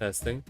Testing.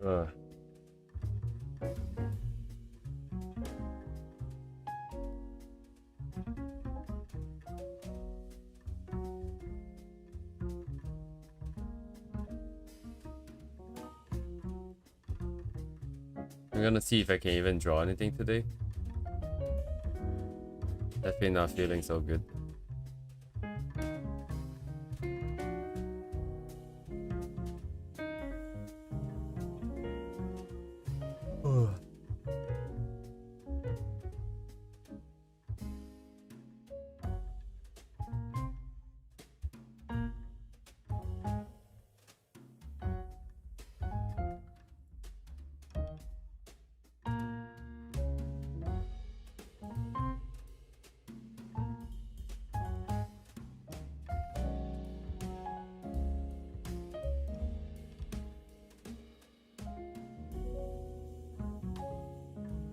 Uh. I'm gonna see if I can even draw anything today. Definitely not feeling so good.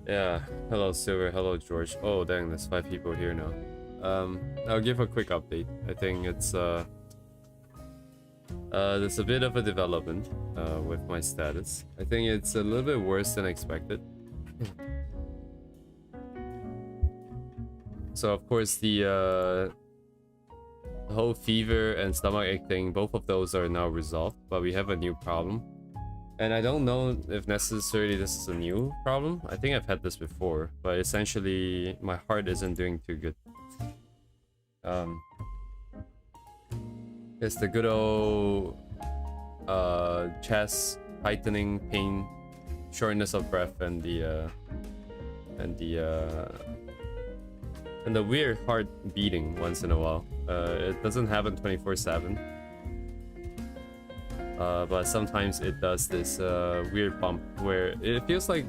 Yeah, hello Silver, hello George. Oh dang, there's 5 people here now. I'll give a quick update. I think it's there's a bit of a development with my status. I think it's a little bit worse than expected. So of course the whole fever and stomachache thing, both of those are now resolved, but we have a new problem. And I don't know if necessarily this is a new problem. I think I've had this before, but essentially my heart isn't doing too good. It's the good old chest tightening pain, shortness of breath, and the weird heart beating once in a while. It doesn't happen 24/7. But sometimes it does this weird bump where it feels like,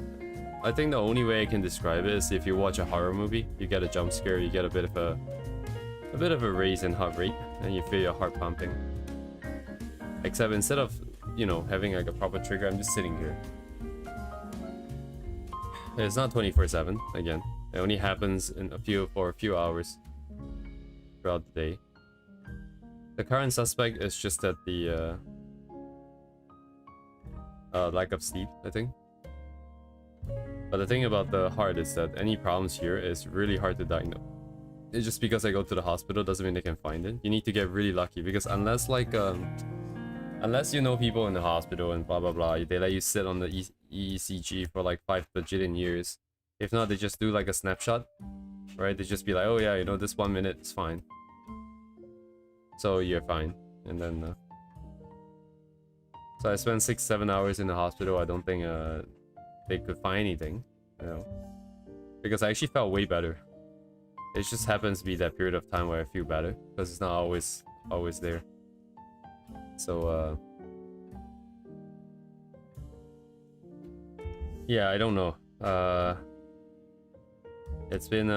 I think the only way I can describe it is if you watch a horror movie, you get a jump scare, you get a bit of a raise in heart rate, and you feel your heart pumping. Except instead of, you know, having like a proper trigger, I'm just sitting here. It's not 24/7 again. It only happens in for a few hours throughout the day. The current suspect is just that the lack of sleep, I think. But the thing about the heart is that any problems here is really hard to diagnose. It's just because I go to the hospital doesn't mean they can find it. You need to get really lucky, because unless like unless you know people in the hospital and blah blah blah, they let you sit on the ECG for like 5 bajillion years. If not, they just do like a snapshot, right? They just be like, oh yeah, you know, this 1 minute is fine, so you're fine. And then so I spent 6-7 hours in the hospital. I don't think they could find anything, you know, because I actually felt way better. It just happens to be that period of time where I feel better, because it's not always there. So yeah, I don't know. It's been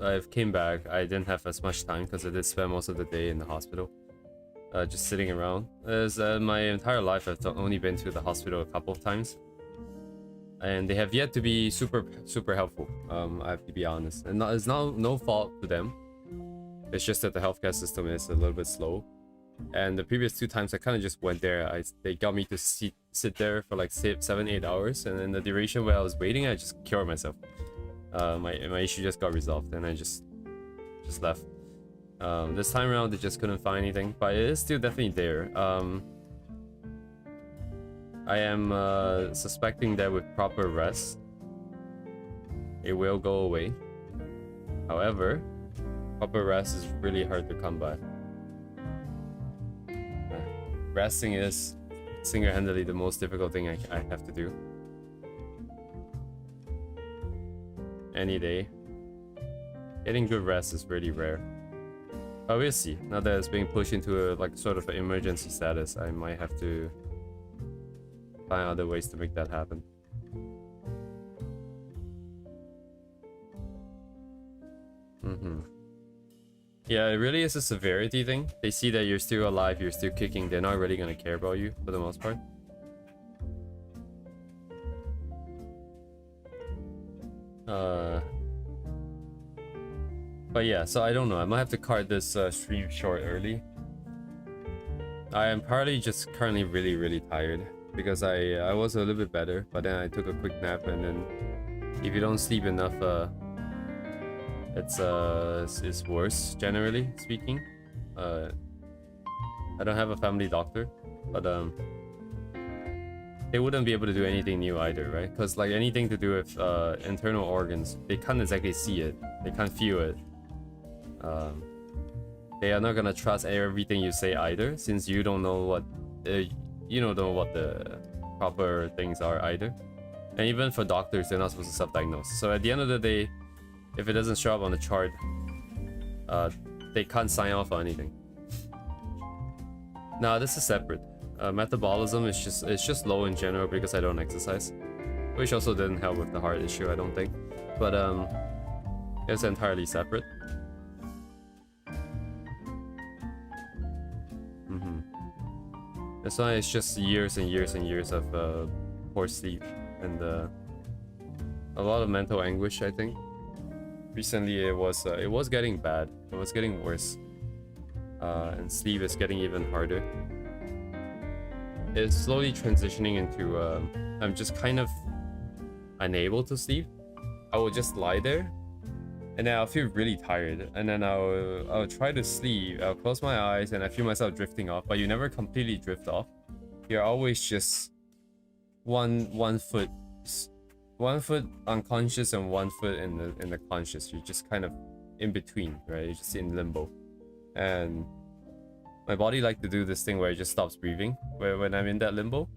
I've came back. I didn't have as much time because I did spend most of the day in the hospital, just sitting around. As my entire life, I've only been to the hospital a couple of times, and they have yet to be super helpful. I have to be honest, and it's no fault to them. It's just that the healthcare system is a little bit slow. And the previous 2 times I kind of just went there. They got me to sit there for like 7-8 hours, and in the duration where I was waiting, I just cured myself. My issue just got resolved, and I just left. This time around, they just couldn't find anything, but it is still definitely there. I am suspecting that with proper rest, it will go away. However, proper rest is really hard to come by. Resting is single-handedly the most difficult thing I have to do. Any day. Getting good rest is really rare. But we'll see. Now that it's being pushed into a like sort of an emergency status, I might have to find other ways to make that happen. Yeah, it really is a severity thing. They see that you're still alive, you're still kicking, they're not really gonna care about you for the most part. But yeah, so I don't know. I might have to cut this stream short early. I am partly just currently really tired because I was a little bit better, but then I took a quick nap, and then if you don't sleep enough, it's worse, generally speaking. I don't have a family doctor, but they wouldn't be able to do anything new either, right? Because like anything to do with internal organs, they can't exactly see it, they can't feel it. They are not gonna trust everything you say either, since you don't know what the proper things are either. And even for doctors, they're not supposed to self-diagnose. So at the end of the day, if it doesn't show up on the chart, they can't sign off on anything. Now this is separate. Metabolism is just low in general because I don't exercise, which also didn't help with the heart issue, I don't think. But it's entirely separate. That's why it's just years and years and years of poor sleep and a lot of mental anguish, I think. Recently it was getting bad. It was getting worse. And sleep is getting even harder. It's slowly transitioning into I'm just kind of unable to sleep. I will just lie there, and then I'll feel really tired, and then I'll try to sleep. I'll close my eyes, and I feel myself drifting off. But you never completely drift off. You're always just one foot unconscious and 1 foot in the conscious. You're just kind of in between, right? You're just in limbo. And my body like to do this thing where it just stops breathing when I'm in that limbo.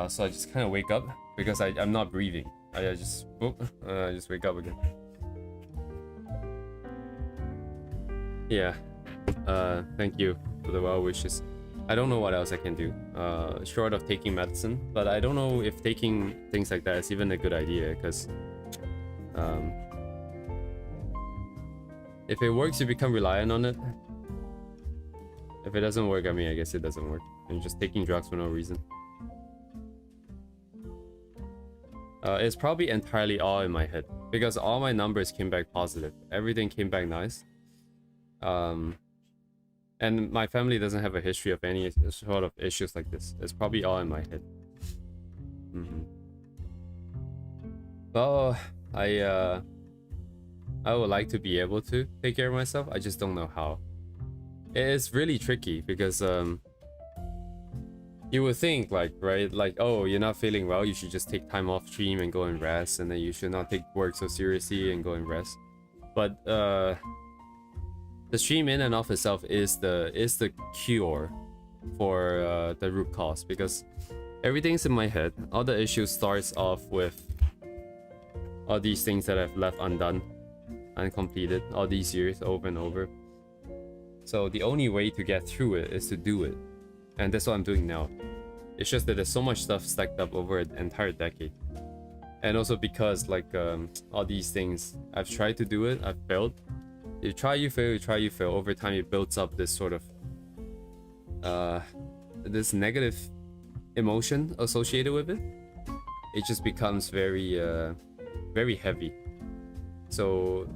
So I just kind of wake up because I'm not breathing. I just wake up again. Yeah. Thank you for the well wishes. I don't know what else I can do, short of taking medicine, but I don't know if taking things like that is even a good idea, because if it works, you become reliant on it. If it doesn't work, I mean, I guess it doesn't work. And you're just taking drugs for no reason. It's probably entirely all in my head, because all my numbers came back positive. Everything came back nice. And my family doesn't have a history of any sort of issues like this. It's probably all in my head. Well, I would like to be able to take care of myself. I just don't know how. It's really tricky because you would think like, right, like, oh, you're not feeling well, you should just take time off stream and go and rest, and then you should not take work so seriously and go and rest. But the stream in and of itself is the cure for the root cause, because everything's in my head. All the issues starts off with all these things that I've left undone, uncompleted, all these years over and over. So the only way to get through it is to do it, and that's what I'm doing now. It's just that there's so much stuff stacked up over an entire decade. And also because like all these things, I've tried to do it, I've failed. You try, you fail, you try, you fail. Over time, it builds up this sort of this negative emotion associated with it. It just becomes very very heavy. So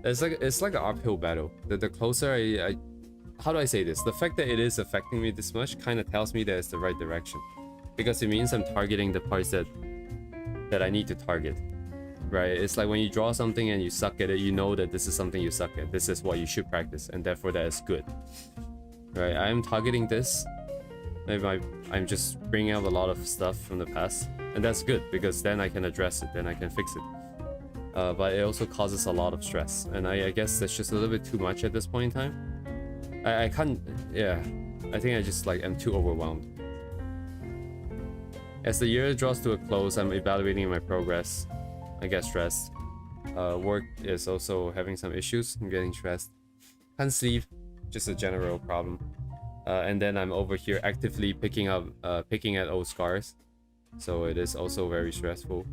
it's like an uphill battle. The closer I how do I say this? The fact that it is affecting me this much kind of tells me that it's the right direction, because it means I'm targeting the parts that I need to target. Right? It's like when you draw something and you suck at it, you know that this is something you suck at. This is what you should practice, and therefore that is good. Right? I'm targeting this. Maybe I'm just bringing out a lot of stuff from the past, and that's good because then I can address it, then I can fix it. But it also causes a lot of stress, and I guess that's just a little bit too much at this point in time. I can't, yeah. I think I just like am too overwhelmed. As the year draws to a close, I'm evaluating my progress. I get stressed. Work is also having some issues. I'm getting stressed. Can't sleep, just a general problem. And then I'm over here actively picking at old scars, so it is also very stressful.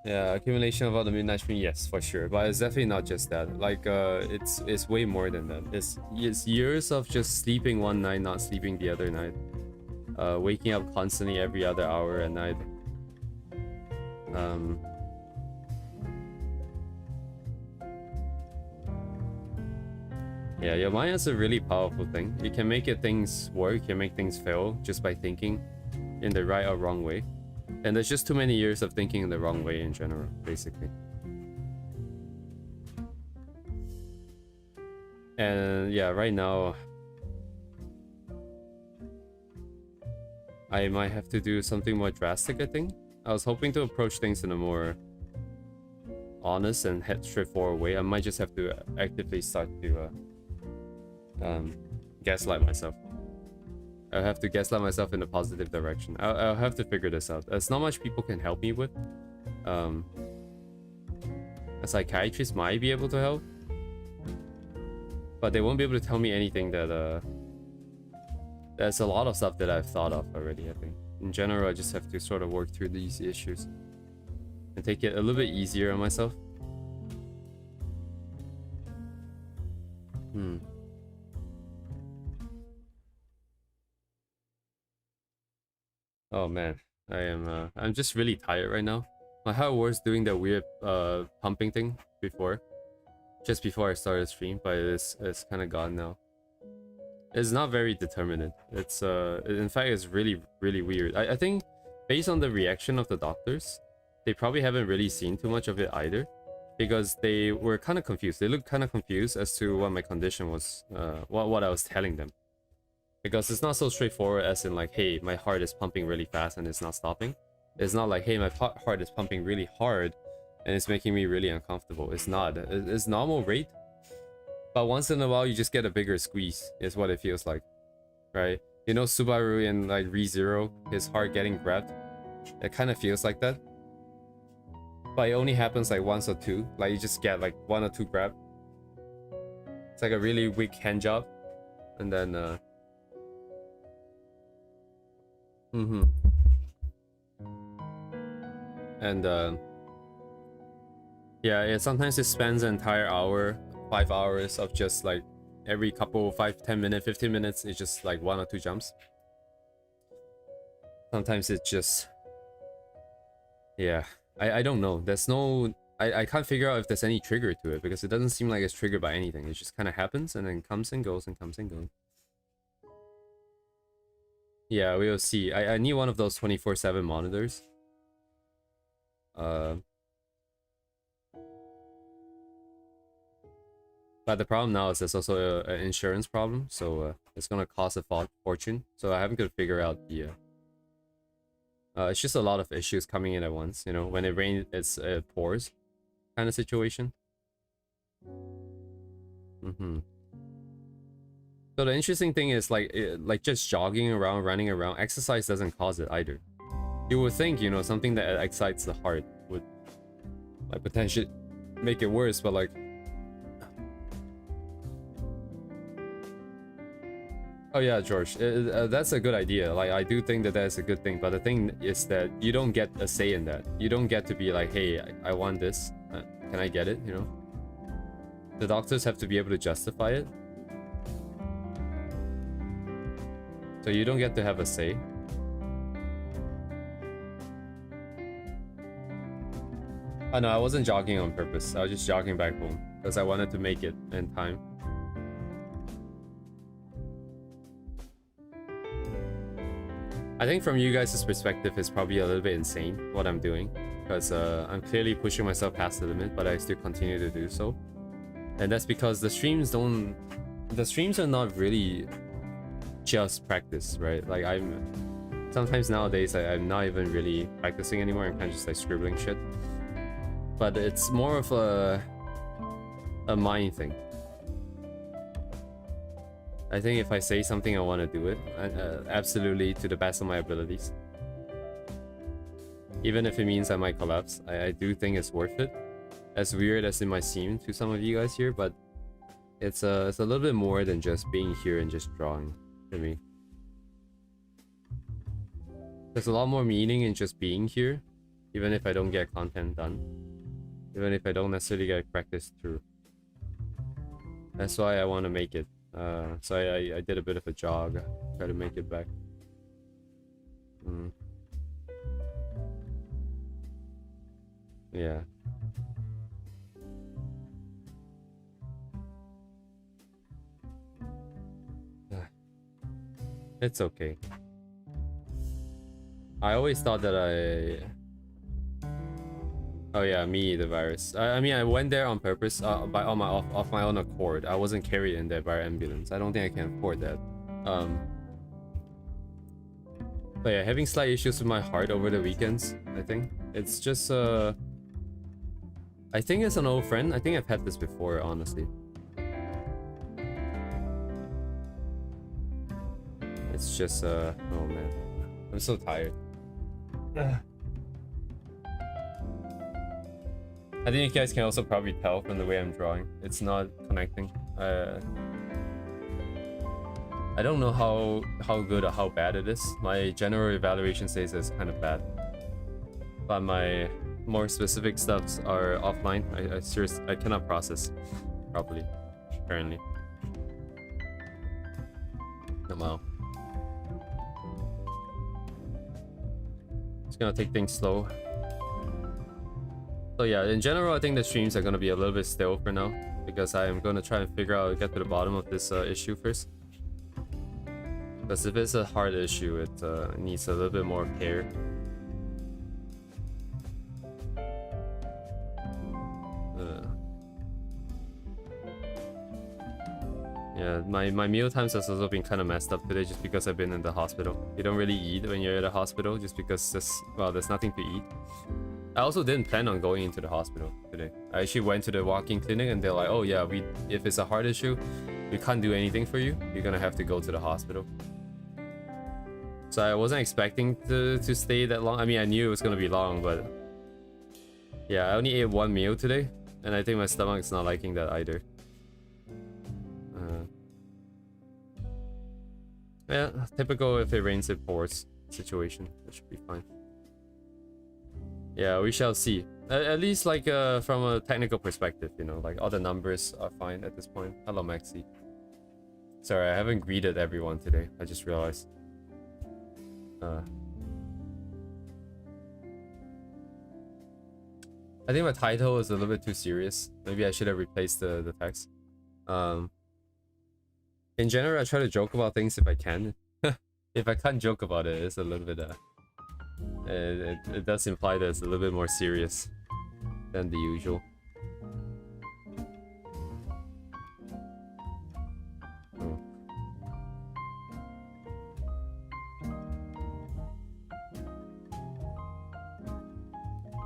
Yeah, accumulation of all the midnight stream, yes, for sure. But it's definitely not just that. Like, it's way more than that. It's years of just sleeping one night, not sleeping the other night. Waking up constantly every other hour at night. Yeah, your mind is a really powerful thing. You can make things work, you can make things fail just by thinking in the right or wrong way. And there's just too many years of thinking in the wrong way in general, basically. And yeah, right now I might have to do something more drastic, I think. I was hoping to approach things in a more honest and straightforward way. I might just have to actively start to gaslight myself. I'll have to gaslight myself in a positive direction. I'll have to figure this out. There's not much people can help me with. A psychiatrist might be able to help, but they won't be able to tell me anything that there's a lot of stuff that I've thought of already, I think. In general, I just have to sort of work through these issues and take it a little bit easier on myself. Oh man, I'm just really tired right now. My heart was doing that weird pumping thing before, just before I started stream, but it's kind of gone now. It's not very determinate. It's in fact it's really weird. I think based on the reaction of the doctors, they probably haven't really seen too much of it either, because they were kind of confused. They looked kind of confused as to what my condition was, what I was telling them. Because it's not so straightforward as in like, hey, my heart is pumping really fast and it's not stopping. It's not like, hey, my heart is pumping really hard and it's making me really uncomfortable. It's not. It's normal rate. But once in a while, you just get a bigger squeeze, is what it feels like. Right? You know Subaru in like ReZero, his heart getting grabbed? It kind of feels like that. But it only happens like once or two. Like you just get like one or two grab. It's like a really weak hand job. And then and yeah, sometimes it spends an entire hour, 5 hours of just like every couple 5-10 minutes, 15 minutes, it's just like 1 or 2 jumps. Sometimes it's just, yeah, I don't know. There's no, I can't figure out if there's any trigger to it, because it doesn't seem like it's triggered by anything. It just kind of happens and then comes and goes and comes and goes. Yeah, we will see. I need one of those 24/7 monitors. But the problem now is there's also an insurance problem, so it's gonna cost a fortune. So I haven't got to figure out the. It's just a lot of issues coming in at once. You know, when it rains, it pours, kind of situation. So the interesting thing is like just jogging around, running around, exercise doesn't cause it either. You would think, you know, something that excites the heart would like potentially make it worse, but like Oh yeah, George, that's a good idea. Like, I do think that that's a good thing, but the thing is that you don't get a say in that. You don't get to be like, hey, I want this. Can I get it, you know? The doctors have to be able to justify it. So you don't get to have a say. Oh no, I wasn't jogging on purpose. I was just jogging back home because I wanted to make it in time. I think from you guys' perspective, it's probably a little bit insane what I'm doing, because I'm clearly pushing myself past the limit, but I still continue to do so. And that's because the streams are not really just practice, right? Like, sometimes nowadays I'm not even really practicing anymore. I'm kind of just like scribbling shit. But it's more of a mind thing. I think if I say something, I want to do it, absolutely to the best of my abilities. Even if it means I might collapse, I do think it's worth it. As weird as it might seem to some of you guys here, but it's a little bit more than just being here and just drawing for me. There's a lot more meaning in just being here, even if I don't get content done, even if I don't necessarily get practice through. That's why I want to make it. So I did a bit of a jog, try to make it back. Yeah. It's okay. I always thought that Oh yeah, me, the virus. I mean, I went there on purpose, off my own accord. I wasn't carried in there by ambulance. I don't think I can afford that. But yeah, having slight issues with my heart over the weekends, I think. It's just, I think it's an old friend. I think I've had this before, honestly. It's just, oh man. I'm so tired. I think you guys can also probably tell from the way I'm drawing. It's not connecting. I don't know how good or how bad it is. My general evaluation says it's kind of bad. But my more specific stuffs are offline. I seriously, I cannot process properly, apparently. Wow. Just gonna take things slow. So yeah, in general, I think the streams are gonna be a little bit still for now, because I am gonna try and figure out, get to the bottom of this issue first. Because if it's a hard issue, it needs a little bit more care. Yeah, my meal times has also been kind of messed up today just because I've been in the hospital. You don't really eat when you're at a hospital just because there's nothing to eat. I also didn't plan on going into the hospital today. I actually went to the walk-in clinic and they're like, oh yeah, if it's a heart issue, we can't do anything for you. You're gonna have to go to the hospital. So I wasn't expecting to stay that long. I mean, I knew it was gonna be long, but yeah, I only ate one meal today, and I think my stomach's not liking that either. Yeah, typical if it rains it pours situation. That should be fine. Yeah, we shall see. At least like from a technical perspective, you know, like all the numbers are fine at this point. Hello, Maxi. Sorry, I haven't greeted everyone today. I just realized. I think my title is a little bit too serious. Maybe I should have replaced the text. In general, I try to joke about things if I can. If I can't joke about it, it's a little bit it does imply that it's a little bit more serious than the usual.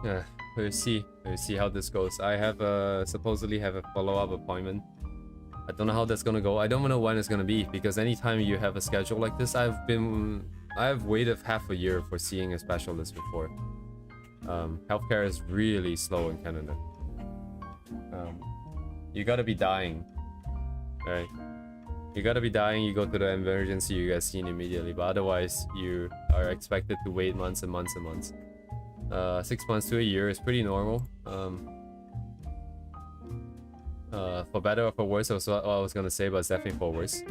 Yeah, we'll see how this goes. I have supposedly have a follow-up appointment. I don't know how that's gonna go. I don't know when it's gonna be, because anytime you have a schedule like this, I've waited half a year for seeing a specialist before. Healthcare is really slow in Canada. You gotta be dying, right? You gotta be dying, you go to the emergency, you get seen immediately, but otherwise you are expected to wait months and months and months. 6 months to a year is pretty normal. For better or for worse, was what I was gonna say, but it's definitely for worse.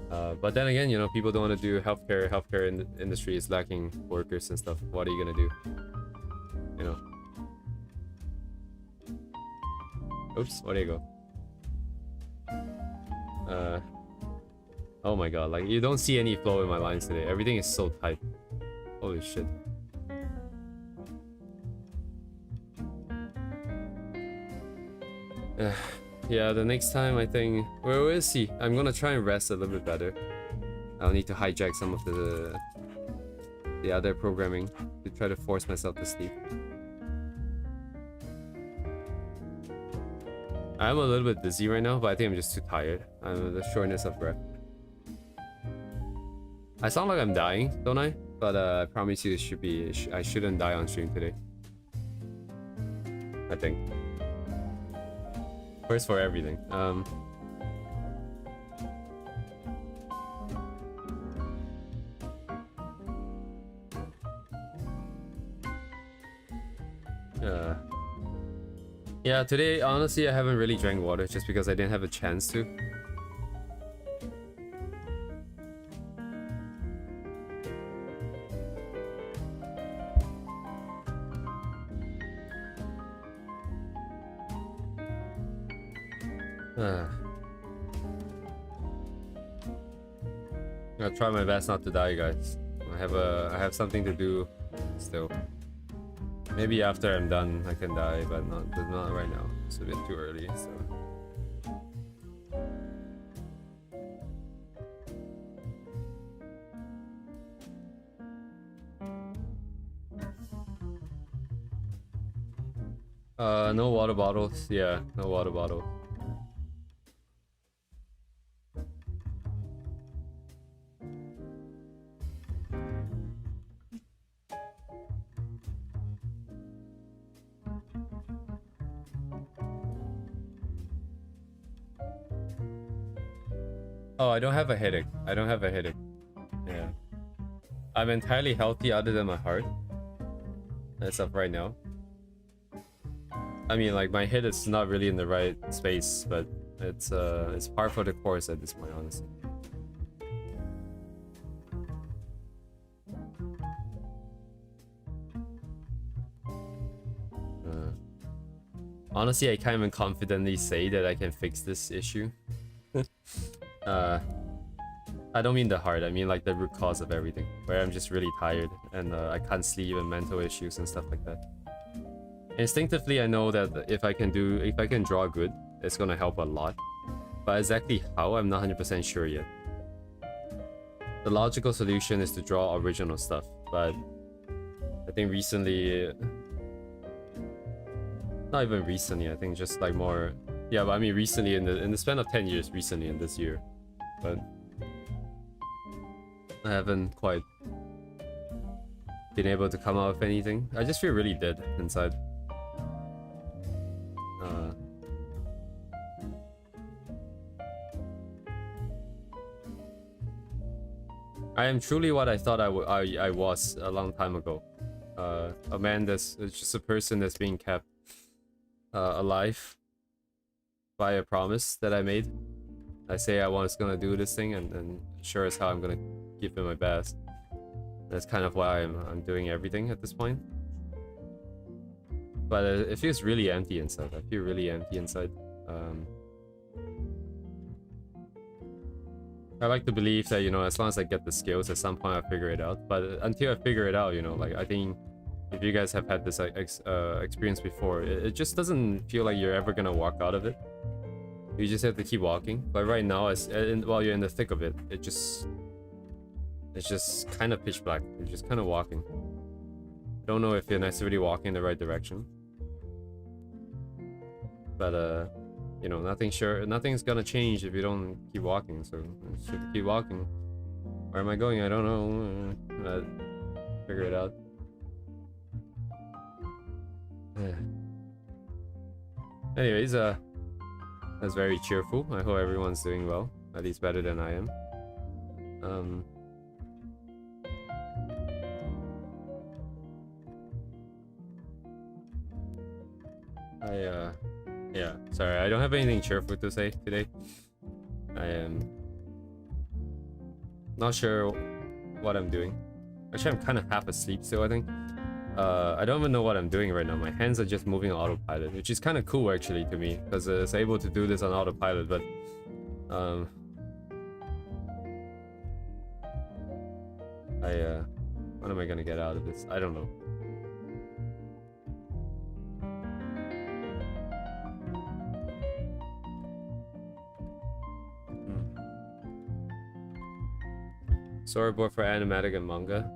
But then again, you know, people don't want to do healthcare. Healthcare industry is lacking workers and stuff. What are you gonna do? You know. Oops, where do you go? Oh my god, like you don't see any flow in my lines today. Everything is so tight. Holy shit. Yeah, the next time I think we'll see. I'm gonna try and rest a little bit better. I'll need to hijack some of the other programming to try to force myself to sleep. I'm a little bit dizzy right now, but I think I'm just too tired. The shortness of breath. I sound like I'm dying, don't I? But I promise you, I shouldn't die on stream today. I think. First for everything. Yeah, today, honestly, I haven't really drank water just because I didn't have a chance to. I'll try my best not to die, guys. I have something to do still. Maybe after I'm done, I can die, but not right now. It's a bit too early, so. No water bottles. Yeah, no water bottles. Oh, I don't have a headache. I don't have a headache. Yeah. I'm entirely healthy other than my heart. As of right now. I mean, like, my head is not really in the right space, but it's par for the course at this point, honestly. Honestly, I can't even confidently say that I can fix this issue. I don't mean the heart, I mean like the root cause of everything, where I'm just really tired and I can't sleep and mental issues and stuff like that. Instinctively, I know that if I can draw good, it's gonna help a lot. But exactly how, I'm not 100% sure yet. The logical solution is to draw original stuff, but I think recently, not even recently, I think just like more, yeah, but I mean recently in the span of 10 years, recently in this year, but I haven't quite been able to come out with anything. I just feel really dead inside. I am truly what I thought I was a long time ago. A man that's just a person that's being kept alive by a promise that I made. I say I was gonna do this thing, and sure as how I'm gonna give it my best. That's kind of why I'm doing everything at this point. But it feels really empty inside. I feel really empty inside. I like to believe that, you know, as long as I get the skills, at some point I'll figure it out. But until I figure it out, you know, like, I think if you guys have had this experience before, it just doesn't feel like you're ever gonna walk out of it. You just have to keep walking. But right now, while you're in the thick of it, it's just kind of pitch black. You're just kind of walking. Don't know if you're necessarily walking in the right direction. But you know, nothing's gonna change if you don't keep walking, so I should keep walking. Where am I going? I don't know. Figure it out. Anyways, that's very cheerful. I hope everyone's doing well. At least better than I am. Yeah, sorry, I don't have anything cheerful to say today. I am not sure what I'm doing. Actually, I'm kind of half asleep still, I think. I don't even know what I'm doing right now. My hands are just moving on autopilot, which is kind of cool actually to me, because it's able to do this on autopilot, but what am I gonna get out of this? I don't know. Storyboard for animatic and manga.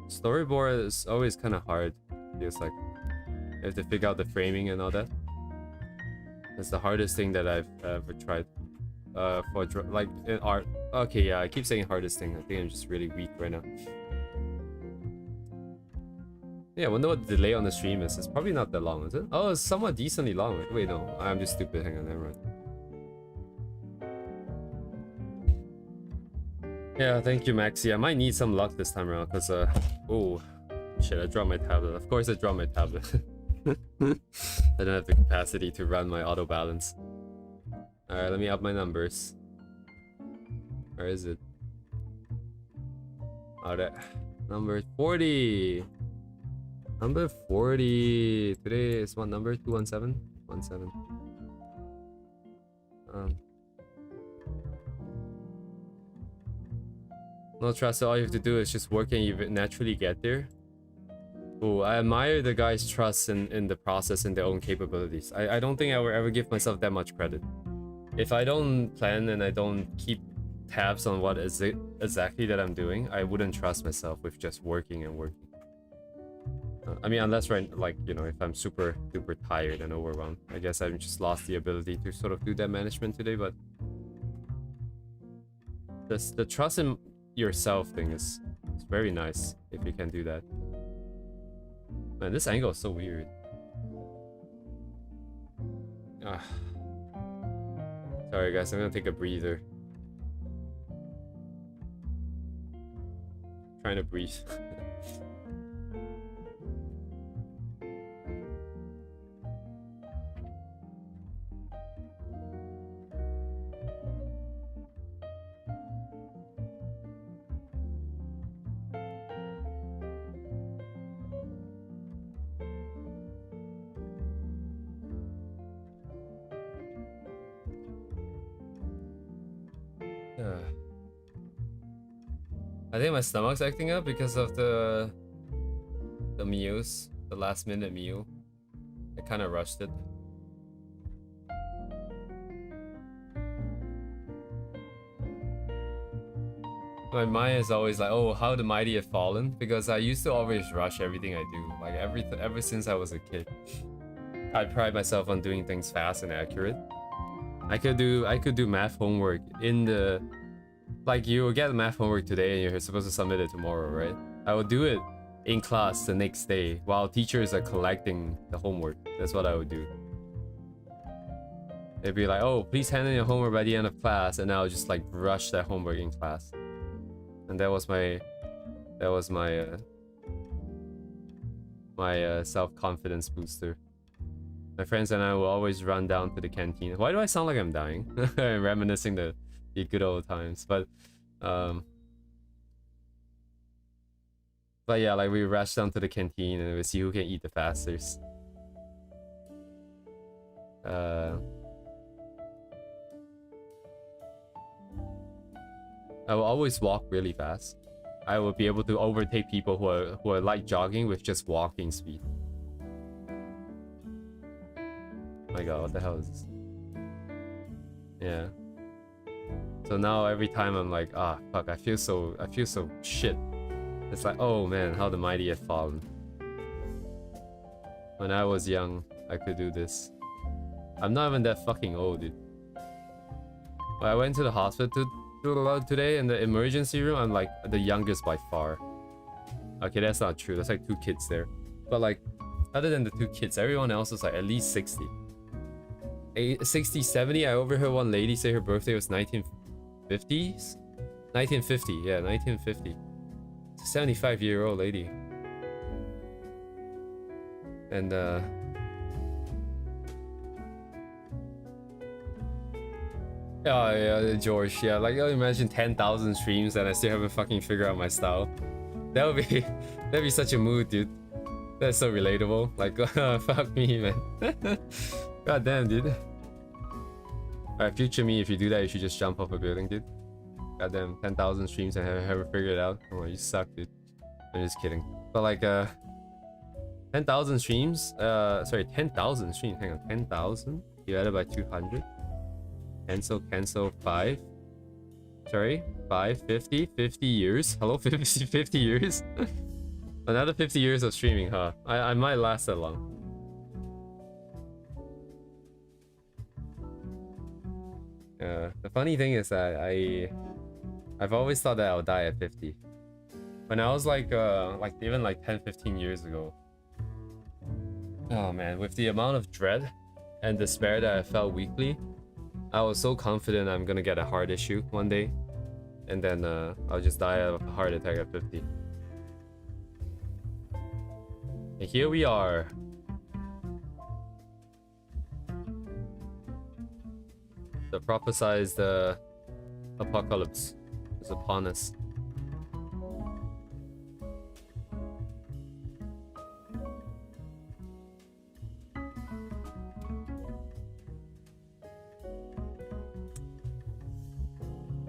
Storyboard is always kind of hard. Feels like you have to figure out the framing and all that. It's the hardest thing that I've ever tried. For like in art. Okay, yeah, I keep saying hardest thing. I think I'm just really weak right now. Yeah, I wonder what the delay on the stream is. It's probably not that long, is it? Oh, it's somewhat decently long. Wait, no, I'm just stupid. Hang on, never mind. Yeah, thank you, Maxi. I might need some luck this time around, because, oh, shit, I dropped my tablet. Of course I dropped my tablet. I don't have the capacity to run my auto balance. Alright, let me up my numbers. Where is it? Oh, that. Number 40! Number 40! Today is what number? 217? 17. No trust, all you have to do is just work and you naturally get there. Oh, I admire the guys' trust in the process and their own capabilities. I don't think I will ever give myself that much credit. If I don't plan and I don't keep tabs on what is it exactly that I'm doing, I wouldn't trust myself with just working and working. I mean, unless like, you know, if I'm super duper tired and overwhelmed. I guess I've just lost the ability to sort of do that management today, but the trust in yourself thing is very nice if you can do that. Man, this angle is so weird. Sorry guys, I'm gonna take a breather. Trying to breathe. I think my stomach's acting up because of the meals, the last minute meal. I kind of rushed it. My mind is always like, oh, how the mighty have fallen, because I used to always rush everything I do, like ever since I was a kid. I pride myself on doing things fast and accurate. I could do math homework in the, like, you will get math homework today and you're supposed to submit it tomorrow, right? I would do it in class the next day while teachers are collecting the homework. That's what I would do. They'd be like, oh, please hand in your homework by the end of class, and I would just like rush that homework in class. And that was my self-confidence booster. My friends and I will always run down to the canteen. Why do I sound like I'm dying? Reminiscing the good old times. But yeah, like we rush down to the canteen and we see who can eat the fastest. I will always walk really fast. I will be able to overtake people who are like jogging with just walking speed. My god, what the hell is this? Yeah. So now every time I'm like, ah, fuck, I feel so shit. It's like, oh man, how the mighty have fallen. When I was young, I could do this. I'm not even that fucking old, dude. When I went to the hospital today in the emergency room, I'm like the youngest by far. Okay, that's not true. There's like 2 kids there. But like, other than the 2 kids, everyone else is like at least 60. 60, 70. I overheard one lady say her birthday was 1950s. 1950, yeah, 1950. It's a 75-year-old lady. And oh yeah, George, yeah, like imagine 10,000 streams and I still haven't fucking figured out my style. That would be that'd be such a mood, dude. That's so relatable. Like fuck me, man. God damn, dude. Alright, future me, if you do that, you should just jump off a building, dude. God damn, 10,000 streams and haven't figured it out. Oh, you suck, dude. I'm just kidding. But like 10,000 streams, sorry, 10,000 streams, hang on, 10,000 divided by 200. Cancel 5. Sorry, 5, 50 years. Hello, 50 years? Another 50 years of streaming, huh? I might last that long. The funny thing is that I've always thought that I would die at 50. When I was like even like 10-15 years ago. Oh man, with the amount of dread and despair that I felt weekly, I was so confident I'm gonna get a heart issue one day, and then I'll just die of a heart attack at 50. And here we are. The prophesized apocalypse is upon us.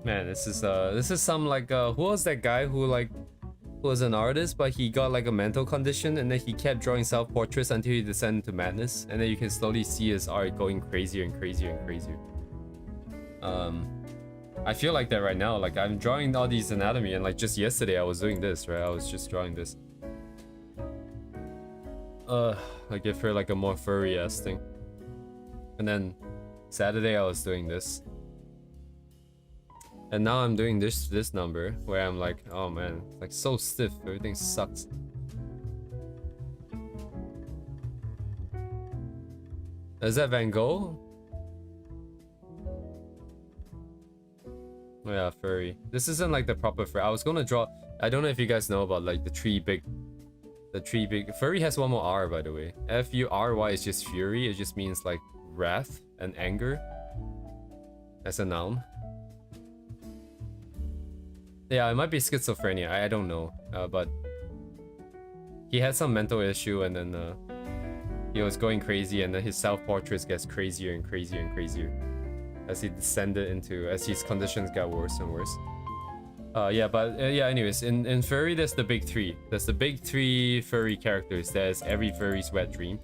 Man, this is some like who was that guy who was an artist but he got like a mental condition and then he kept drawing self-portraits until he descended into madness, and then you can slowly see his art going crazier and crazier and crazier. I feel like that right now. Like I'm drawing all these anatomy, and like just yesterday I was doing this, right? I was just drawing this. I give her like a more furry-ass thing. And then Saturday I was doing this. And now I'm doing this number where I'm like, oh man, it's like so stiff, everything sucks. Is that Van Gogh? Oh yeah, furry. This isn't like the proper furry. I was gonna draw, I don't know if you guys know about like the tree big. Furry has one more R, by the way. F-U-R-Y is just fury. It just means like wrath and anger as a noun. Yeah, it might be schizophrenia. I don't know. But he had some mental issue, and then he was going crazy, and then his self-portraits gets crazier and crazier and crazier as he descended into, as his conditions got worse and worse. Yeah, but yeah, anyways, in furry there's the big three. There's the big three furry characters. There's every furry's wet dream.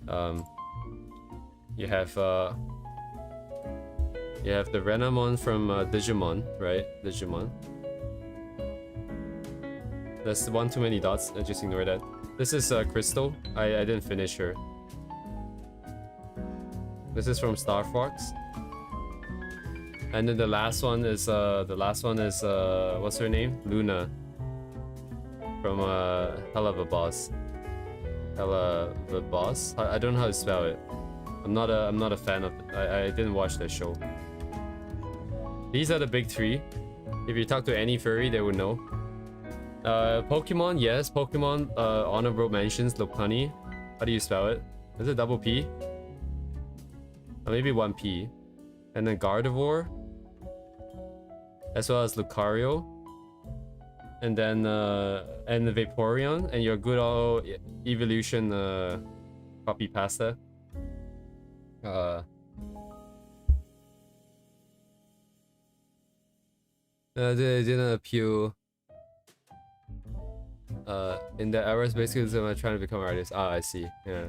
You have the Renamon from Digimon, right? Digimon. There's one too many dots. Just ignore that. This is Crystal. I didn't finish her. This is from Star Fox. And then the last one is what's her name? Luna. From Hell of a Boss. Hella the Boss? I don't know how to spell it. I'm not a fan of it. I didn't watch that show. These are the big three. If you talk to any furry, they would know. Pokemon, yes, Pokemon honorable mentions Lopunny. How do you spell it? Is it double P? Or maybe one P. And then Gardevoir, as well as Lucario, and then and the Vaporeon, and your good old evolution copy pasta. They didn't appeal. In the errors, basically, I'm trying to become an artist. Ah, I see. Yeah.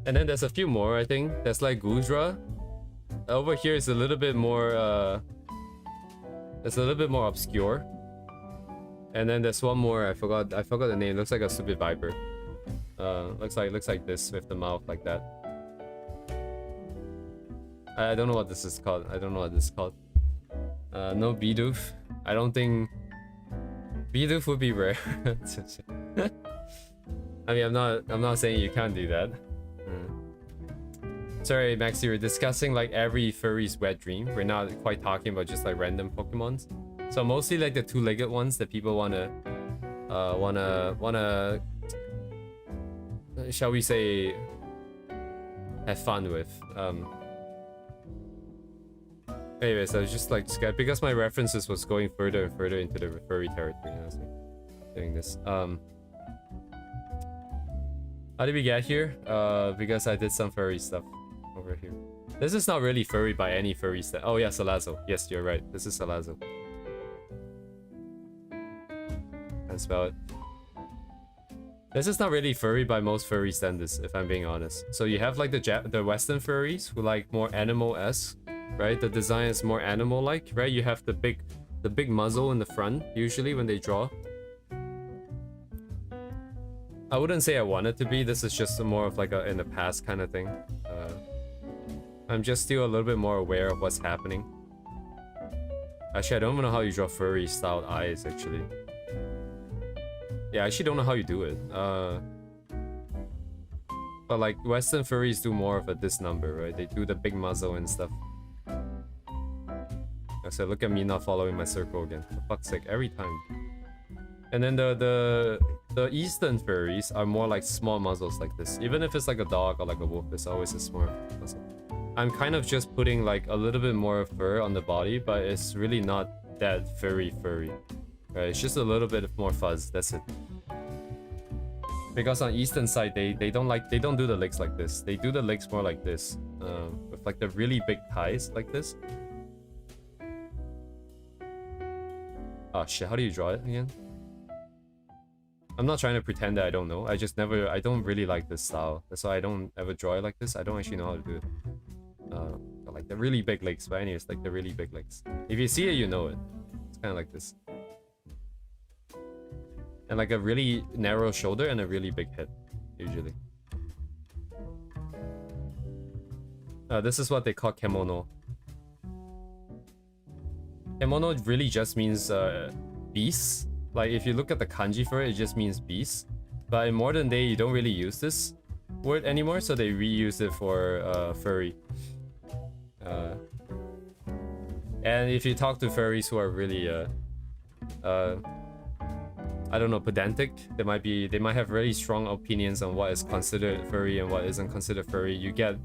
And then there's a few more, I think. There's like Guzra. Over here is a little bit more it's a little bit more obscure. And then there's one more, I forgot the name. Looks like a stupid viper. Looks like this with the mouth like that. I don't know what this is called. No Bidoof. I don't think Bidoof would be rare. I mean, I'm not saying you can't do that. Sorry, Maxi, we're discussing like every furry's wet dream. We're not quite talking about just like random Pokemons. So mostly like the two-legged ones that people wanna, shall we say, have fun with. Anyways, I was just like scared because my references was going further and further into the furry territory. I was like, doing this. How did we get here? Because I did some furry stuff over here. This is not really furry by any furry stuff. Oh yeah, Salazzle. Yes, you're right. This is Salazzle. Can't spell it. This is not really furry by most furry standards, if I'm being honest. So you have like the Western furries who like more animal-esque, right? The design is more animal-like, right? You have the big muzzle in the front usually when they draw. I wouldn't say I want it to be. This is just more of like a in the past kind of thing. I'm just still a little bit more aware of what's happening. Actually, I don't even know how you draw furry styled eyes actually. Yeah, I actually don't know how you do it. But like Western furries do more of a this number, right? They do the big muzzle and stuff. So look at me not following my circle again. For fuck's sake, every time. And then the Eastern furries are more like small muzzles like this. Even if it's like a dog or like a wolf, it's always a small muzzle. I'm kind of just putting like a little bit more fur on the body, but it's really not that furry. Right? It's just a little bit more fuzz, that's it. Because on Eastern side, they don't do the legs like this. They do the legs more like this, with like the really big thighs like this. Oh shit, how do you draw it again? I'm not trying to pretend that I don't know. I don't really like this style. That's why I don't ever draw it like this. I don't actually know how to do it. Like the really big legs, but anyways, like the really big legs. If you see it, you know it. It's kind of like this. And like a really narrow shoulder and a really big head, usually. This is what they call kemono. Kemono really just means beast. Like if you look at the kanji for it, it just means beast. But in modern day, you don't really use this word anymore, so they reuse it for furry. And if you talk to furries who are really I don't know, pedantic, they might have really strong opinions on what is considered furry and what isn't considered furry. You get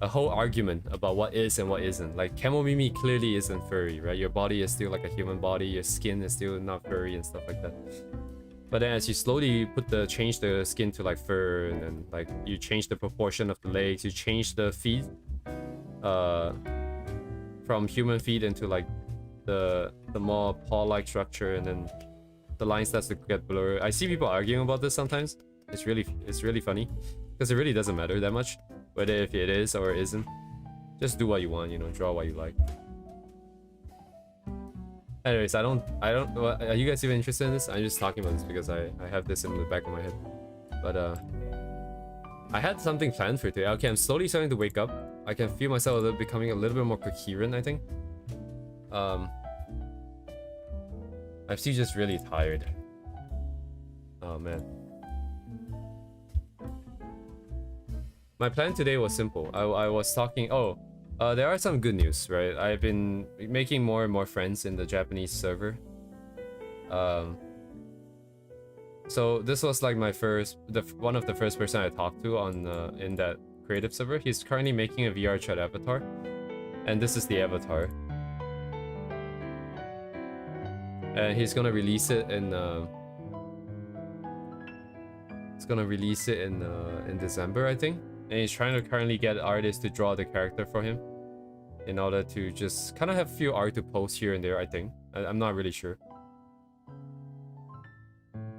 a whole argument about what is and what isn't. Like Kemomimi clearly isn't furry, right? Your body is still like a human body, your skin is still not furry and stuff like that. But then as you slowly change the skin to like fur, and then like you change the proportion of the legs, you change the feet from human feet into like the more paw-like structure, and then the line starts to get blurred. I see people arguing about this sometimes. It's really funny because it really doesn't matter that much whether if it is or isn't. Just do what you want, you know, draw what you like. Anyways, I don't are you guys even interested in this? I'm just talking about this because I have this in the back of my head. But I had something planned for today. Okay, I'm slowly starting to wake up. I can feel myself becoming a little bit more coherent, I think. I'm still just really tired. Oh man. My plan today was simple. I was talking. There are some good news, right? I've been making more and more friends in the Japanese server. So this was like my one of the first person I talked to on in that creative server. He's currently making a VR chat avatar, and this is the avatar. And he's gonna release it in in December, I think. And he's trying to currently get artists to draw the character for him in order to just kind of have a few art to post here and there, I think. I'm not really sure.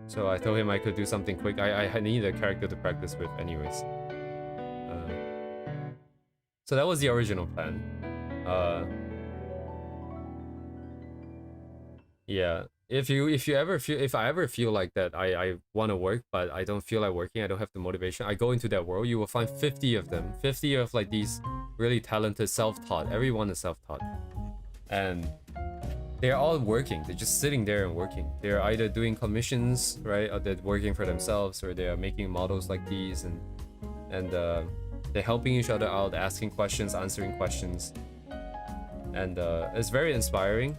So I told him I could do something quick. I need a character to practice with anyways. So that was the original plan. Yeah. If I ever feel like that I want to work but I don't feel like working, I don't have the motivation, I go into that world, you will find 50 of them. 50 of like these really talented self-taught. Everyone is self-taught. And they're all working. They're just sitting there and working. They're either doing commissions, right? Or they're working for themselves, or they are making models like these and They're helping each other out, asking questions, answering questions. And it's very inspiring.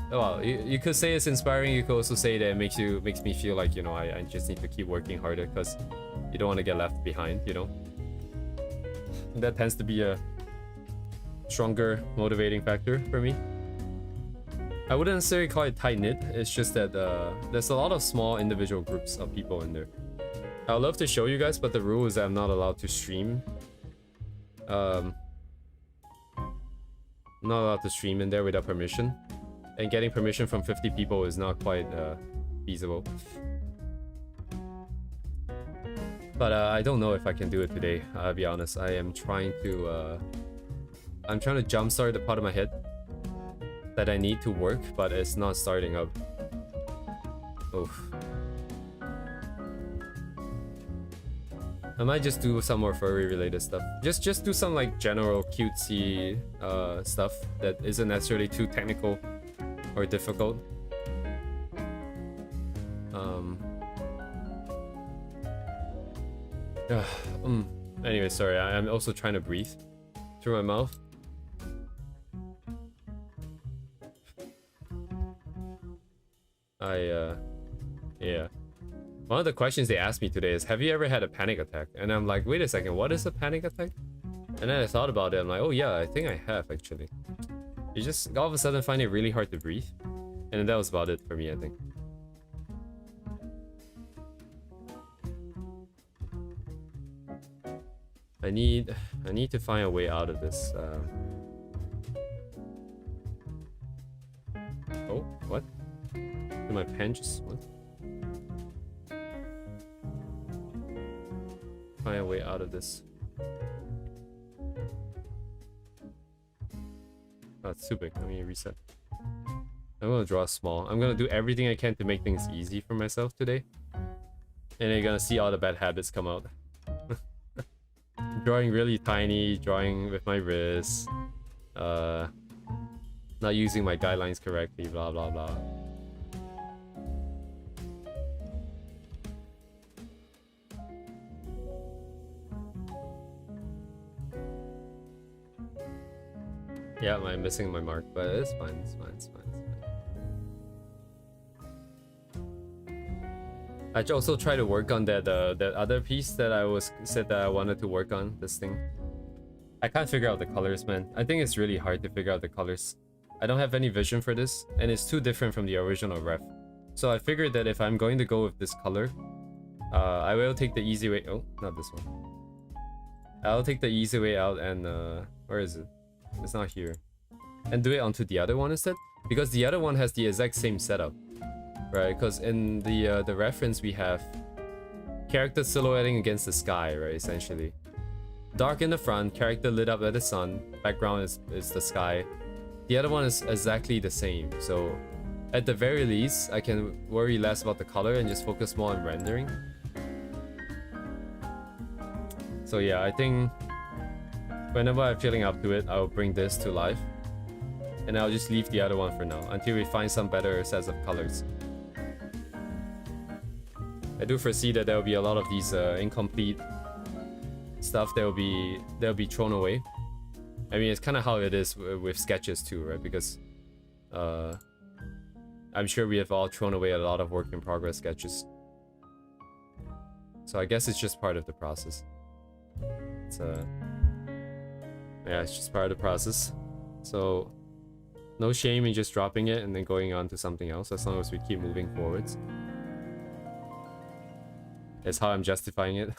Well, you could say it's inspiring. You could also say that it makes me feel like, you know, I just need to keep working harder because you don't want to get left behind, you know. And that tends to be a stronger motivating factor for me. I wouldn't necessarily call it tight-knit. It's just that there's a lot of small individual groups of people in there. I'd love to show you guys, but the rule is that I'm not allowed to stream. I'm not allowed to stream in there without permission. And getting permission from 50 people is not quite feasible. But I don't know if I can do it today, I'll be honest. I am trying to jumpstart the part of my head that I need to work, but it's not starting up. Oof. I might just do some more furry related stuff. Just do some like general cutesy stuff that isn't necessarily too technical or difficult. Anyway, sorry, I'm also trying to breathe through my mouth. Yeah. One of the questions they asked me today is, have you ever had a panic attack? And I'm like, wait a second, what is a panic attack? And then I thought about it, I'm like, oh yeah, I think I have actually. You just all of a sudden find it really hard to breathe. And that was about it for me, I think. I need to find a way out of this. Oh, what? Did my pen just... What? Find a way out of this. Oh, it's too big. Let me reset. I'm gonna draw small. I'm gonna do everything I can to make things easy for myself today. And you're gonna see all the bad habits come out. Drawing really tiny, drawing with my wrist, not using my guidelines correctly, blah blah blah. Yeah, I'm missing my mark, but it's fine, it's fine, it's fine, it's fine. I also try to work on that that other piece that I said that I wanted to work on, this thing. I can't figure out the colors, man. I think it's really hard to figure out the colors. I don't have any vision for this, and it's too different from the original ref. So I figured that if I'm going to go with this color, I will take the easy way. Oh, not this one. I'll take the easy way out and where is it? It's not here. And do it onto the other one instead, because the other one has the exact same setup, right? Because in the reference we have character silhouetting against the sky, right? Essentially, dark in the front, character lit up by the sun, background is the sky. The other one is exactly the same. So at the very least, I can worry less about the color and just focus more on rendering. So yeah, I think whenever I'm feeling up to it, I'll bring this to life. And I'll just leave the other one for now, until we find some better sets of colors. I do foresee that there will be a lot of these incomplete stuff that will be thrown away. I mean, it's kind of how it is with sketches too, right? Because I'm sure we have all thrown away a lot of work in progress sketches. So I guess it's just part of the process. It's yeah, it's just part of the process. So no shame in just dropping it and then going on to something else, as long as we keep moving forwards. That's how I'm justifying it.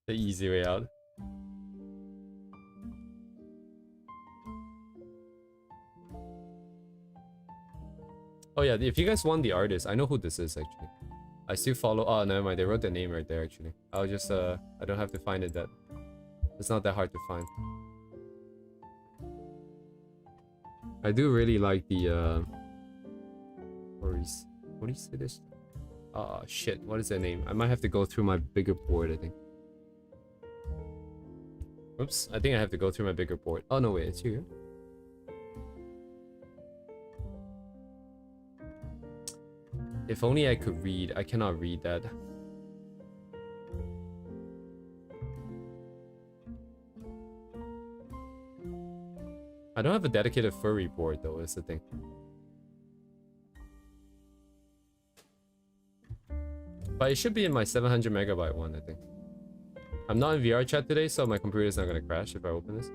The easy way out. Oh yeah, if you guys want the artist, I know who this is actually. I still follow. Oh, never mind. They wrote the name right there actually. I'll just I don't have to find it. It's not that hard to find. I do really like the what do you say this? Oh shit, what is their name? I might have to go through my bigger board, I think. Oops, I think I have to go through my bigger board. Oh no, wait, it's here. If only I could read. I cannot read that. I don't have a dedicated furry board though, is the thing. But it should be in my 700 megabyte one, I think. I'm not in VR chat today, so my computer is not gonna crash if I open this.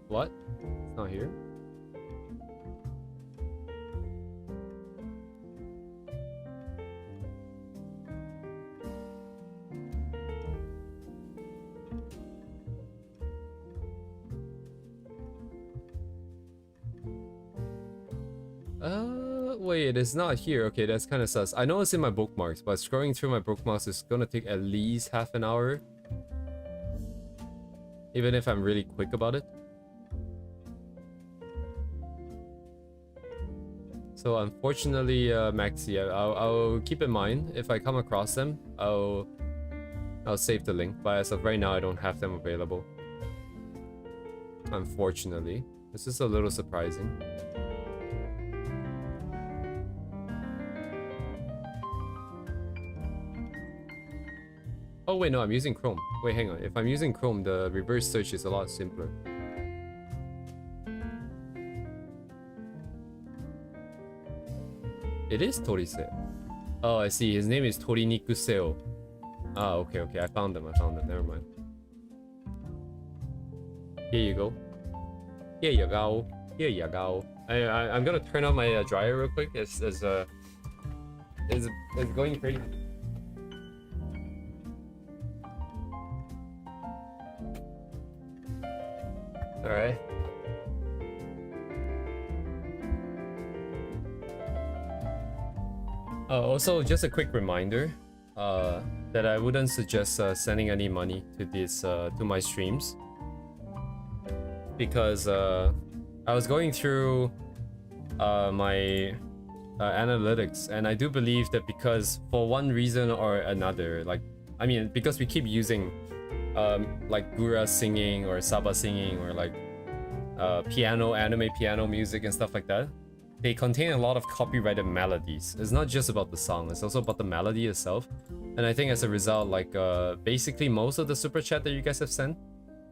What? It's not here. Wait, it's not here. Okay, that's kind of sus. I know it's in my bookmarks, but scrolling through my bookmarks is gonna take at least half an hour. Even if I'm really quick about it. So unfortunately, Maxi, I'll keep in mind. If I come across them, I'll save the link. But as of right now, I don't have them available. Unfortunately. This is a little surprising. Oh wait, no, I'm using Chrome. Wait, hang on. If I'm using Chrome, the reverse search is a lot simpler. It is Toriseo. Oh, I see. His name is Torinikuseo. Ah, okay, okay. I found them. Never mind. Here you go. Here you go. Here you go. I'm gonna turn on my dryer real quick. It's going crazy. All right. Also, just a quick reminder that I wouldn't suggest sending any money to this to my streams, because I was going through my analytics, and I do believe that because for one reason or another, like, I mean, because we keep using like Gura singing or Saba singing or like anime piano music and stuff like that, they contain a lot of copyrighted melodies. It's not just about the song, it's also about the melody itself. And I think as a result, like basically most of the super chat that you guys have sent,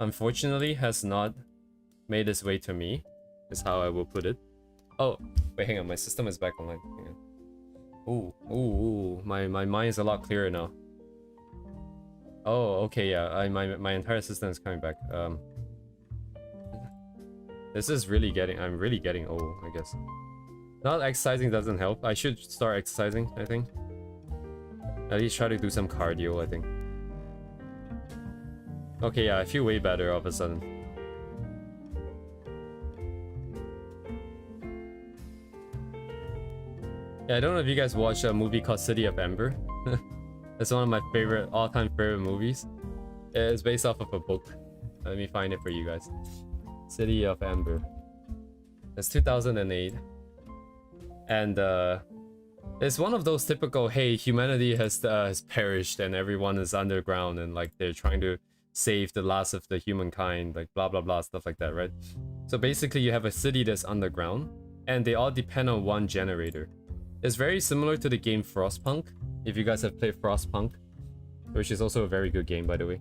unfortunately, has not made its way to me, is how I will put it. Oh, wait, hang on, my system is back online. Hang on. Ooh, my mind is a lot clearer now. Oh, okay, yeah, my entire system is coming back. This is really getting, I'm really getting old, I guess. Not exercising doesn't help. I should start exercising, I think. At least try to do some cardio, I think. Okay, yeah, I feel way better all of a sudden. Yeah, I don't know if you guys watched a movie called City of Ember. It's one of my favorite, all-time favorite movies. It's based off of a book. Let me find it for you guys. City of Ember. It's 2008. And it's one of those typical, hey, humanity has perished and everyone is underground and like they're trying to save the last of the humankind, like blah blah blah, stuff like that, right? So basically you have a city that's underground and they all depend on one generator. It's very similar to the game Frostpunk, if you guys have played Frostpunk, which is also a very good game, by the way.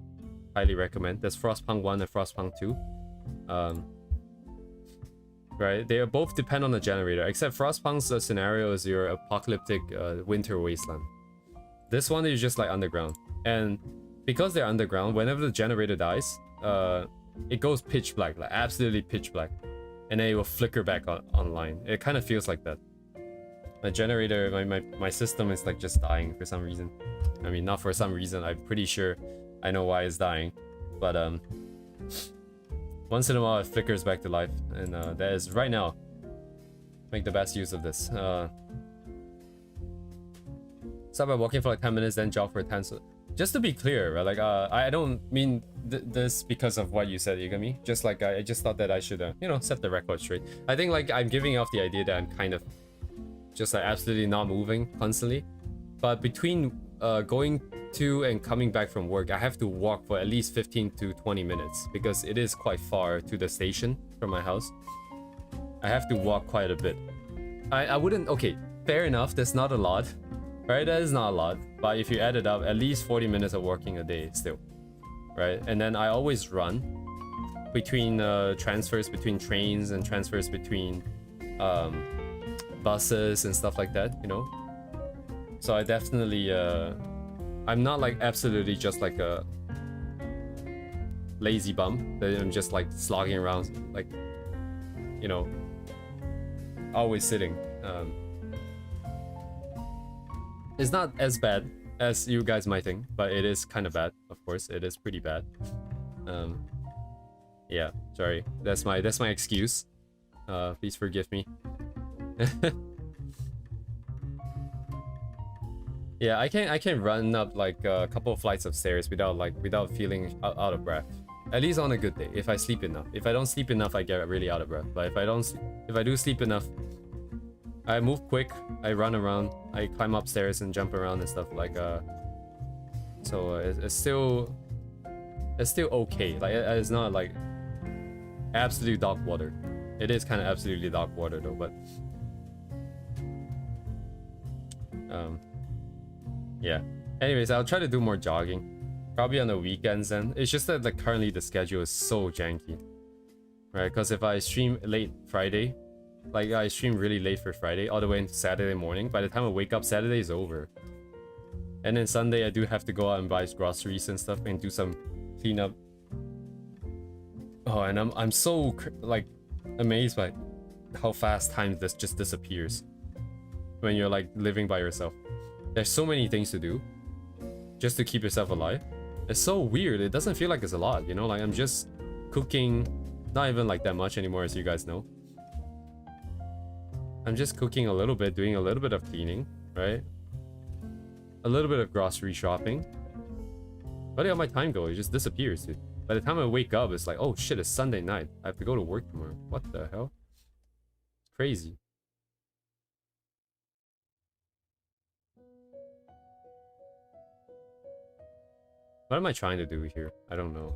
Highly recommend. There's Frostpunk 1 and Frostpunk 2. Right, they both depend on the generator, except Frostpunk's scenario is your apocalyptic winter wasteland. This one is just like underground, and because they're underground, whenever the generator dies, it goes pitch black, like absolutely pitch black, and then it will flicker back online. It kind of feels like that. My generator, my system is like just dying for some reason. I mean, not for some reason, I'm pretty sure I know why it's dying, but once in a while it flickers back to life, and that is right now. Make the best use of this. Start by walking for like 10 minutes, then jog for 10. So just to be clear, right? Like I don't mean this because of what you said, you get me? Just like I just thought that I should you know, set the record straight. I think like I'm giving off the idea that I'm kind of just like absolutely not moving constantly, but between going to and coming back from work, I have to walk for at least 15 to 20 minutes because it is quite far to the station from my house. I have to walk quite a bit. I wouldn't... Okay, fair enough, that's not a lot. Right, that is not a lot. But if you add it up, at least 40 minutes of walking a day still. Right, and then I always run between transfers between trains and transfers between buses and stuff like that, you know. So I definitely I'm not like absolutely just like a lazy bum that I'm just like slogging around, like, you know, always sitting. It's not as bad as you guys might think, but it is kind of bad. Of course, it is pretty bad. Yeah, sorry. That's my excuse. Please forgive me. Yeah, I can run up like a couple of flights of stairs without feeling out of breath. At least on a good day, if I sleep enough. If I don't sleep enough, I get really out of breath. But if I do sleep enough, I move quick, I run around, I climb upstairs and jump around and stuff like so it's still okay. Like it's not like absolute dog water. It is kind of absolutely dog water though, but yeah. Anyways, I'll try to do more jogging, probably on the weekends. Then it's just that like currently the schedule is so janky, right? Because if I stream late Friday, like I stream really late for Friday all the way into Saturday morning, by the time I wake up, Saturday is over. And then Sunday I do have to go out and buy groceries and stuff and do some cleanup. Oh, and I'm so like amazed by how fast time this just disappears when you're like living by yourself. There's so many things to do just to keep yourself alive. It's so weird. It doesn't feel like it's a lot, you know? Like I'm just cooking, not even like that much anymore, as you guys know. I'm just cooking a little bit, doing a little bit of cleaning, right? A little bit of grocery shopping. Where did my time go? It just disappears, dude. By the time I wake up, it's like, oh shit, it's Sunday night. I have to go to work tomorrow. What the hell? It's crazy. What am I trying to do here? I don't know.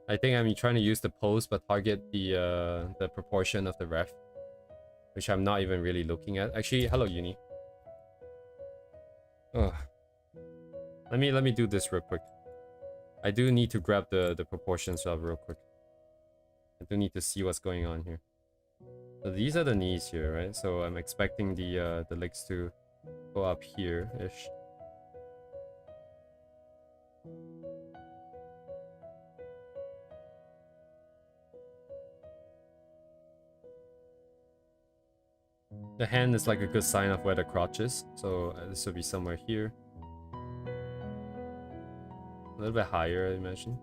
I think I'm trying to use the pose but target the proportion of the ref, which I'm not even really looking at. Actually, hello Uni. Ugh. Let me do this real quick. I do need to grab the proportions up real quick. I do need to see what's going on here. So these are the knees here, right? So I'm expecting the legs to go up here-ish. The hand is like a good sign of where the crotch is, so this will be somewhere here. A little bit higher, I imagine.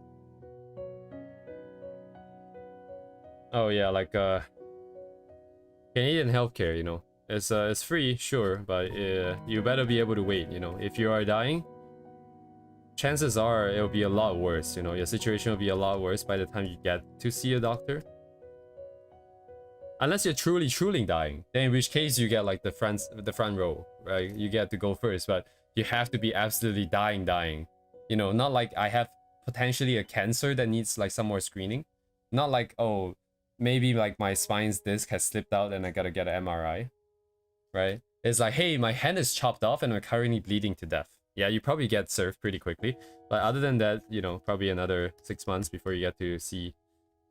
Oh yeah, like Canadian healthcare, you know, it's free, sure, but you better be able to wait. You know, if you are dying, chances are it'll be a lot worse. You know, your situation will be a lot worse by the time you get to see a doctor. Unless you're truly dying, then in which case you get like the front row, right? You get to go first, but you have to be absolutely dying. You know, not like I have potentially a cancer that needs like some more screening. Not like, oh, maybe like my spine's disc has slipped out and I gotta get an MRI, right? It's like, hey, my hand is chopped off and I'm currently bleeding to death. Yeah, you probably get served pretty quickly. But other than that, you know, probably another 6 months before you get to see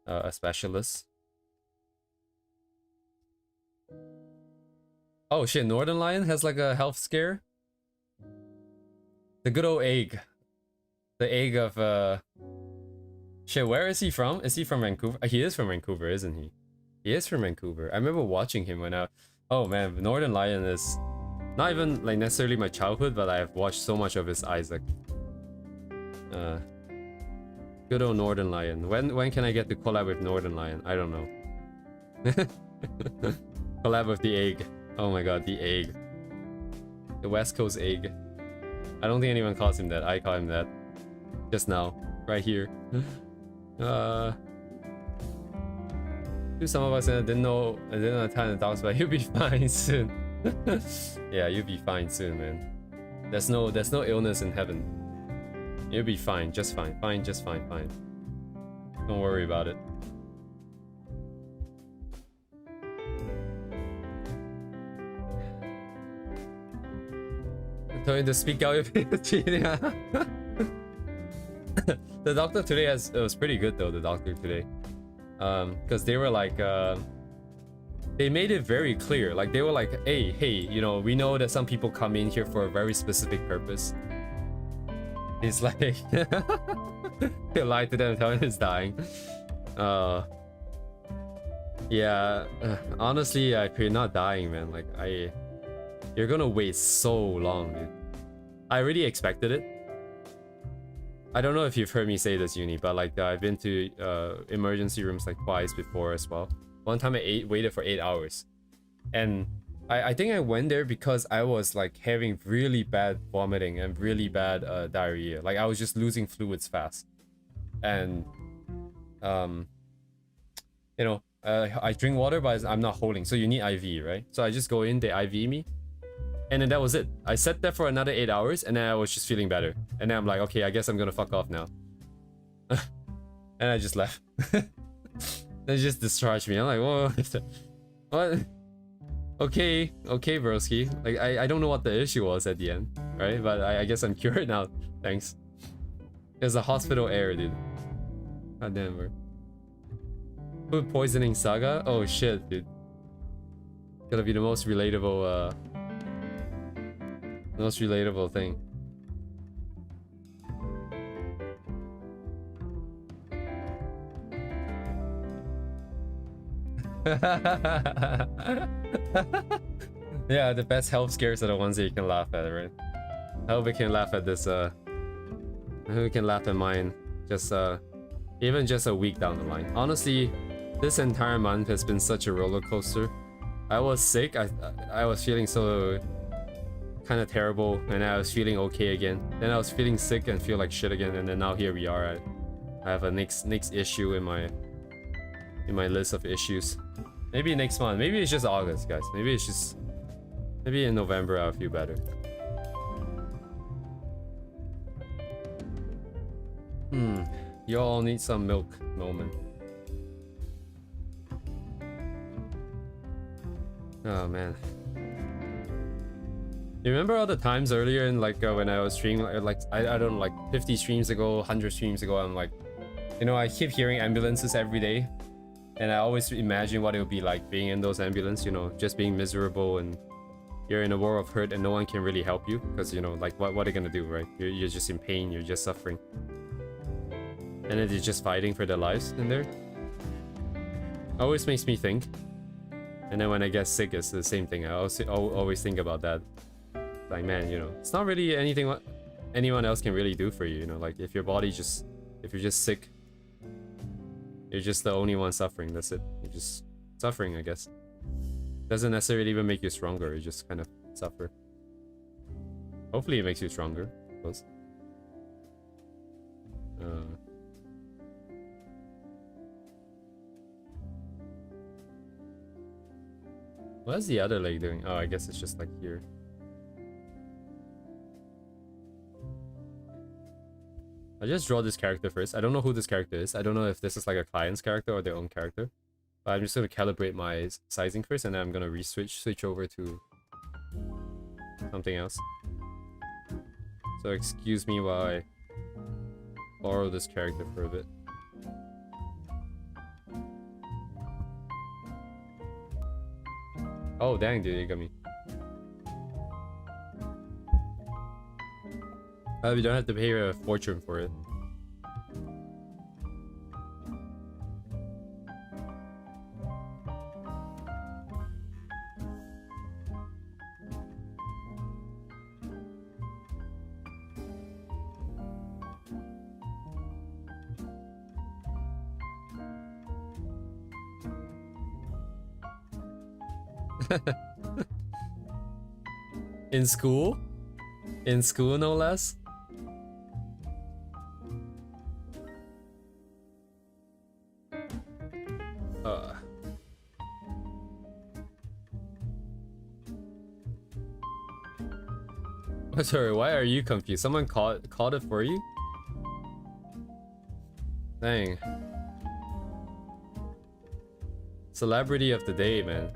a specialist. Oh shit, Northern Lion has like a health scare? The good old egg. The egg of shit, where is he from? Is he from Vancouver? He is from Vancouver, isn't he? He is from Vancouver. I remember watching him when I... Oh man, Northern Lion is not even like necessarily my childhood, but I have watched so much of his Isaac. Good old Northern Lion. When can I get to collab with Northern Lion? I don't know. Collab with the egg. Oh my god, the egg. The West Coast egg. I don't think anyone calls him that. I call him that. Just now. Right here. Some of us didn't have time to talk, but you'll be fine soon. Yeah, you'll be fine soon, man. There's no illness in heaven. You'll be fine, just fine, just fine. Don't worry about it. Tell you to speak out if it's cheating. The doctor today it was pretty good though. The doctor today, because they were like, they made it very clear. Like they were like, hey, you know, we know that some people come in here for a very specific purpose. He's like, he lied to them, telling him he's dying. Yeah, honestly, I pray not dying, man. Like you're gonna wait so long, dude. I really expected it. I don't know if you've heard me say this, Uni, but like I've been to emergency rooms like twice before as well. One time I waited for 8 hours, and I think I went there because I was like having really bad vomiting and really bad diarrhea. Like I was just losing fluids fast, and you know, I drink water, but I'm not holding, so you need IV, right? So I just go in, they IV me, and then that was it. I sat there for another 8 hours, and then I was just feeling better, and then I'm like, okay, I guess I'm gonna fuck off now. And I just left. They just discharged me. I'm like, whoa, what? Okay, broski. Like I don't know what the issue was at the end, right? But I guess I'm cured now. Thanks. There's a hospital error, dude. God damn, bro. Food poisoning saga? Oh shit, dude. Gonna be the most relatable thing. Yeah, the best health scares are the ones that you can laugh at, right? I hope we can laugh at this, I hope we can laugh at mine. Just, even just a week down the line. Honestly, this entire month has been such a roller coaster. I was sick, I was feeling so kind of terrible, and I was feeling okay again. Then I was feeling sick and feel like shit again, and then now here we are. I have a next issue in my list of issues. Maybe next month. Maybe it's just August, guys. Maybe in November I'll feel better. You all need some milk moment. Oh man. You remember all the times earlier in like when I was streaming, like I don't know, like 50 streams ago, 100 streams ago, I'm like, you know, I keep hearing ambulances every day, and I always imagine what it would be like being in those ambulances, you know, just being miserable, and you're in a world of hurt and no one can really help you because, you know, like what are they gonna do, right? You're just in pain, you're just suffering, and then they're just fighting for their lives in there. Always makes me think. And then when I get sick, it's the same thing. I also always think about that. Like, man, you know, it's not really anything what anyone else can really do for you, you know, like if your body just, if you're just sick, you're just the only one suffering, that's it. You're just suffering, I guess. Doesn't necessarily even make you stronger, you just kind of suffer. Hopefully it makes you stronger, I suppose. What's the other leg doing? Oh, I guess it's just like here. I just draw this character first. I don't know who this character is. I don't know if this is like a client's character or their own character. But I'm just gonna calibrate my sizing first, and then I'm gonna switch over to something else. So excuse me while I borrow this character for a bit. Oh dang, dude, you got me. You don't have to pay a fortune for it. In school? In school, no less? Oh, sorry, why are you confused? Someone called it for you? Dang. Celebrity of the day, man.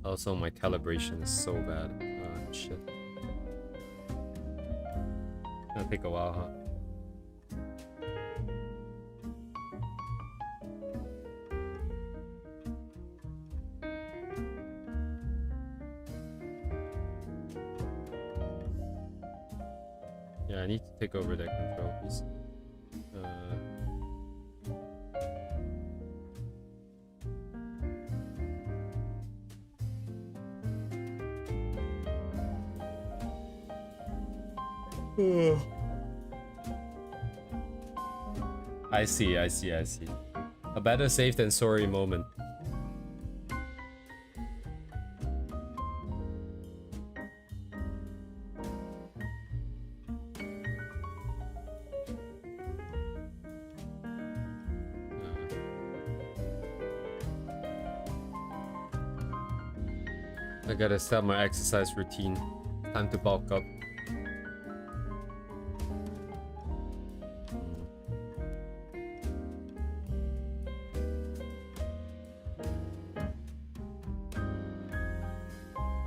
Also, my calibration is so bad. Oh, shit. Gonna take a while, huh? Yeah, I need to take over that control, please. I see. A better safe than sorry moment. I gotta start my exercise routine. Time to bulk up.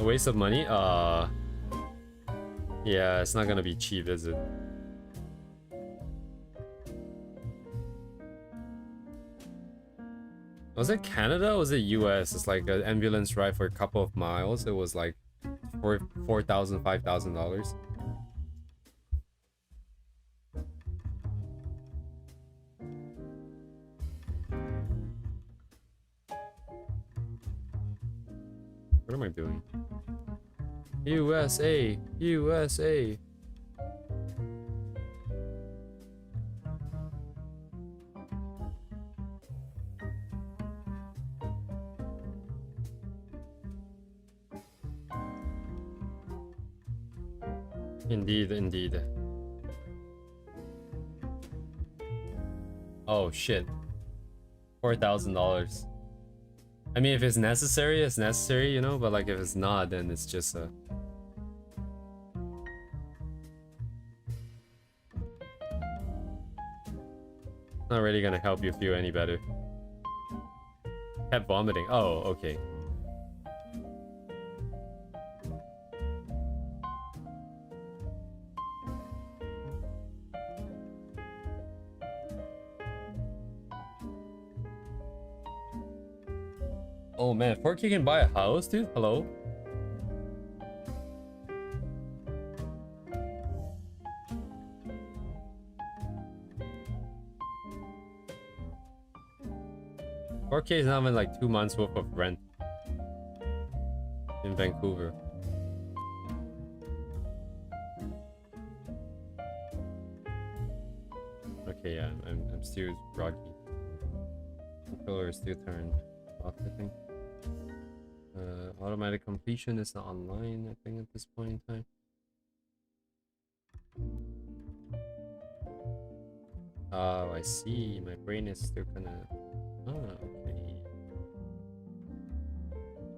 A waste of money? Yeah, it's not gonna be cheap, is it? Was it Canada or was it US? It's like an ambulance ride for a couple of miles. It was like $4,000, $5,000. What am I doing? USA! USA! Indeed. Oh shit. $4,000. I mean, if it's necessary, it's necessary, you know, but like if it's not, then it's just a... Not really gonna help you feel any better. Kept vomiting. Oh, okay. Oh man, 4K can buy a house, dude? Hello? $4K is not even like 2 months worth of rent in Vancouver. Okay, yeah, I'm still groggy. Controller is still turned off, I think. Automatic completion is not online, I think, at this point in time. Oh, I see. My brain is still kinda... Oh, okay.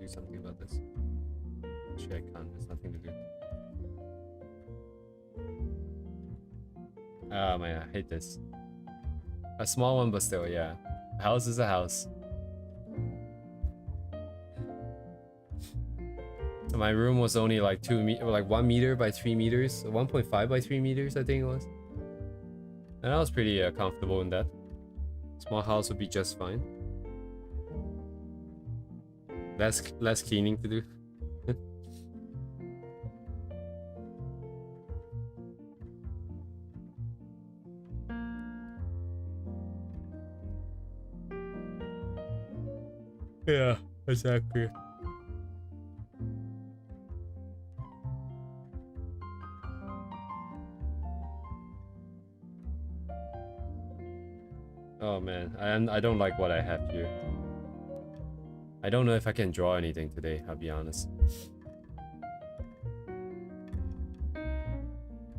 Do something about this. Actually, I can't. There's nothing to do. Oh man, I hate this. A small one, but still, yeah. A house is a house. My room was only like 1 meter by 3 meters, 1.5 by 3 meters, I think it was. And I was pretty comfortable in that. Small house would be just fine. Less cleaning to do. Yeah, exactly. Oh man, I don't like what I have here. I don't know if I can draw anything today, I'll be honest.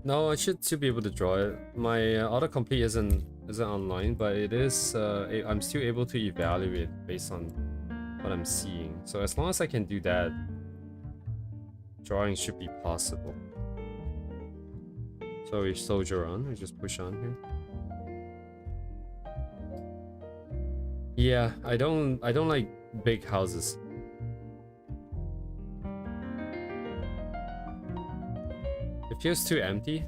No, I should be able to draw it. My autocomplete isn't online, but it is. I'm still able to evaluate based on what I'm seeing. So as long as I can do that, drawing should be possible. So we soldier on, we just push on here. Yeah, I don't like big houses. It feels too empty.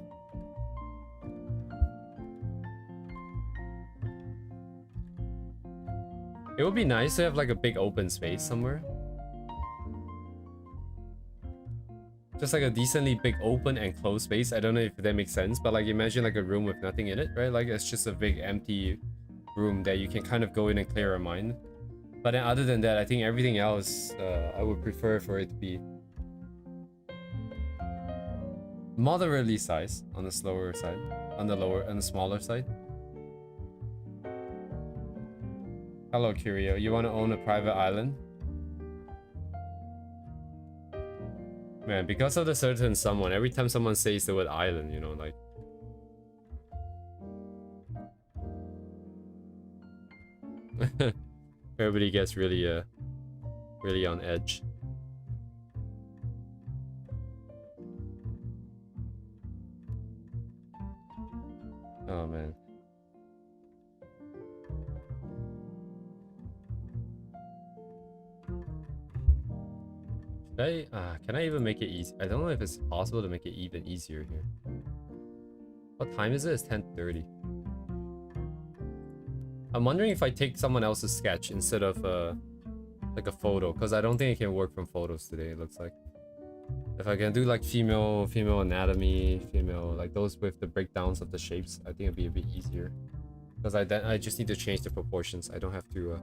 It would be nice to have like a big open space somewhere. Just like a decently big open and closed space. I don't know if that makes sense, but like imagine like a room with nothing in it, right? Like it's just a big empty room that you can kind of go in and clear your mind. But then other than that, I think everything else, I would prefer for it to be moderately sized on the slower side, on the smaller side. Hello, Curio. You want to own a private island? Man, because of the certain someone, every time someone says the word island, you know, like... everybody gets really, really on edge. Oh, man. Can I even make it easy? I don't know if it's possible to make it even easier here. What time is it? It's 10:30. I'm wondering if I take someone else's sketch instead of like a photo, because I don't think it can work from photos today, it looks like. If I can do like female anatomy, like those with the breakdowns of the shapes, I think it'd be a bit easier. Because I just need to change the proportions. I don't have to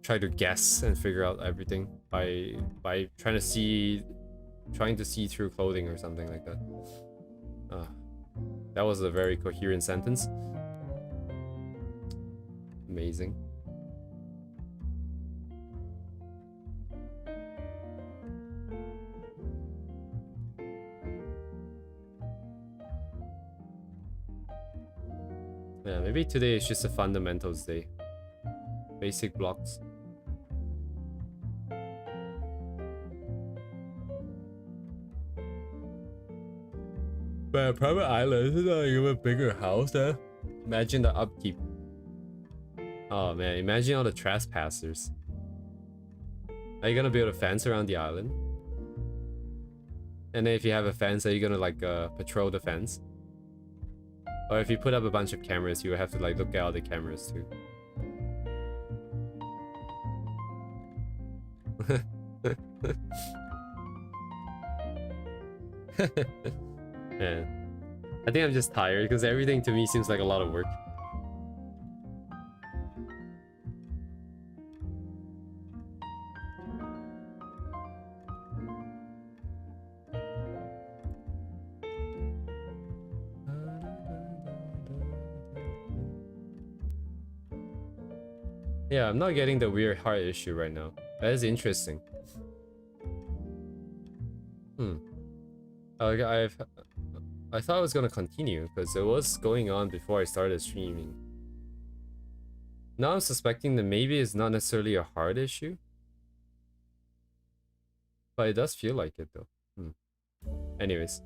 try to guess and figure out everything by trying to see through clothing or something like that. That was a very coherent sentence. Amazing. Yeah, maybe today is just a fundamentals day. Basic blocks. But a private island is not even a bigger house, eh? Imagine the upkeep. Oh man, imagine all the trespassers. Are you gonna build a fence around the island? And then if you have a fence, are you gonna like patrol the fence? Or if you put up a bunch of cameras, you have to like look at all the cameras too. Man, I think I'm just tired because everything to me seems like a lot of work. Yeah, I'm not getting the weird heart issue right now. That is interesting. I thought it was gonna continue because it was going on before I started streaming. Now I'm suspecting that maybe it's not necessarily a heart issue, but it does feel like it though. Anyways,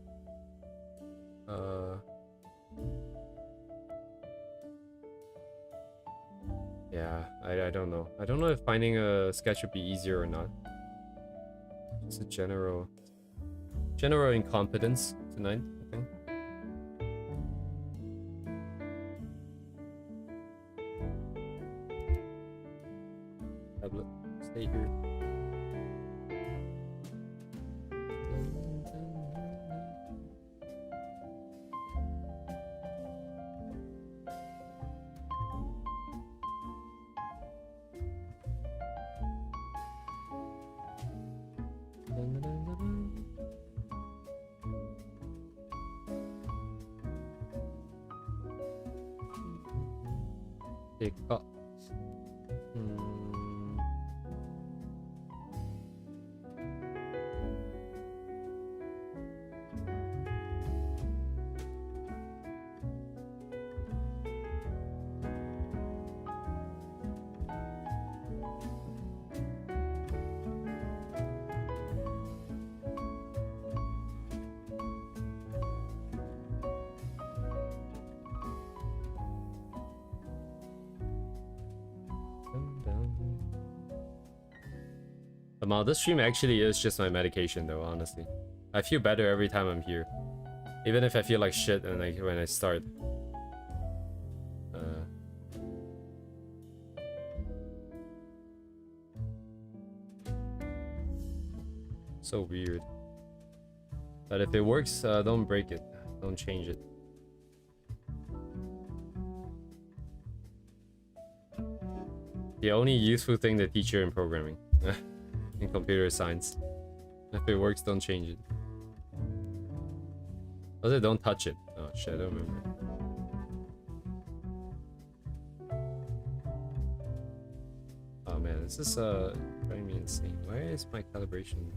yeah, I don't know. I don't know if finding a sketch would be easier or not. Just a general incompetence tonight, I think. Tablet, stay here. Pick up. Somehow this stream actually is just my medication though, honestly. I feel better every time I'm here. Even if I feel like shit and like when I start. So weird. But if it works, don't break it. Don't change it. The only useful thing they teach you in programming. In computer science. If it works, don't change it. Also, don't touch it. Oh shit, I don't remember. Oh man, this is driving me insane. Why is my calibration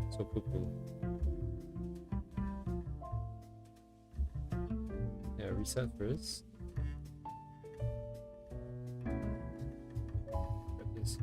so poo-poo? Yeah, reset first. Grab this.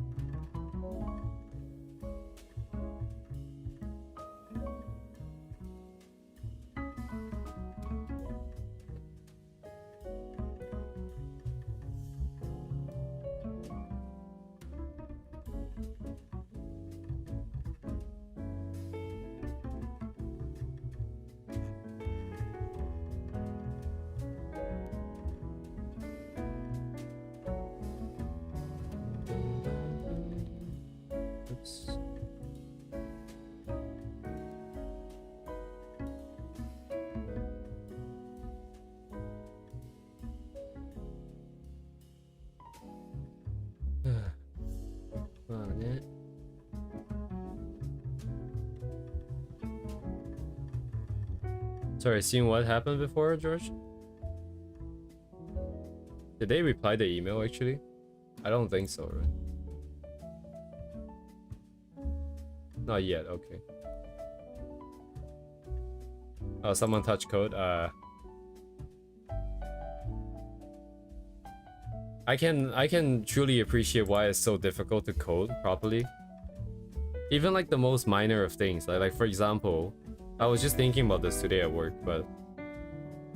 Sorry, seeing what happened before, George? Did they reply the email actually? I don't think so, right? Not yet, okay. Oh, someone touched code. I can truly appreciate why it's so difficult to code properly. Even like the most minor of things, like for example, I was just thinking about this today at work, but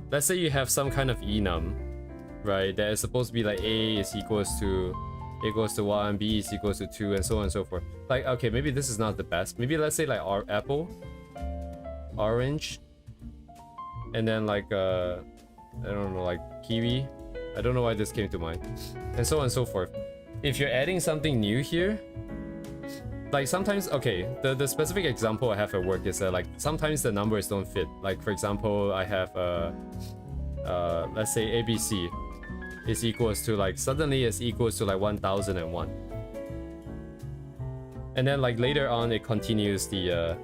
let's say you have some kind of enum, right, that is supposed to be like A is equals to 1, B is equals to 2, and so on and so forth. Like, okay, maybe this is not the best. Maybe let's say like apple, orange, and then like I don't know, like kiwi. I don't know why this came to mind, and so on and so forth. If you're adding something new here, like sometimes, okay, the specific example I have at work is that like sometimes the numbers don't fit. Like for example, I have let's say ABC is equals to like suddenly it's equals to like 1001, and then like later on it continues the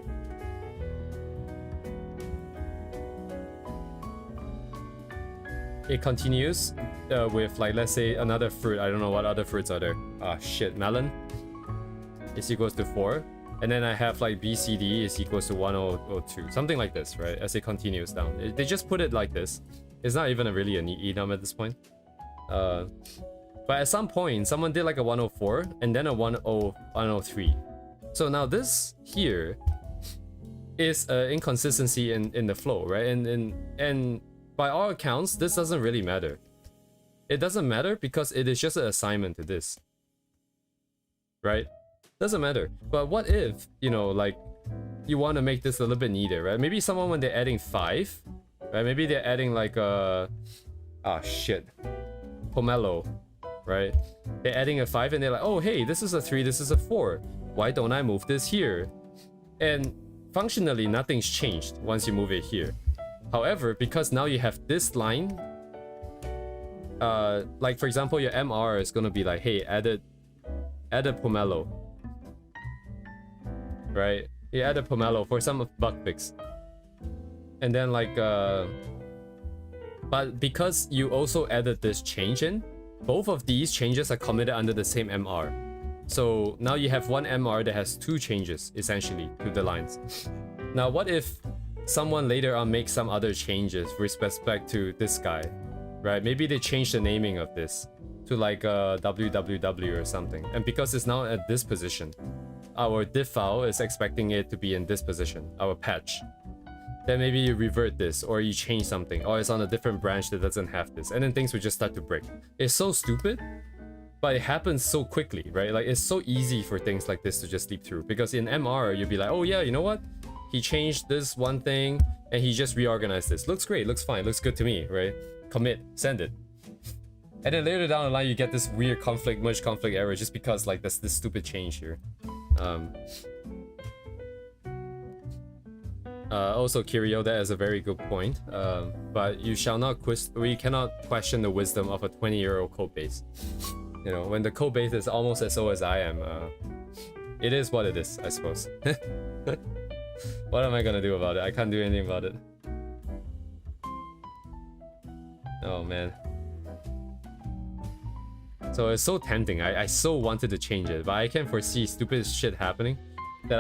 with like, let's say another fruit. I don't know what other fruits are there. Ah shit, melon is equals to 4, and then I have like BCD is equals to 1002, something like this, right? As it continues down, they just put it like this. It's not even really an enum at this point. But at some point, someone did like a 104 and then a 103. So now this here is an inconsistency in the flow, right? And by all accounts, this doesn't really matter. It doesn't matter because it is just an assignment to this, right? Doesn't matter. But what if, you know, like you want to make this a little bit neater, right? Maybe someone, when they're adding 5, right? Maybe they're adding like pomelo, right? They're adding a 5 and they're like, oh hey, this is a 3, this is a 4. Why don't I move this here? And functionally, nothing's changed once you move it here. However, because now you have this line, like for example, your MR is gonna be like, hey, add a pomelo, right? You add a pomelo for some bug fix, and then like but because you also added this change in, both of these changes are committed under the same MR. So now you have one MR that has 2 changes essentially to the lines. Now what if someone later on makes some other changes with respect to this guy, right? Maybe they change the naming of this to like www or something, and because it's now at this position, our diff file is expecting it to be in this position, our patch. Then maybe you revert this, or you change something, or it's on a different branch that doesn't have this, and then things will just start to break. It's so stupid, but it happens so quickly, right? Like, it's so easy for things like this to just sleep through, because in MR you'd be like, oh yeah, you know what, he changed this one thing and he just reorganized this, looks great, looks fine, looks good to me, right? Commit, send it. And then later down the line you get this weird merge conflict error just because like this stupid change here. Also, Kirio, that is a very good point. But you shall not we cannot question the wisdom of a 20-year-old code base. You know, when the code base is almost as old as I am, it is what it is, I suppose. What am I gonna do about it? I can't do anything about it. Oh man. So it's so tempting. I so wanted to change it, but I can foresee stupid shit happening that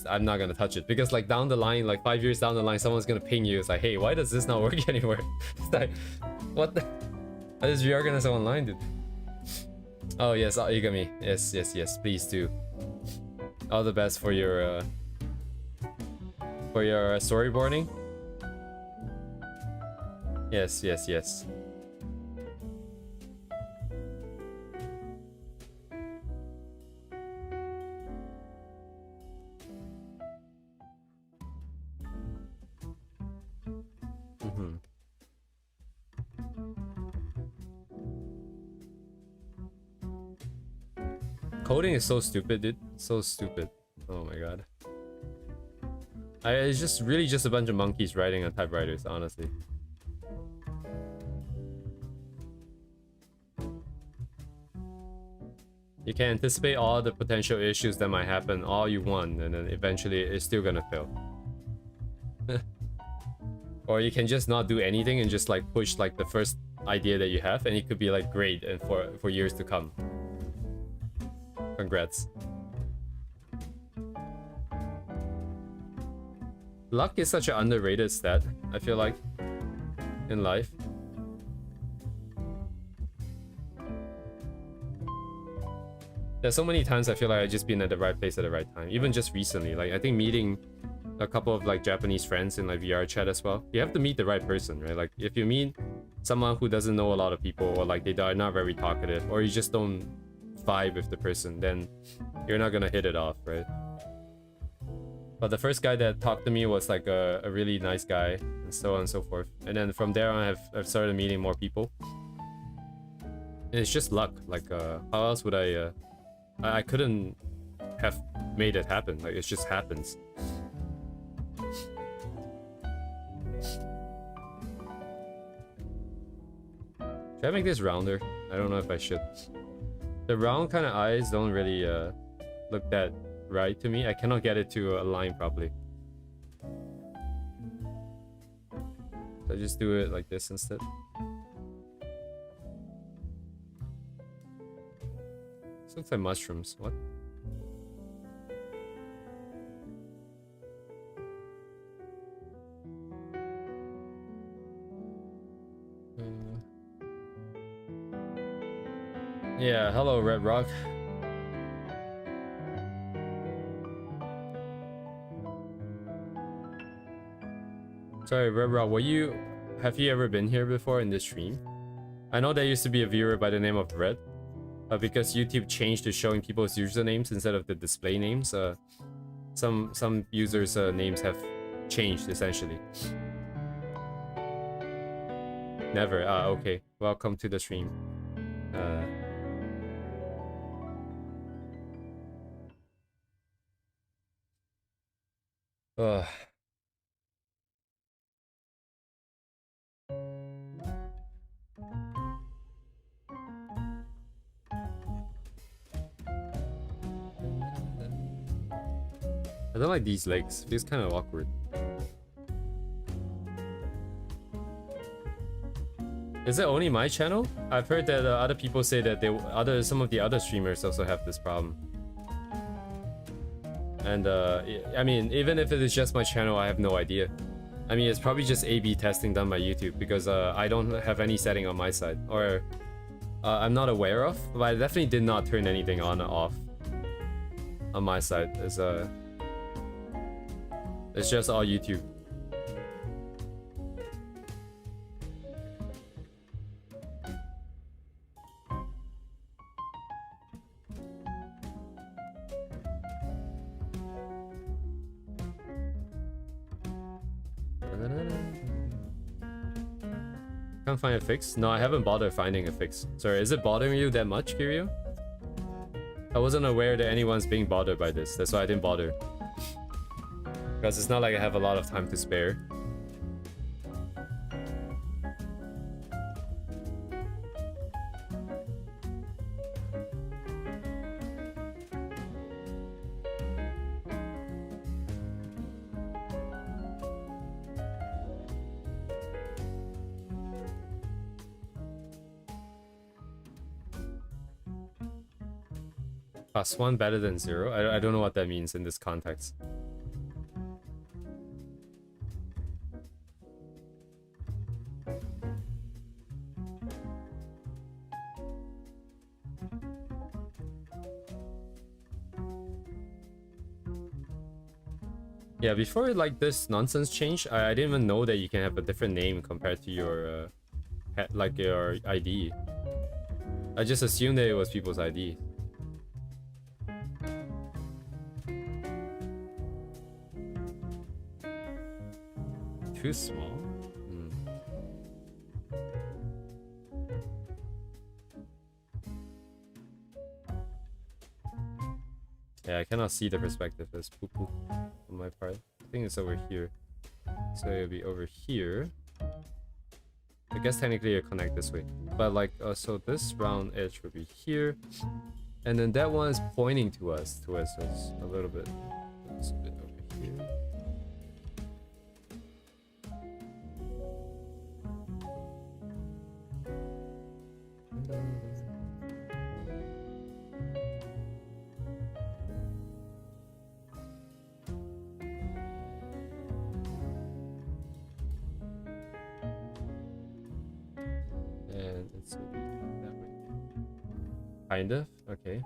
I'm not gonna touch it, because like down the line, like 5 years down the line, someone's gonna ping you. It's like, hey, why does this not work anymore? It's like, what the? I just reorganize online, dude. Oh yes, Igami. Yes. Please do. All the best for your storyboarding. Yes. Coding is so stupid, dude. So stupid. Oh my god. It's just really just a bunch of monkeys writing on typewriters, honestly. You can anticipate all the potential issues that might happen all you want, and then eventually it's still gonna fail. Or you can just not do anything and just like push like the first idea that you have, and it could be like great and for years to come. Congrats. Luck is such an underrated stat, I feel like, in life. There's so many times I feel like I've just been at the right place at the right time. Even just recently, like I think meeting a couple of like Japanese friends in like VR chat as well. You have to meet the right person, right? Like if you meet someone who doesn't know a lot of people, or like they are not very talkative, or you just don't vibe with the person, then you're not gonna hit it off, right? But the first guy that talked to me was like a really nice guy, and so on and so forth. And then from there on, I've started meeting more people. And it's just luck. Like, how else would I couldn't have made it happen. Like, it just happens. Should I make this rounder? I don't know if I should. The round kind of eyes don't really look that right to me. I cannot get it to align properly. So I just do it like this instead. This looks like mushrooms. What? Yeah, hello Red Rock. Sorry, Red Rock, have you ever been here before in this stream? I know there used to be a viewer by the name of Red, because YouTube changed to showing people's usernames instead of the display names. Some users' names have changed essentially. Never. Okay. Welcome to the stream. Ugh. I don't like these legs. It feels kind of awkward. Is it only my channel? I've heard that other people say that some of the other streamers also have this problem. And I mean, even if it is just my channel, I have no idea. I mean, it's probably just A/B testing done by YouTube, because I don't have any setting on my side, or I'm not aware of. But I definitely did not turn anything on or off on my side. It's just all YouTube. Can't find a fix? No, I haven't bothered finding a fix. Sorry, is it bothering you that much, Kiryu? I wasn't aware that anyone's being bothered by this. That's why I didn't bother. Because it's not like I have a lot of time to spare. +1 better than 0? I don't know what that means in this context. Yeah, before like this nonsense changed, I didn't even know that you can have a different name compared to your like your ID. I just assumed that it was people's ID. Too small? Yeah, I cannot see the perspective. There's poo poo on my part. I think it's over here. So it'll be over here. I guess technically you connect this way. But like, so this round edge will be here. And then that one is pointing to us, towards us a little bit. It's a bit over here. And it's that way. Kind of, okay.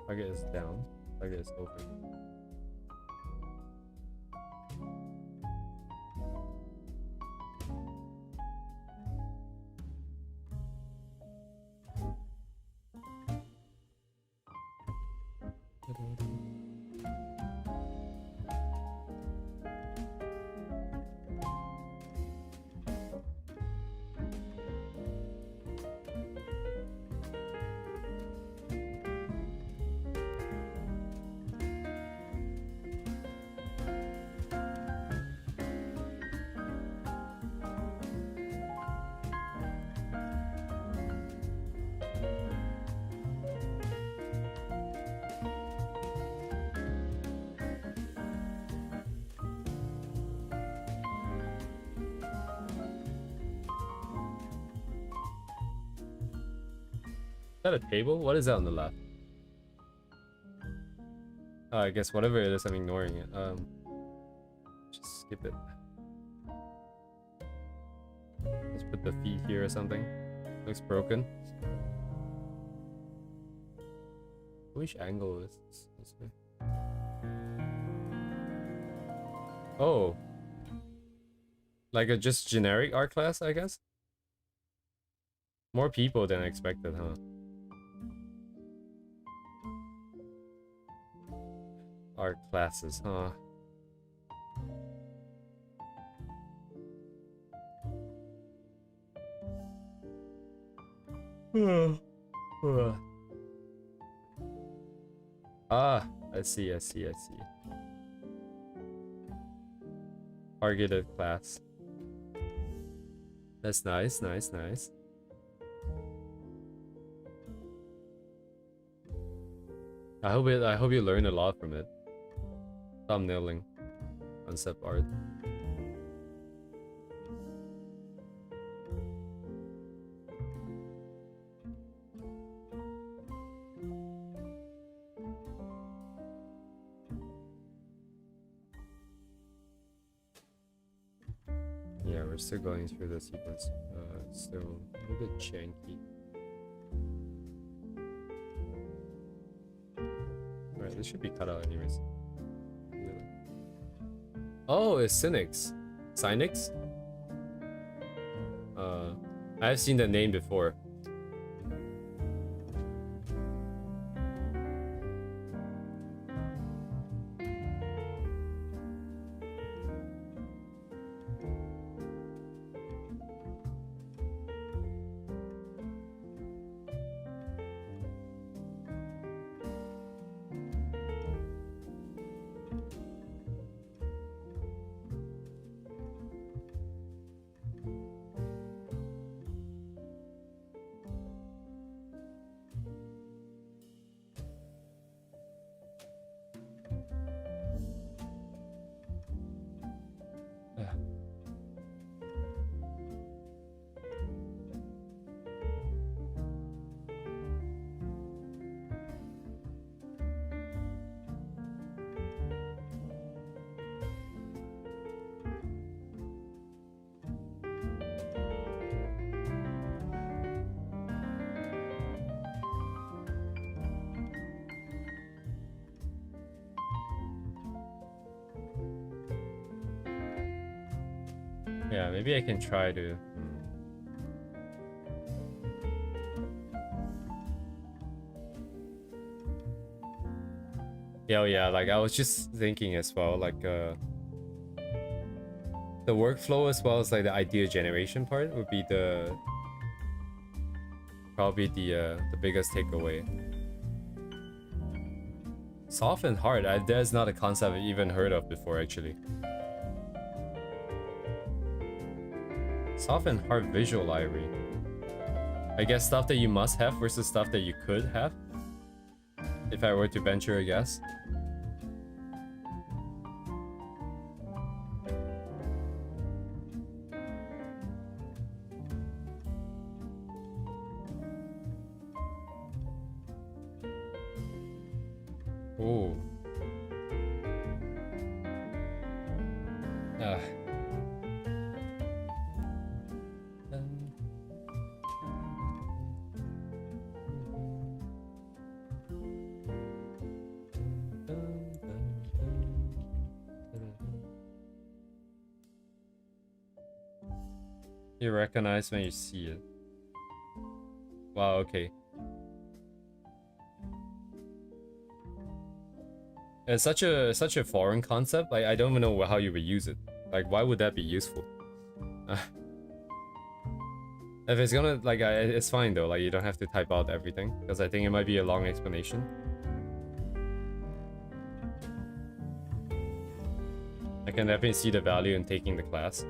Target is down. Target is over. Is that a table? What is that on the left? I guess whatever it is, I'm ignoring it. Just skip it. Let's put the feet here or something. Looks broken. Which angle is this way? Oh. Like a just generic art class, I guess? More people than expected, huh? Art classes, huh? Ah, I see. Targeted class. That's nice. I hope you learn a lot from it. Thumbnailing, concept art. Yeah, we're still going through the sequence. Still a little bit janky. Alright, this should be cut out anyways. Oh, it's Cynix. Cynix? I've seen the name before. Yeah, maybe I can try to... Yeah, yeah, like I was just thinking as well, like the workflow as well as like the idea generation part would be probably the biggest takeaway. Soft and hard, that's not a concept I've even heard of before actually. Soft and hard visual library. I guess stuff that you must have versus stuff that you could have. If I were to venture a guess. Oh. You recognize when you see it. Wow, okay. It's such a foreign concept. Like I don't even know how you would use it. Like why would that be useful? If it's gonna like, it's fine though. Like you don't have to type out everything because I think it might be a long explanation. I can definitely see the value in taking the class.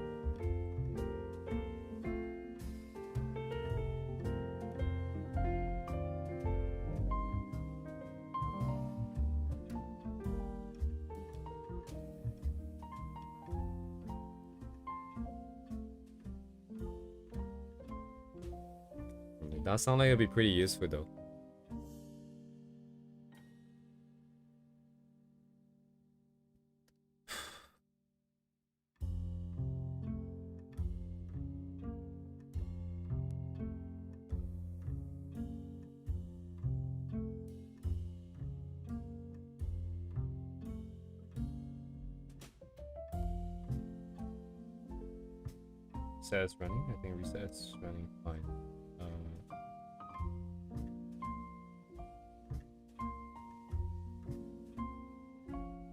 That sounds like it'd be pretty useful though. Reset's running. I think reset's running fine.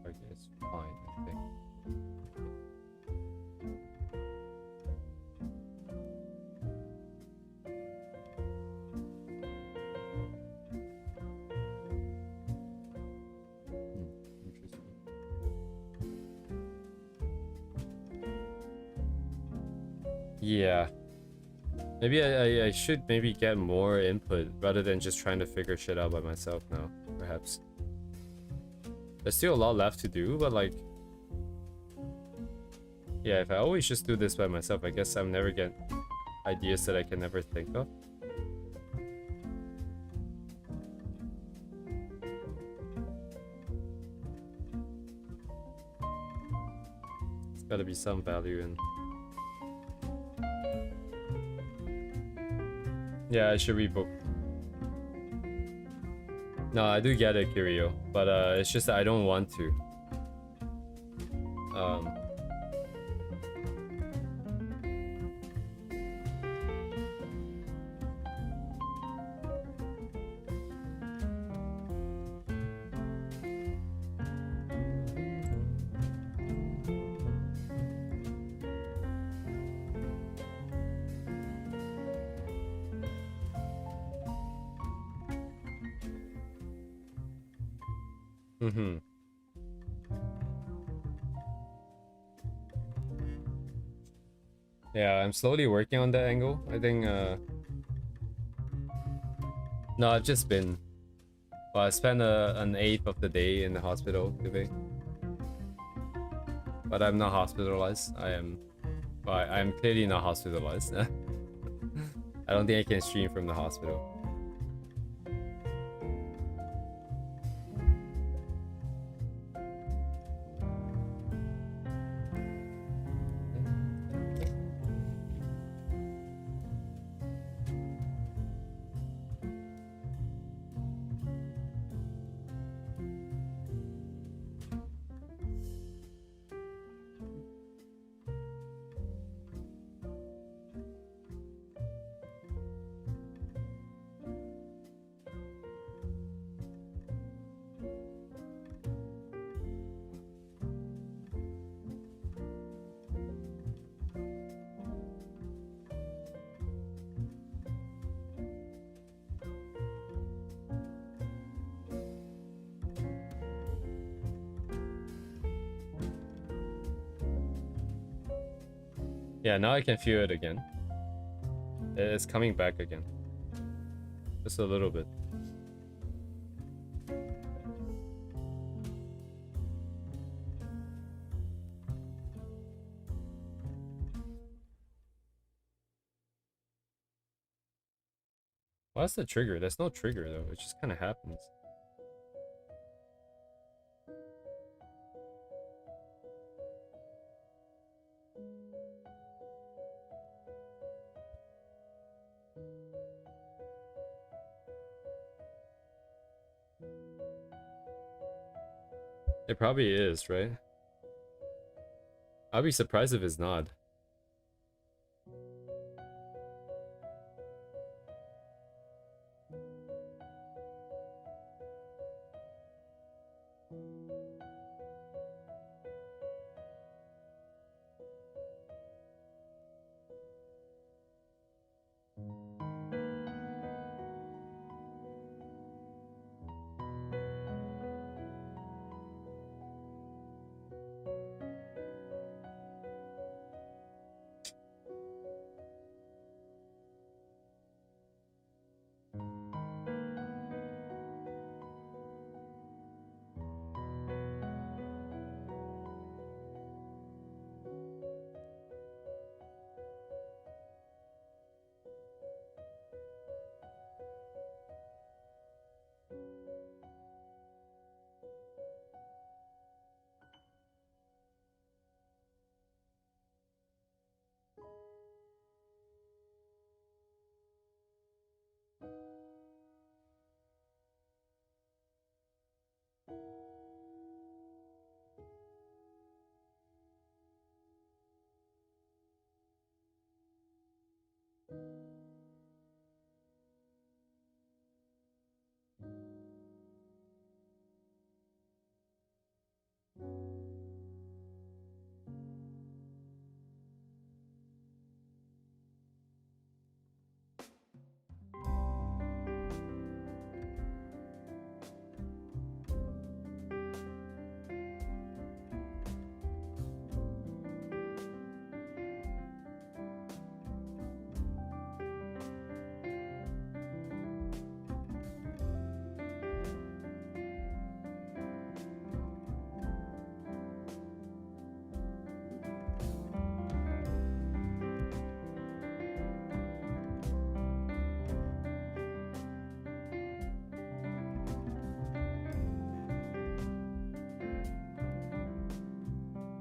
Okay, it's fine, I think. Interesting. Yeah. Maybe I should maybe get more input rather than just trying to figure shit out by myself now, perhaps. There's still a lot left to do, but like... Yeah, if I always just do this by myself, I guess I'm never get ideas that I can never think of. There's gotta be some value in... Yeah, I should rebook. No, I do get it, Kirio, but it's just that I don't want to. Mm-hmm. Yeah, I'm slowly working on that angle. I think, no, I've just been... Well, I spent an eighth of the day in the hospital today. But I'm not hospitalized. I am... Well, I'm clearly not hospitalized. I don't think I can stream from the hospital. Yeah, now I can feel it again. It's coming back again. Just a little bit. What's the trigger? There's no trigger though. It just kind of happens. It probably is, right? I'll be surprised if it's not.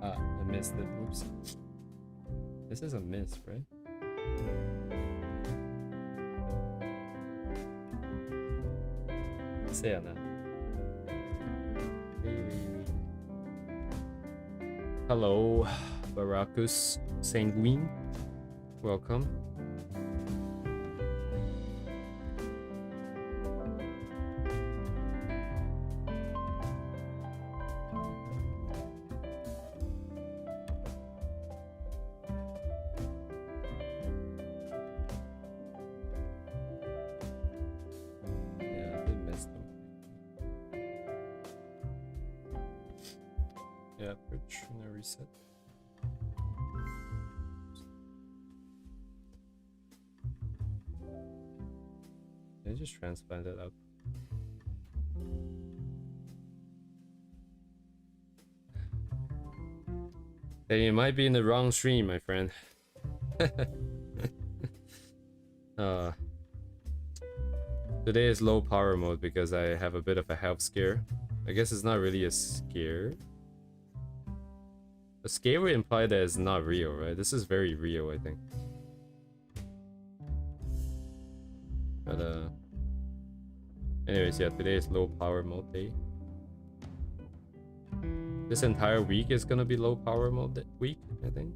I missed it. Oops. This is a miss, right? Say on that. Hello, Baracus Sanguine. Welcome. Just transplant it up. Hey, you might be in the wrong stream, my friend. Today is low power mode because I have a bit of a health scare. I guess it's not really a scare. A scare would imply that it's not real, right? This is very real, I think. But anyways, yeah, today is low power mode day. This entire week is gonna be low power mode week, I think.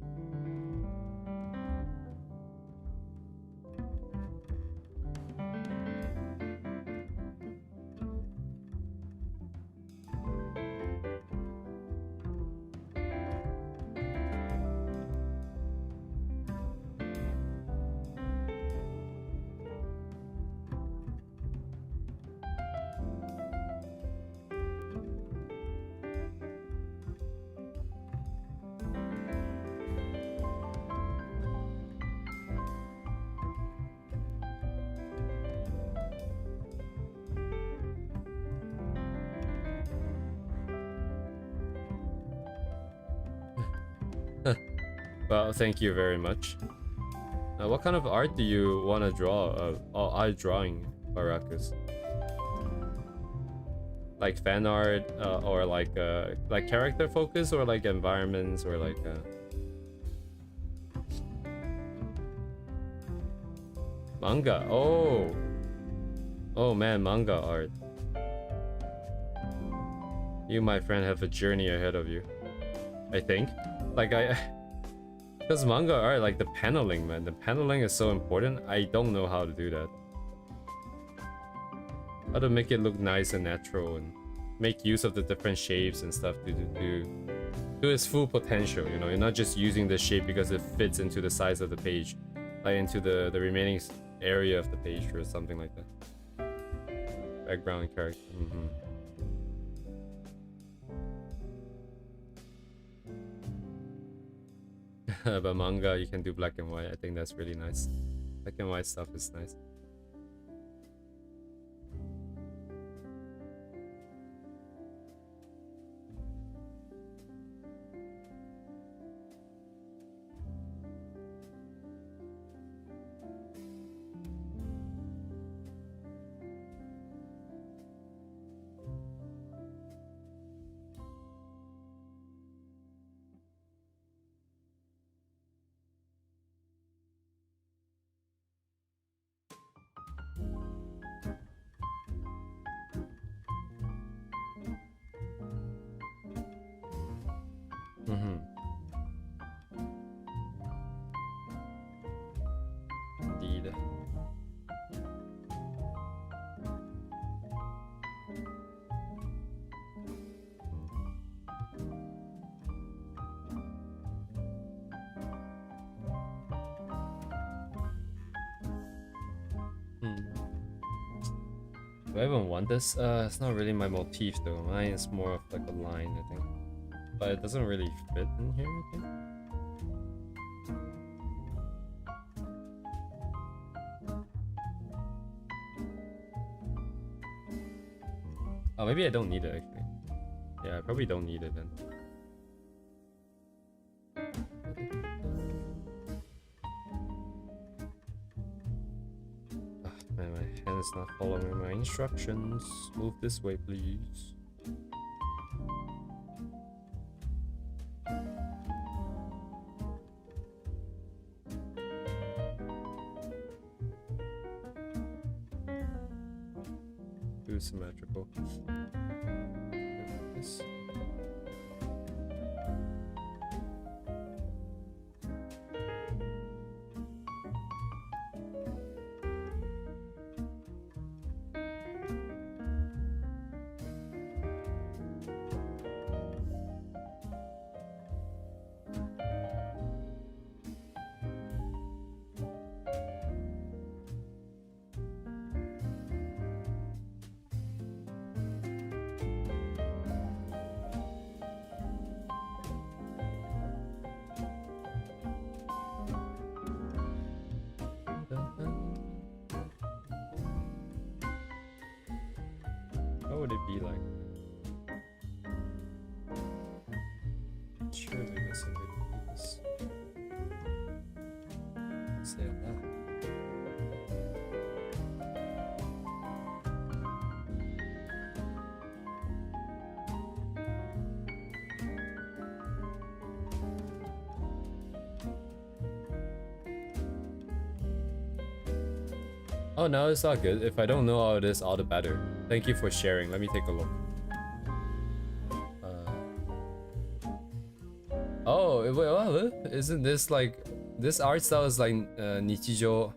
Well, thank you very much. What kind of art do you want to draw? Art drawing, Barakus. Like fan art, or like character focus, or like environments, or like manga. Oh man, manga art. You, my friend, have a journey ahead of you. I think. Like because manga art, like the paneling, man. The paneling is so important. I don't know how to do that. How to make it look nice and natural and make use of the different shapes and stuff to its full potential, you know. You're not just using the shape because it fits into the size of the page, like into the remaining area of the page or something like that. Background character. But manga, you can do black and white. I think that's really nice. Black and white stuff is nice. Indeed. Do I even want this? It's not really my motif though. Mine is more of like a line, I think. But it doesn't really fit in here, I think. Oh, maybe I don't need it actually. Yeah, I probably don't need it then. Man, my hand is not following my instructions. Move this way, please. Too symmetrical. This. What would it be like? Surely there's a way to do this. Say that. Oh no, it's all good. If I don't know how it is, all the better. Thank you for sharing. Let me take a look. Oh, wait, what? Isn't this like... This art style is like Nichijo.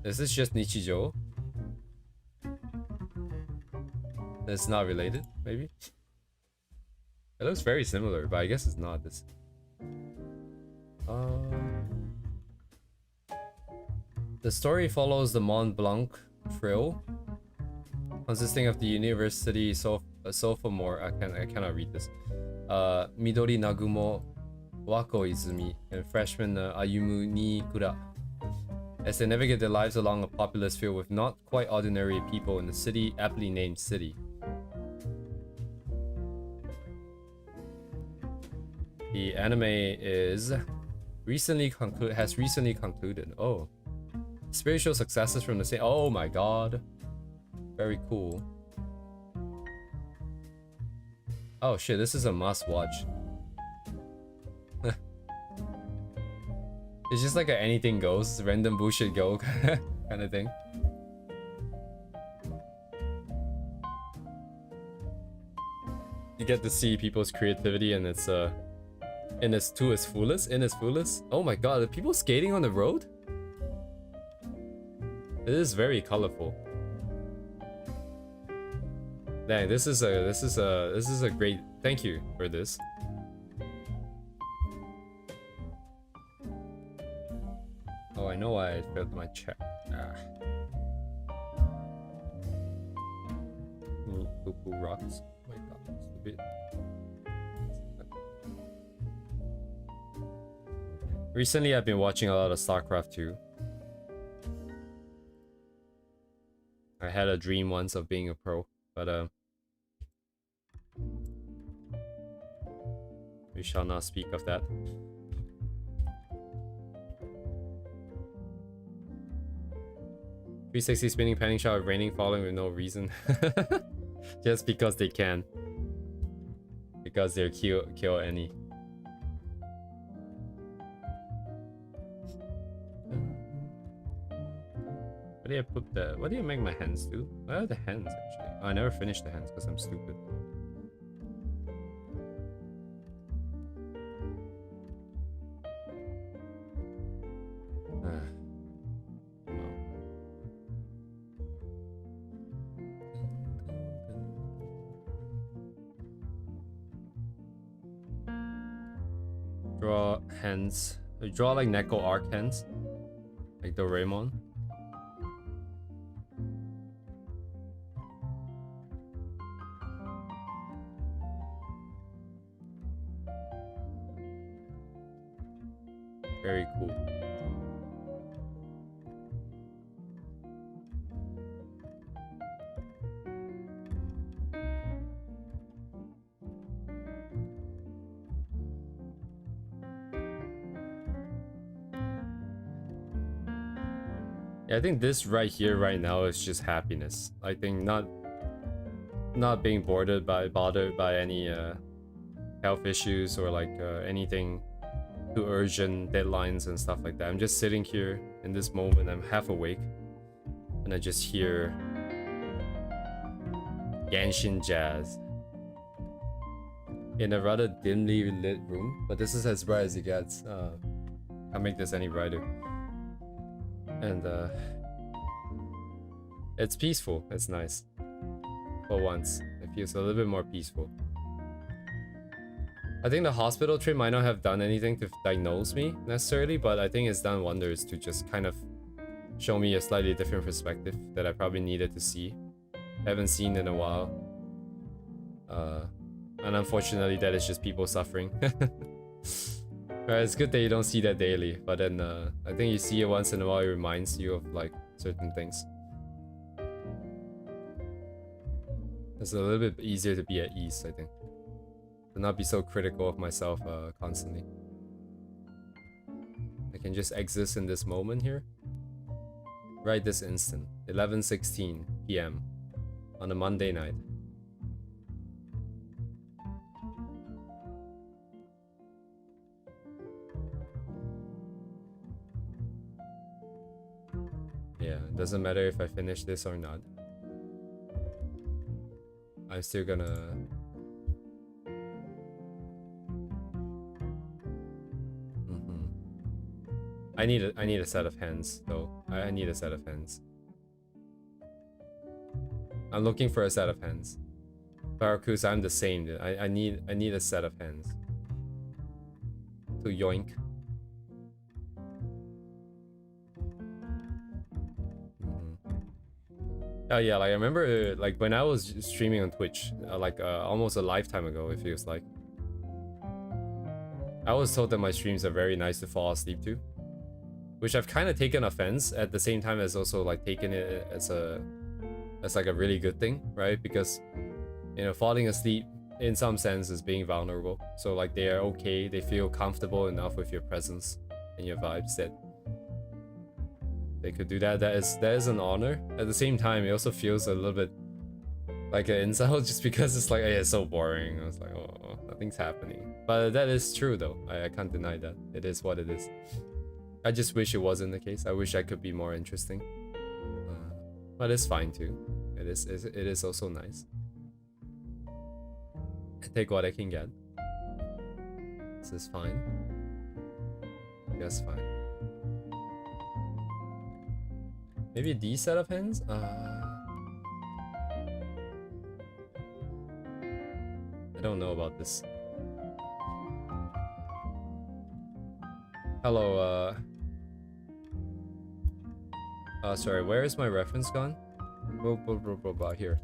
Is this just Nichijo? It's not related, maybe? It looks very similar, but I guess it's not this. The story follows the Mont Blanc Trail, consisting of the university sophomore. I cannot read this. Midori Nagumo Wako Izumi and freshman Ayumu Nikura, as they navigate their lives along a populous field with not quite ordinary people in the city, aptly named City. The anime is has recently concluded. Oh, spiritual successes from the same. Oh my god, very cool. Oh shit, this is a must watch. It's just like a anything goes, random bullshit go kind of thing. You get to see people's creativity and it's in its fullest. Oh my god, are people skating on the road? It is very colorful. Dang, this is a great, thank you for this. Oh, I know why I failed my check. Poo rocks. Oh my god, stupid. Recently, I've been watching a lot of StarCraft 2. I had a dream once of being a pro, but we shall not speak of that. .360 spinning panning shot with raining falling with no reason. Just because they can. Because they're kill any. What do you make my hands do? What are the hands actually? Oh, I never finished the hands because I'm stupid. Draw hands. Draw like Neko arc hands. Like Doraemon. Very cool. Yeah, I think this right here, right now, is just happiness. I think not being bothered by any health issues or like anything too urgent, deadlines and stuff like that. I'm just sitting here in this moment. I'm half awake, and I just hear Genshin jazz in a rather dimly lit room. But this is as bright as it gets. Can't make this any brighter. And it's peaceful. It's nice. For once, it feels a little bit more peaceful. I think the hospital trip might not have done anything to diagnose me necessarily, but I think it's done wonders to just kind of show me a slightly different perspective that I probably needed to see. Haven't seen in a while. And unfortunately, that is just people suffering. Right, it's good that you don't see that daily, but then I think you see it once in a while, it reminds you of like certain things. It's a little bit easier to be at ease, I think. To not be so critical of myself constantly. I can just exist in this moment here. Right this instant. 11:16 p.m. on a Monday night. Yeah, it doesn't matter if I finish this or not. I'm still gonna... I need a set of hands though. I need a set of hands. I'm looking for a set of hands. Parakus, I'm the same. I need a set of hands. To yoink. Oh yeah, like I remember like when I was streaming on Twitch, almost a lifetime ago, it feels like. I was told that my streams are very nice to fall asleep to, which I've kind of taken offense at the same time as also like taken it as like a really good thing, right? Because, you know, falling asleep in some sense is being vulnerable. So like they are okay, they feel comfortable enough with your presence and your vibes that they could do that. That is an honor. At the same time, it also feels a little bit like an insult just because it's like, hey, it's so boring. I was like, oh, nothing's happening. But that is true though. I can't deny that. It is what it is. I just wish it wasn't the case. I wish I could be more interesting. But it's fine too. It is also nice. I take what I can get. This is fine. Yes, fine. Maybe these set of hands? I don't know about this. Hello, sorry, where is my reference gone? Here.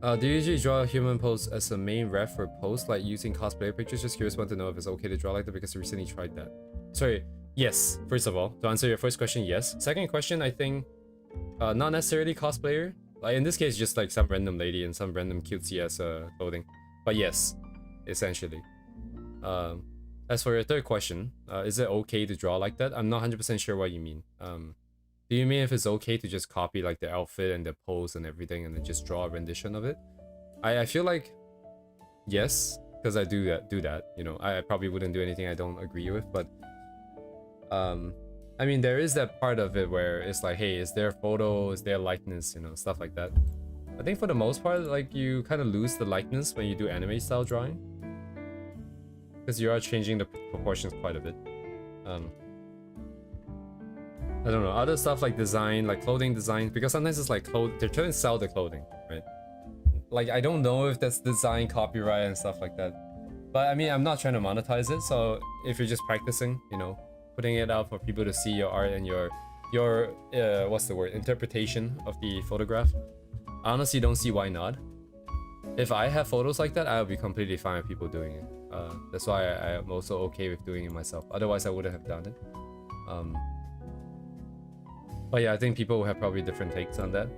Do you usually draw human pose as a main ref for post, like using cosplayer pictures? Just curious, want to know if it's okay to draw like that because I recently tried that. Sorry, yes, first of all, to answer your first question, yes. Second question, I think, not necessarily cosplayer. Like in this case, just like some random lady in some random cutesy ass clothing. But yes, essentially. As for your third question, is it okay to draw like that? I'm not 100% sure what you mean. Do you mean if it's okay to just copy like the outfit and the pose and everything and then just draw a rendition of it? I feel like yes, because I do that, you know. I probably wouldn't do anything I don't agree with, but I mean, there is that part of it where it's like, hey, is there photo, is there likeness, you know, stuff like that. I think for the most part, like, you kind of lose the likeness when you do anime style drawing, because you are changing the proportions quite a bit. I don't know, other stuff like design, like clothing design, because sometimes it's like they're trying to sell the clothing, right? Like, I don't know if that's design copyright and stuff like that, but I mean, I'm not trying to monetize it. So if you're just practicing, you know, putting it out for people to see your art and your what's the word, interpretation of the photograph, I honestly don't see why not. If I have photos like that, I would be completely fine with people doing it. That's why I am also okay with doing it myself. Otherwise, I wouldn't have done it. But yeah, I think people will have probably different takes on that.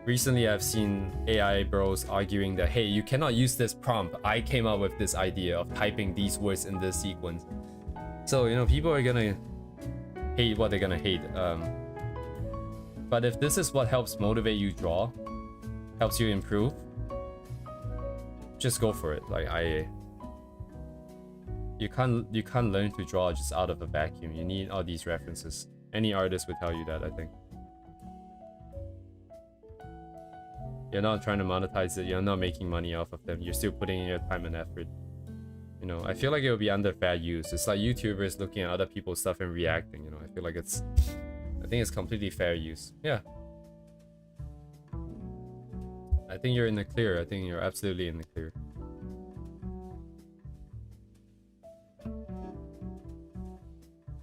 Recently, I've seen AI bros arguing that, hey, you cannot use this prompt. I came up with this idea of typing these words in this sequence. So, you know, people are gonna hate what they're gonna hate. But if this is what helps motivate you draw, helps you improve, just go for it. Like, you can't learn to draw just out of a vacuum. You need all these references. Any artist would tell you that, I think. You're not trying to monetize it. You're not making money off of them. You're still putting in your time and effort. You know, I feel like it would be under fair use. It's like YouTubers looking at other people's stuff and reacting, you know. I feel like I think it's completely fair use. Yeah. I think you're in the clear. I think you're absolutely in the clear.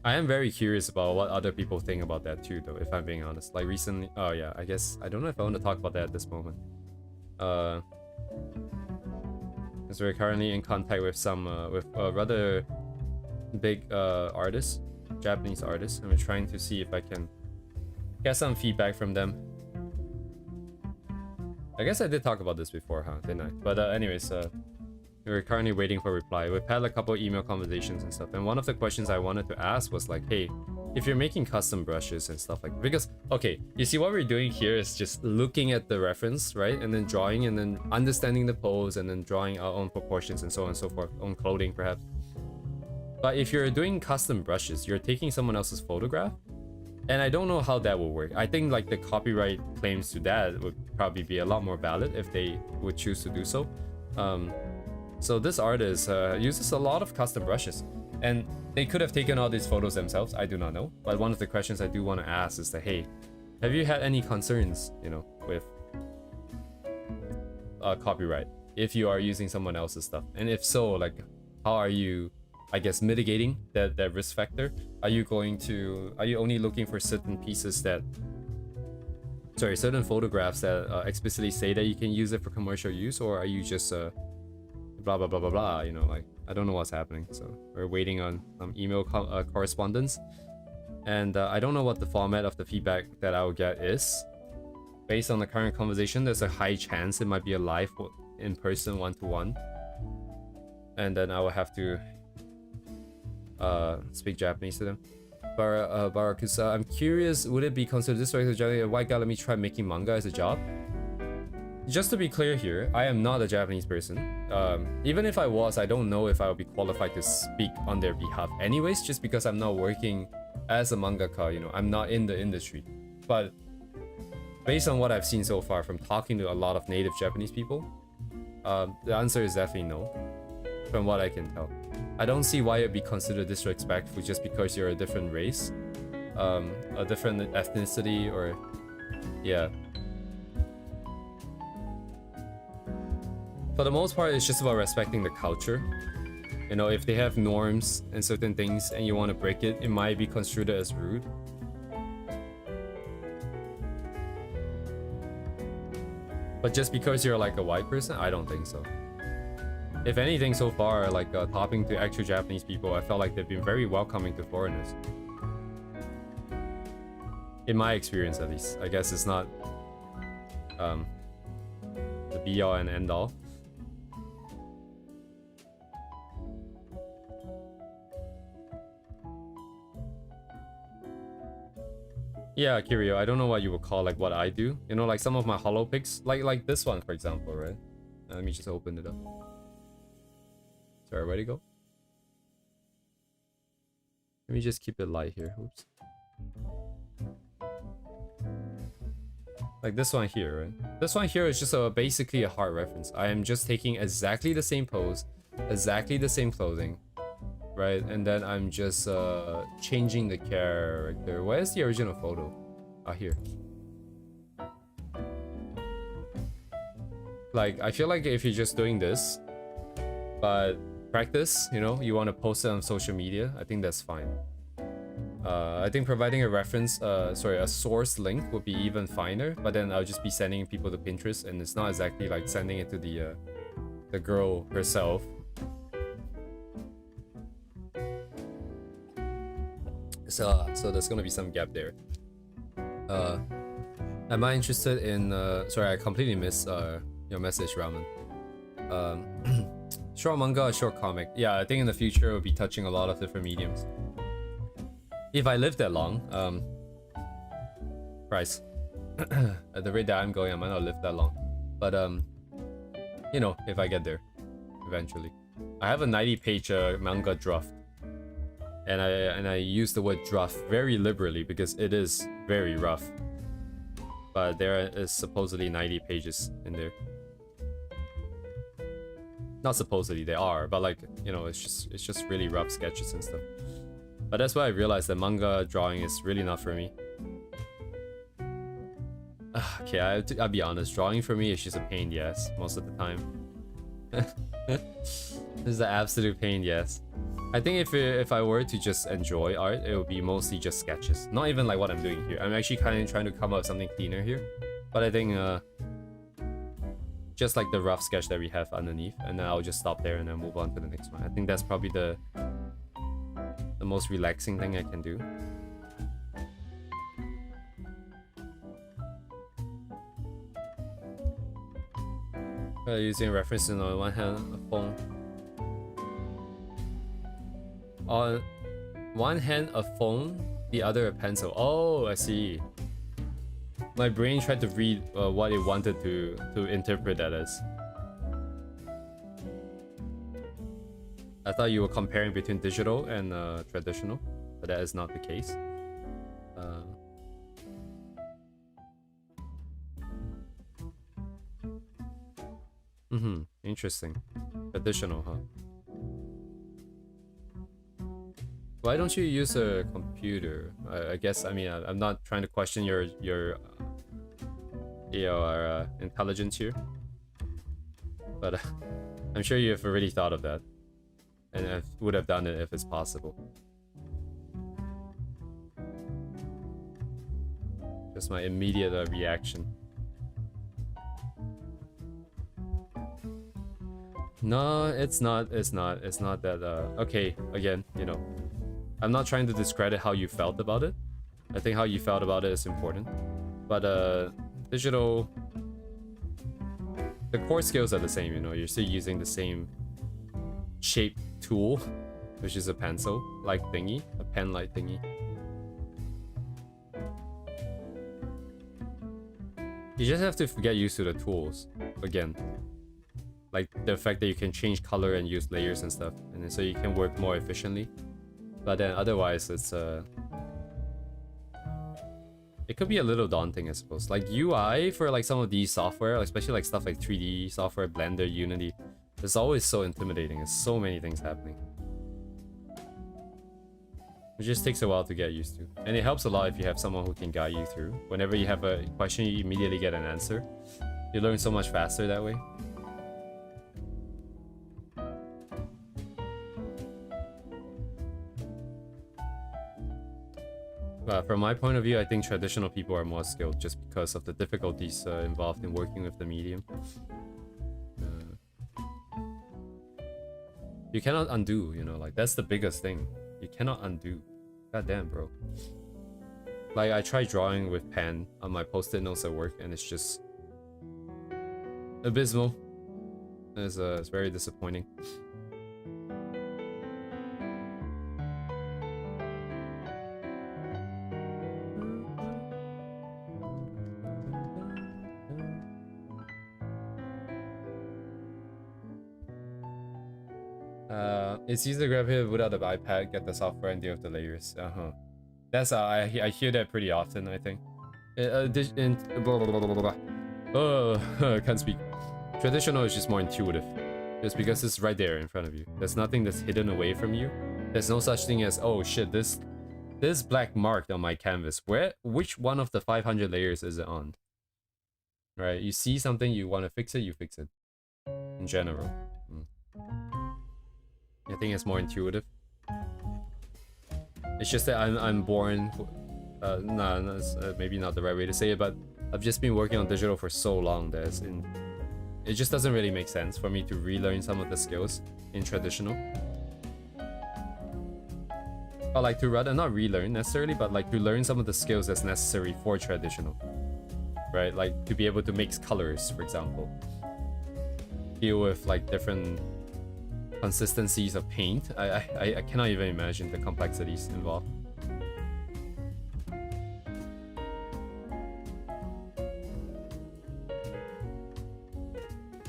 I am very curious about what other people think about that too, though, if I'm being honest. Like recently, oh yeah, I guess, I don't know if I want to talk about that at this moment. Because we're currently in contact with some, with rather big artists, Japanese artists, and we're trying to see if I can get some feedback from them. I guess I did talk about this before, huh? Didn't I? But anyways, we're currently waiting for a reply. We've had a couple email conversations and stuff, and one of the questions I wanted to ask was like, hey, if you're making custom brushes and stuff like that, because okay, you see what we're doing here is just looking at the reference, right, and then drawing, and then understanding the pose, and then drawing our own proportions and so on and so forth, own clothing perhaps. But if you're doing custom brushes, you're taking someone else's photograph, and I don't know how that will work. I think like the copyright claims to that would probably be a lot more valid if they would choose to do so. So this artist uses a lot of custom brushes, and they could have taken all these photos themselves. I do not know. But one of the questions I do want to ask is that, hey, have you had any concerns, you know, with copyright if you are using someone else's stuff? And if so, like, how are you, I guess, mitigating that risk factor? Are you only looking for certain pieces that, certain photographs that explicitly say that you can use it for commercial use, or are you just blah blah blah blah blah, you know? Like, I don't know what's happening. So we're waiting on some email correspondence, and I don't know what the format of the feedback that I will get is. based on the current conversation, there's a high chance it might be a live in-person one-to-one. And then I will have to speak Japanese to them. Barakusa, I'm curious, would it be considered this way to generally a white guy let me try making manga as a job? Just to be clear here, I am not a Japanese person. Even if I was, I don't know if I would be qualified to speak on their behalf anyways, just because I'm not working as a mangaka, you know, I'm not in the industry. But based on what I've seen so far from talking to a lot of native Japanese people, the answer is definitely no, from what I can tell. I don't see why it'd be considered disrespectful just because you're a different race, a different ethnicity, or yeah. For the most part, it's just about respecting the culture. You know, if they have norms and certain things and you want to break it, it might be construed as rude. But just because you're like a white person, I don't think so. If anything, so far, like talking to actual Japanese people, I felt like they've been very welcoming to foreigners. In my experience, at least. I guess it's not the be-all and end-all. Yeah, Kirio, I don't know what you would call like what I do. You know, like some of my holo pics, like this one, for example, right? Let me just open it up. Sorry, where'd it go? Let me just keep it light here. Oops. Like this one here, right? This one here is just basically a heart reference. I am just taking exactly the same pose, exactly the same clothing, right? And then I'm just changing the character. Where's the original photo? Ah, here. Like, I feel like if you're just doing this, but practice, you know, you want to post it on social media, I think that's fine. I think providing a reference, a source link would be even finer, but then I'll just be sending people to Pinterest, and it's not exactly like sending it to the girl herself. So there's gonna be some gap there. Am I interested in? Sorry, I completely missed your message, Ramen. Short manga or short comic? Yeah, I think in the future we'll be touching a lot of different mediums. If I live that long, price. At the rate that I'm going, I might not live that long. But you know, if I get there, eventually. I have a 90-page manga draft, and I use the word draft very liberally because it is very rough. But there is supposedly 90 pages in there. Not supposedly, they are, but like, you know, it's just really rough sketches and stuff. But that's why I realized that manga drawing is really not for me. Okay, I'll be honest, drawing for me is just a pain in the ass most of the time. This is an absolute pain in the ass. I think if I were to just enjoy art, it would be mostly just sketches. Not even like what I'm doing here. I'm actually kind of trying to come up with something cleaner here. But I think just like the rough sketch that we have underneath, and then I'll just stop there and then move on to the next one. I think that's probably the most relaxing thing I can do. Using references on one hand, a phone. On one hand, a phone, the other a pencil. Oh, I see. My brain tried to read what it wanted to interpret that as. I thought you were comparing between digital and traditional, but that is not the case. Interesting. Traditional, huh? Why don't you use a computer? I guess, I mean, I'm not trying to question your intelligence here, but I'm sure you've already thought of that, and I would have done it if it's possible. Just my immediate reaction. No, it's not that, okay, again, you know, I'm not trying to discredit how you felt about it. I think how you felt about it is important. But digital, the core skills are the same, you know, you're still using the same shape tool, which is a pencil-like thingy, a pen-like thingy. You just have to get used to the tools, again. Like the fact that you can change color and use layers and stuff, and then so you can work more efficiently. But then otherwise, it's it could be a little daunting, I suppose. Like UI for like some of these software, especially like stuff like 3D software, Blender, Unity, it's always so intimidating. There's so many things happening. It just takes a while to get used to. And it helps a lot if you have someone who can guide you through. Whenever you have a question, you immediately get an answer. You learn so much faster that way. From my point of view, I think traditional people are more skilled just because of the difficulties involved in working with the medium. You cannot undo, you know, like that's the biggest thing. You cannot undo. God damn, bro. Like I tried drawing with pen on my post-it notes at work and it's just abysmal. It's very disappointing. It's easy to grab it without the iPad, get the software and deal with the layers. That's I hear that pretty often, I think. Blah, blah, blah, blah, blah. Oh, can't speak. Traditional is just more intuitive. Just because it's right there in front of you. There's nothing that's hidden away from you. There's no such thing as, oh shit, this black mark on my canvas. Which one of the 500 layers is it on? Right? You see something, you want to fix it, you fix it. In general. I think it's more intuitive. It's just that I'm born. Maybe not the right way to say it, but I've just been working on digital for so long that it just doesn't really make sense for me to relearn some of the skills in traditional. Or like to rather not relearn necessarily, but like to learn some of the skills that's necessary for traditional. Right? Like to be able to mix colors, for example. Deal with like different consistencies of paint. I cannot even imagine the complexities involved.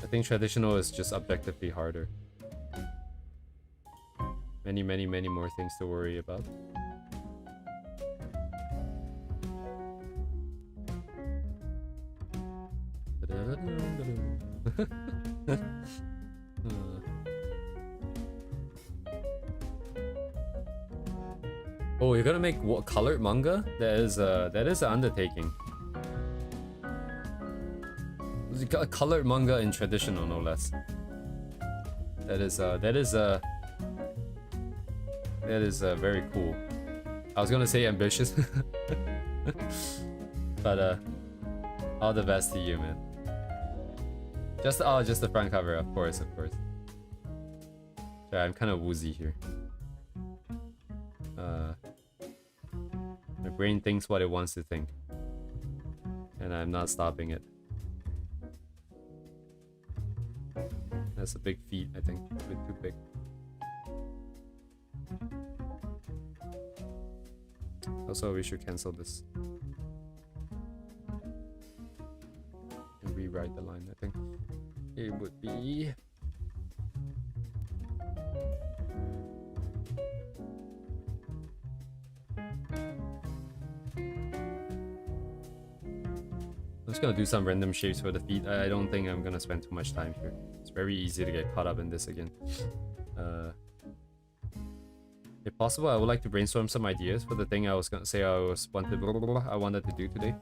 I think traditional is just objectively harder. Many more things to worry about. Oh, you're gonna make what, colored manga? That is an undertaking. A colored manga in traditional, no less. That is very cool. I was gonna say ambitious, but all the best to you, man. Just the front cover, of course. Sorry, I'm kind of woozy here. My brain thinks what it wants to think, and I'm not stopping it. That's a big feat, I think. A bit too big. Also, we should cancel this and rewrite the line. I think it would be I'm just gonna do some random shapes for the feet. I don't think I'm gonna spend too much time here. It's very easy to get caught up in this again. If possible, I would like to brainstorm some ideas for the thing I was gonna say I wanted to do today.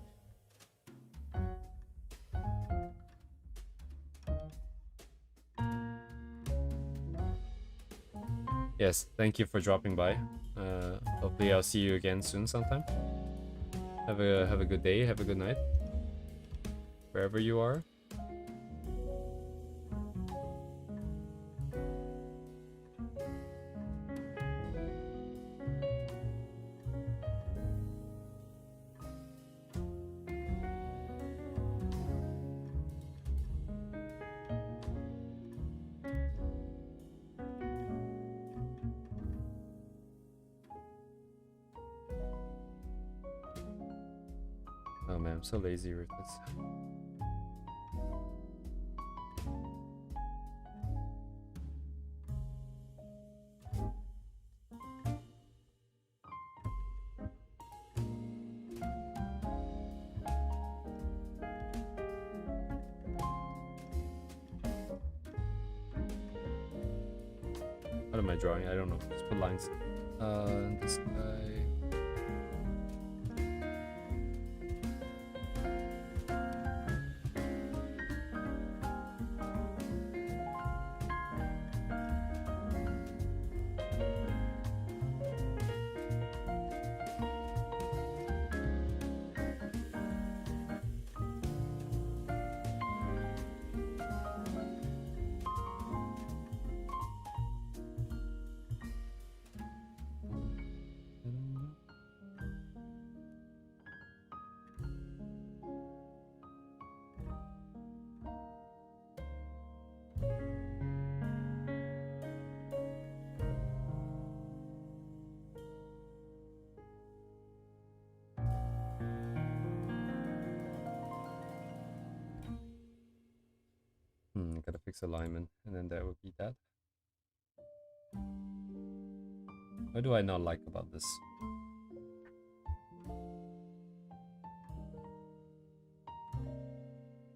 Yes, thank you for dropping by. Hopefully I'll see you again soon sometime. Have a good day, have a good night. Wherever you are. man, I'm so lazy with this. What am I drawing? I don't know. Just put lines. This guy. Gotta fix alignment, and then that would be that. What do I not like about this?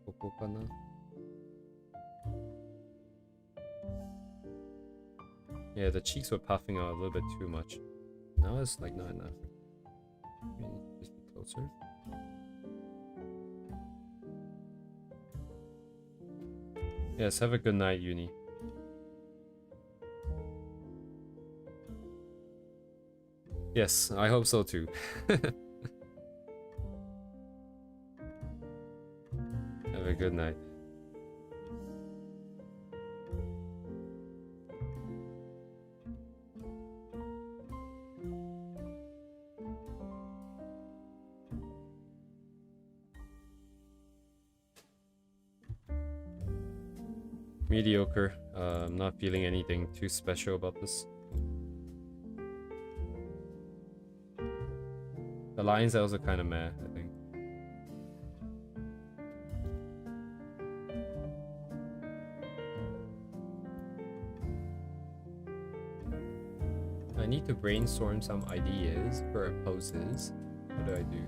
Kokokana? Yeah, the cheeks were puffing out a little bit too much. Now it's like not enough. Just be closer. Yes, have a good night, Uni. Yes, I hope so too. Have a good night. Mediocre. I'm not feeling anything too special about this. The lines are also kind of meh, I think. I need to brainstorm some ideas for poses. What do I do?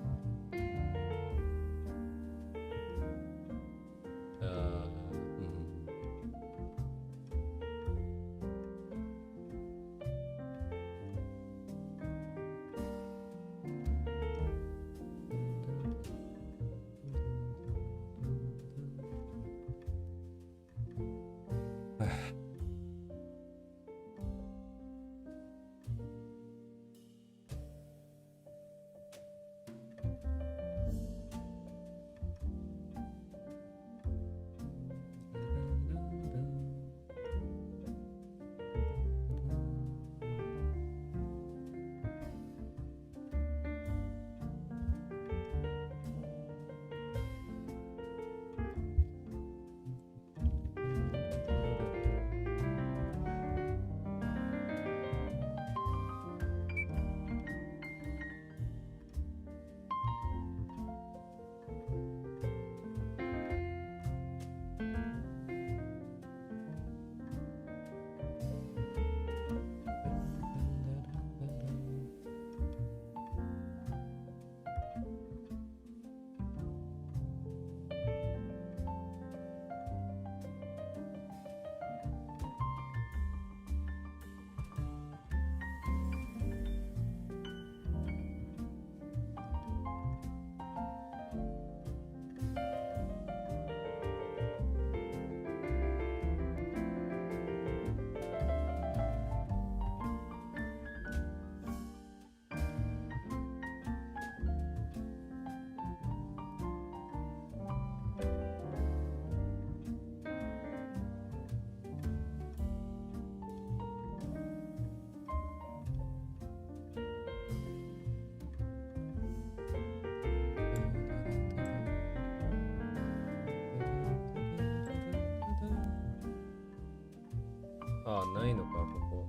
あ、ないのか、ここ。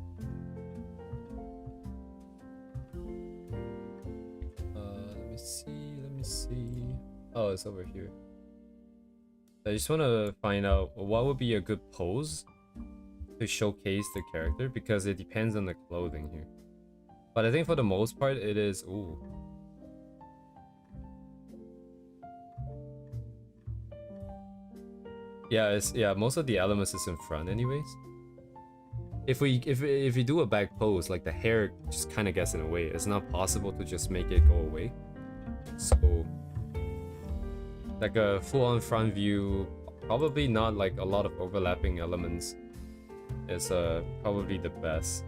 Let me see, let me see. Oh, it's over here. I just want to find out what would be a good pose to showcase the character, because it depends on the clothing here. But I think for the most part it is... Ooh. Yeah, most of the elements is in front anyways. If we do a back pose, like the hair just kind of gets in the way. It's not possible to just make it go away. So like a full-on front view, probably not like a lot of overlapping elements, is probably the best.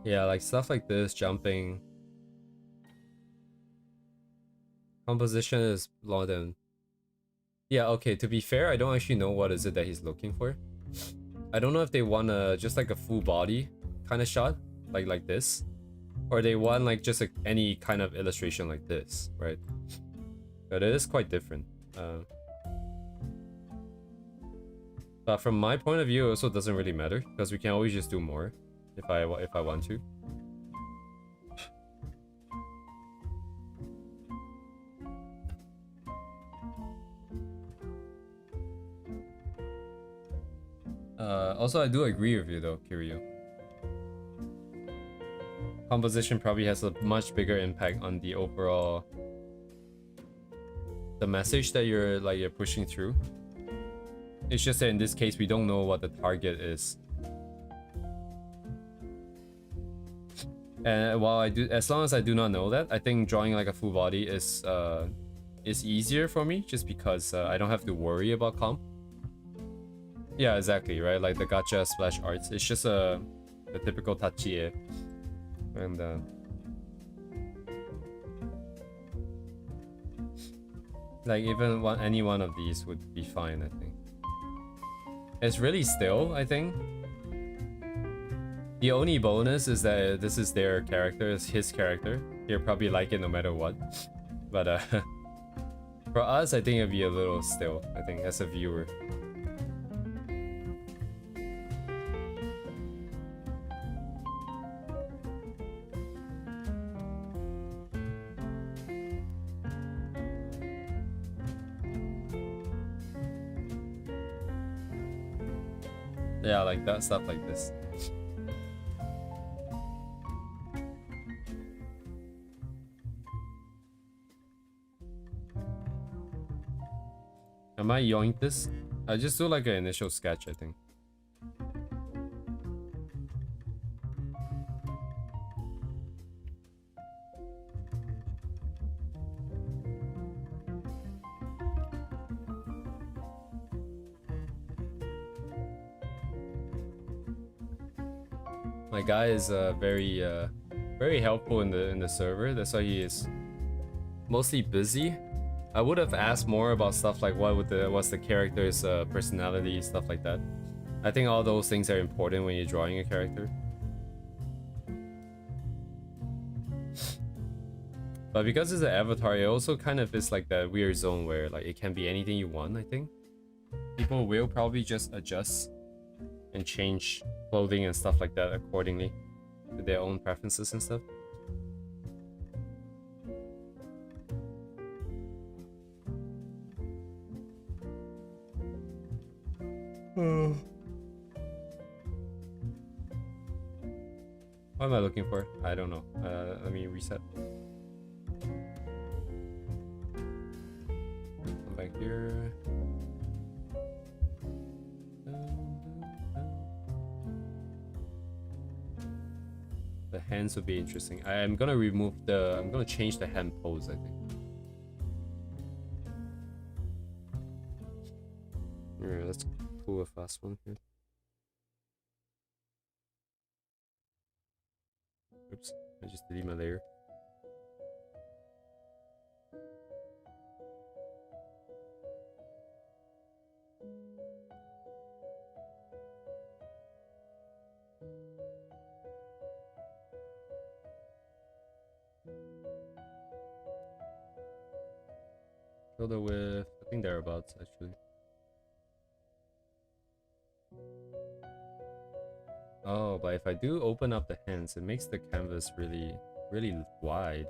Yeah, like stuff like this, jumping. Composition is low than... Yeah, okay, to be fair, I don't actually know what is it that he's looking for. I don't know if they want just like a full body kind of shot, like this. Or they want like just any kind of illustration like this, right? But it is quite different. But from my point of view, it also doesn't really matter, because we can always just do more if I want to. Also, I do agree with you though, Kiryu. Composition probably has a much bigger impact on the overall... the message that you're pushing through. It's just that in this case, we don't know what the target is. And while as long as I do not know that, I think drawing like a full body is easier for me, just because I don't have to worry about comp. Yeah, exactly, right? Like the gacha splash arts, it's just the typical tachie, and like even any one of these would be fine, I think. It's really still, I think. The only bonus is that this is their character, it's his character. He'll probably like it no matter what. But for us, I think it'd be a little still, I think, as a viewer. Yeah, like that stuff like this. Am I yoink this? I just do like an initial sketch, I think. My guy is very helpful in the server. That's why he is mostly busy. I would have asked more about stuff like what's the character's personality, stuff like that. I think all those things are important when you're drawing a character. But because it's an avatar, it also kind of is like that weird zone where like it can be anything you want, I think. People will probably just adjust and change clothing and stuff like that accordingly to their own preferences and stuff. What am I looking for? I don't know. Let me reset. Come back here. The hands would be interesting. I'm gonna I'm gonna change the hand pose, I think. Alright, let's pull a fast one here. Oops, I just deleted my layer. Fill it with, I think thereabouts actually. Oh, but if I do open up the hands, it makes the canvas really, really wide.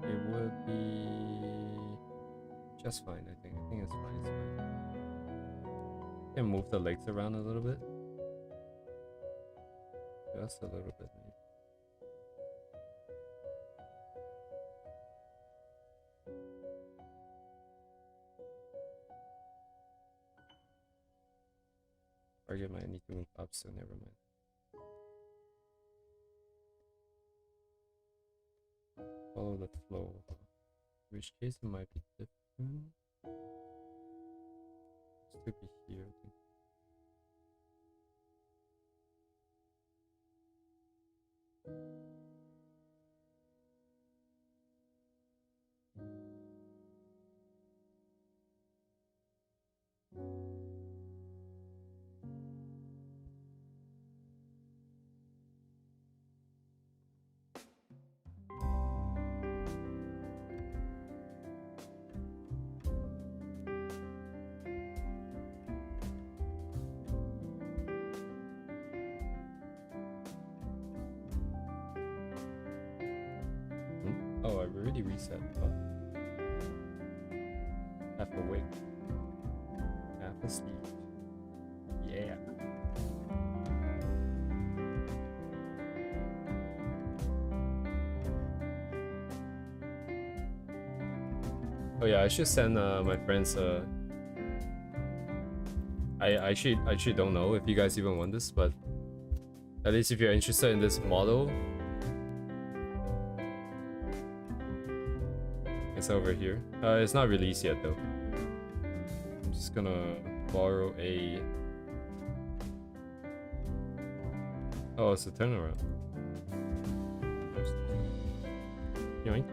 It would be just fine, I think. I think it's fine, it's fine. Can move the legs around a little bit. Just a little bit, maybe. Target might need to move up, so never mind. Follow the flow. In which case it might be different. It could be here, I think. Oh, I already reset. Oh. Half awake. Half asleep. Yeah. Oh yeah, I should send my friends I actually don't know if you guys even want this, but at least if you're interested in this model, it's over here. It's not released yet though. I'm just gonna borrow a... Oh, it's a turnaround. Yoink.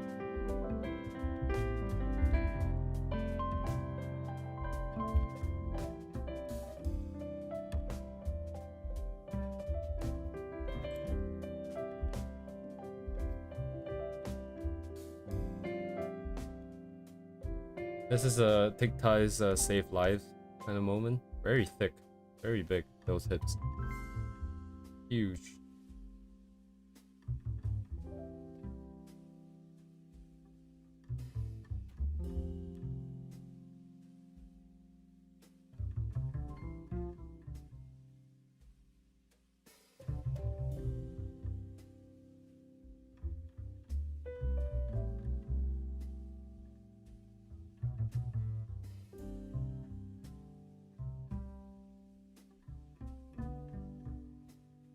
This is a Thick Ties Save Lives kind of moment. Very thick, very big, those hips. Huge.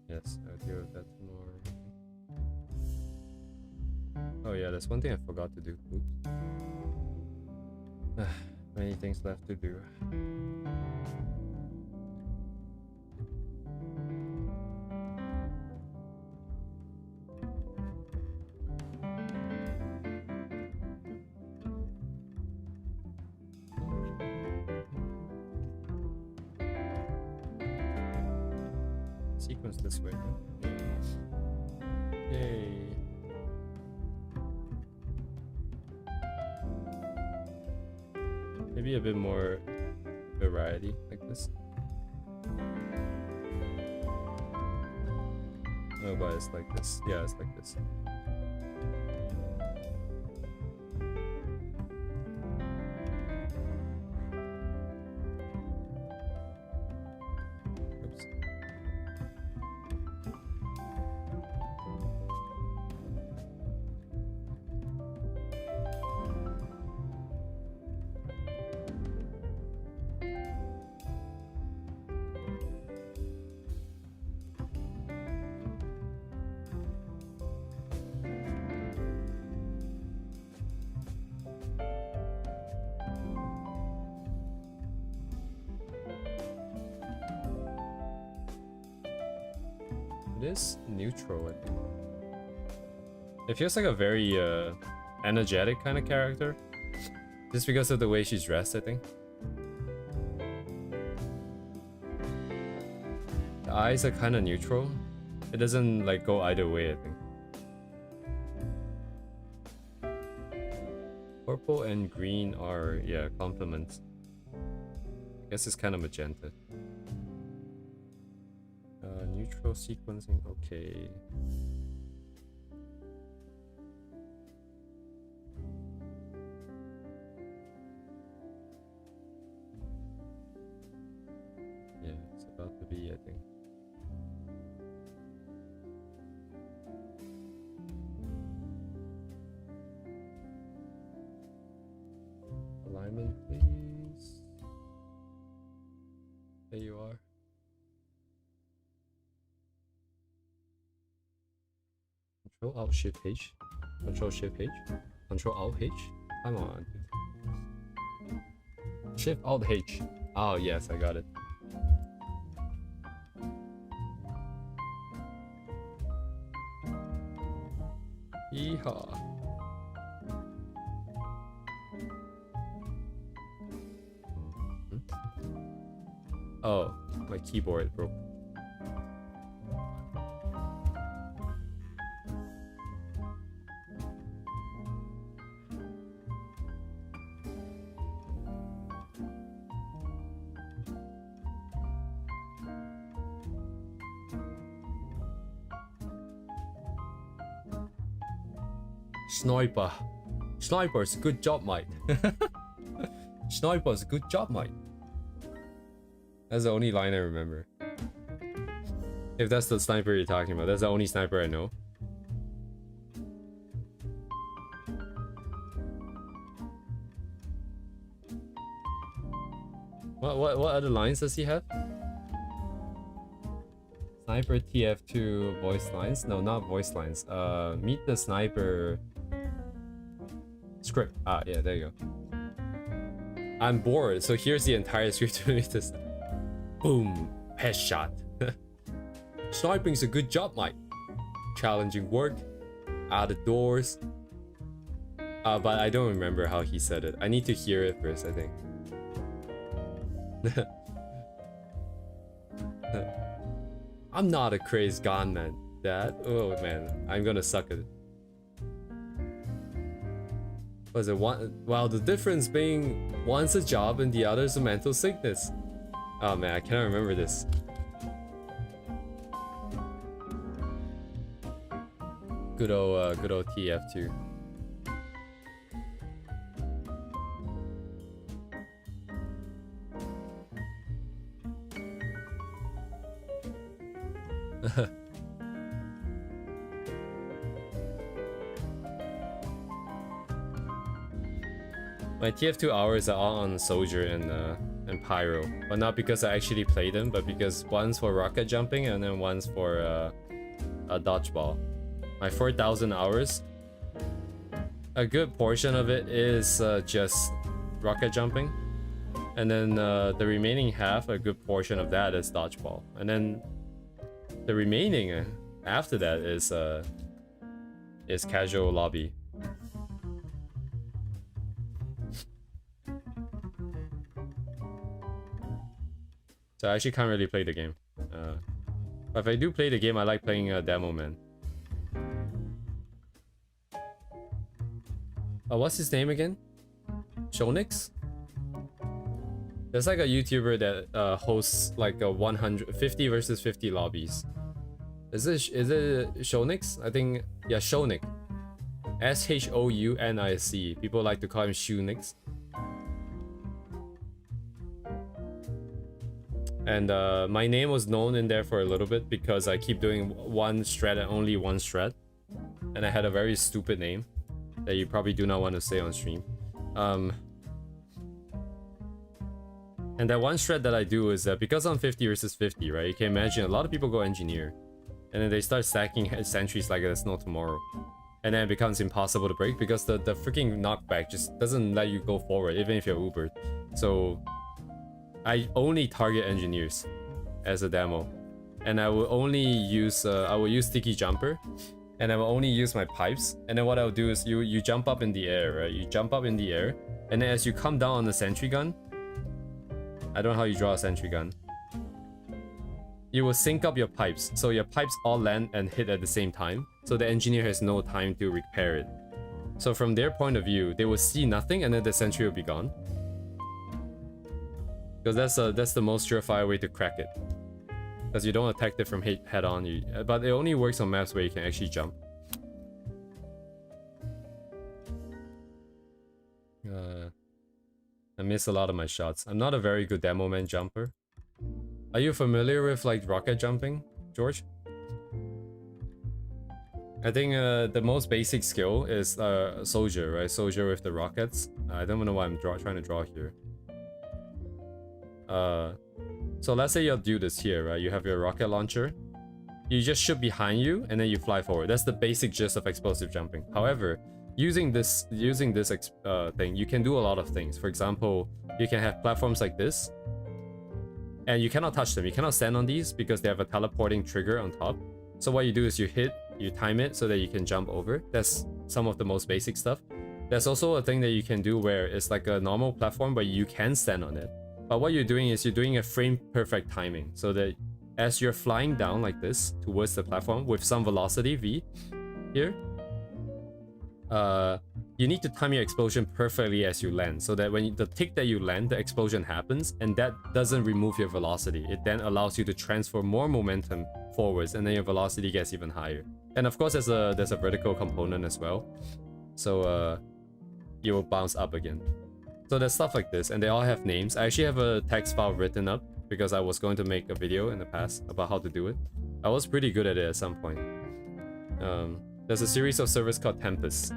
Yes, I'll deal with that tomorrow. Oh yeah, there's one thing I forgot to do. Oops. Many things left to do. Sequence this way. Yay. Maybe a bit more variety like this. No, but it's like this. Yeah, it's like this. Oops. It is neutral, I think. It feels like a very energetic kind of character. Just because of the way she's dressed, I think. The eyes are kind of neutral. It doesn't like go either way, I think. Purple and green are, yeah, complements. I guess it's kind of magenta. Neutral sequencing, okay. Yeah, it's about to be, I think. Alignment, please. There you are. Control Alt Shift H. Control Shift H. Control Alt H. Come on, dude. Shift Alt H. Oh yes, I got it. Yeehaw. Oh, my keyboard broke. Sniper. Sniper's good job, mate. Sniper's good job, mate. That's the only line I remember. If that's the sniper you're talking about, that's the only sniper I know. What other lines does he have? Sniper TF2 voice lines? No, not voice lines. Meet the sniper script. Ah, yeah, there you go. I'm bored, so here's the entire script to meet this. Boom, headshot. Sniping's a good job, mate. Challenging work, out of doors. But I don't remember how he said it. I need to hear it first, I think. I'm not a crazed gunman, Dad. Oh man, I'm gonna suck at it. Was it one? Well, the difference being one's a job and the other's a mental sickness. Oh man, I cannot remember this. Good old TF2. My TF2 hours are all on Soldier and Pyro, but not because I actually play them, but because one's for rocket jumping and then one's for a dodgeball. My 4,000 hours, a good portion of it is just rocket jumping, and then the remaining half, a good portion of that is dodgeball, and then the remaining after that is casual lobby. So I actually can't really play the game. But if I do play the game, I like playing Demo Man. What's his name again? Shonix? There's like a YouTuber that hosts like a 150 versus 50 lobbies. Is it Shonix? I think, yeah, Shonic. SHOUNIC. People like to call him Shunix. And my name was known in there for a little bit because I keep doing one strat and only one strat. And I had a very stupid name that you probably do not want to say on stream. And that one strat that I do is that because I'm 50 versus 50, right? You can imagine a lot of people go engineer. And then they start stacking sentries like there's no tomorrow. And then it becomes impossible to break because the freaking knockback just doesn't let you go forward, even if you're Ubered. So I only target engineers as a demo. and I will only use sticky jumper, and I will only use my pipes. And then what I'll do is you jump up in the air, right? You jump up in the air, and then as you come down on the sentry gun, I don't know how you draw a sentry gun. You will sync up your pipes, so your pipes all land and hit at the same time, so the engineer has no time to repair it. So from their point of view, they will see nothing, and then the sentry will be gone. Because that's the most surefire way to crack it. Because you don't attack it from head on, but it only works on maps where you can actually jump. I miss a lot of my shots. I'm not a very good demo man jumper. Are you familiar with like rocket jumping, George? I think the most basic skill is soldier, right? Soldier with the rockets. I don't know why I'm trying to draw here. So let's say your dude is here, right? You have your rocket launcher. You just shoot behind you and then you fly forward. That's the basic gist of explosive jumping. However, using this thing, you can do a lot of things. For example, you can have platforms like this, and you cannot touch them. You cannot stand on these because they have a teleporting trigger on top. So what you do is you time it so that you can jump over. That's some of the most basic stuff. There's also a thing that you can do where it's like a normal platform, but you can stand on it. But what you're doing is you're doing a frame perfect timing, so that as you're flying down like this towards the platform with some velocity v here, you need to time your explosion perfectly as you land, so that when the tick that you land, the explosion happens, and that doesn't remove your velocity. It then allows you to transfer more momentum forwards, and then your velocity gets even higher. And of course, there's a vertical component as well, so you will bounce up again. So there's stuff like this, and they all have names. I actually have a text file written up because I was going to make a video in the past about how to do it. I was pretty good at it at some point. There's a series of servers called Tempest.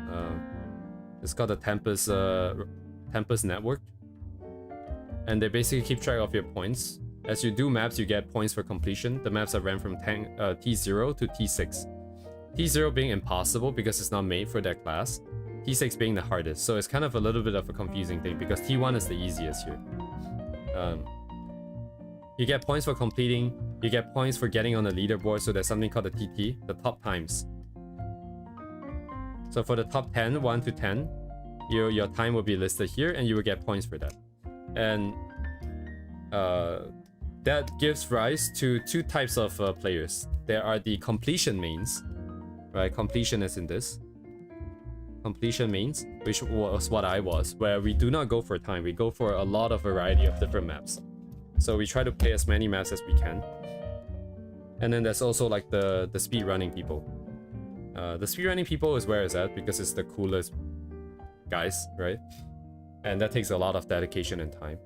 It's called the Tempest Network, and they basically keep track of your points. As you do maps, you get points for completion. The maps are ran from T0 to T6. T0 being impossible because it's not made for that class. T6 being the hardest, so it's kind of a little bit of a confusing thing because T1 is the easiest here. You get points for completing, you get points for getting on the leaderboard, so there's something called the TT, the top times. So for the top 10, 1 to 10, your time will be listed here and you will get points for that. And that gives rise to two types of players. There are the completion mains, right? Completion is in this. Completion mains, which was what I was, where we do not go for time, we go for a lot of variety of different maps. So we try to play as many maps as we can. And then there's also like the speedrunning people. The speedrunning people is where it's at because it's the coolest guys, right? And that takes a lot of dedication and time.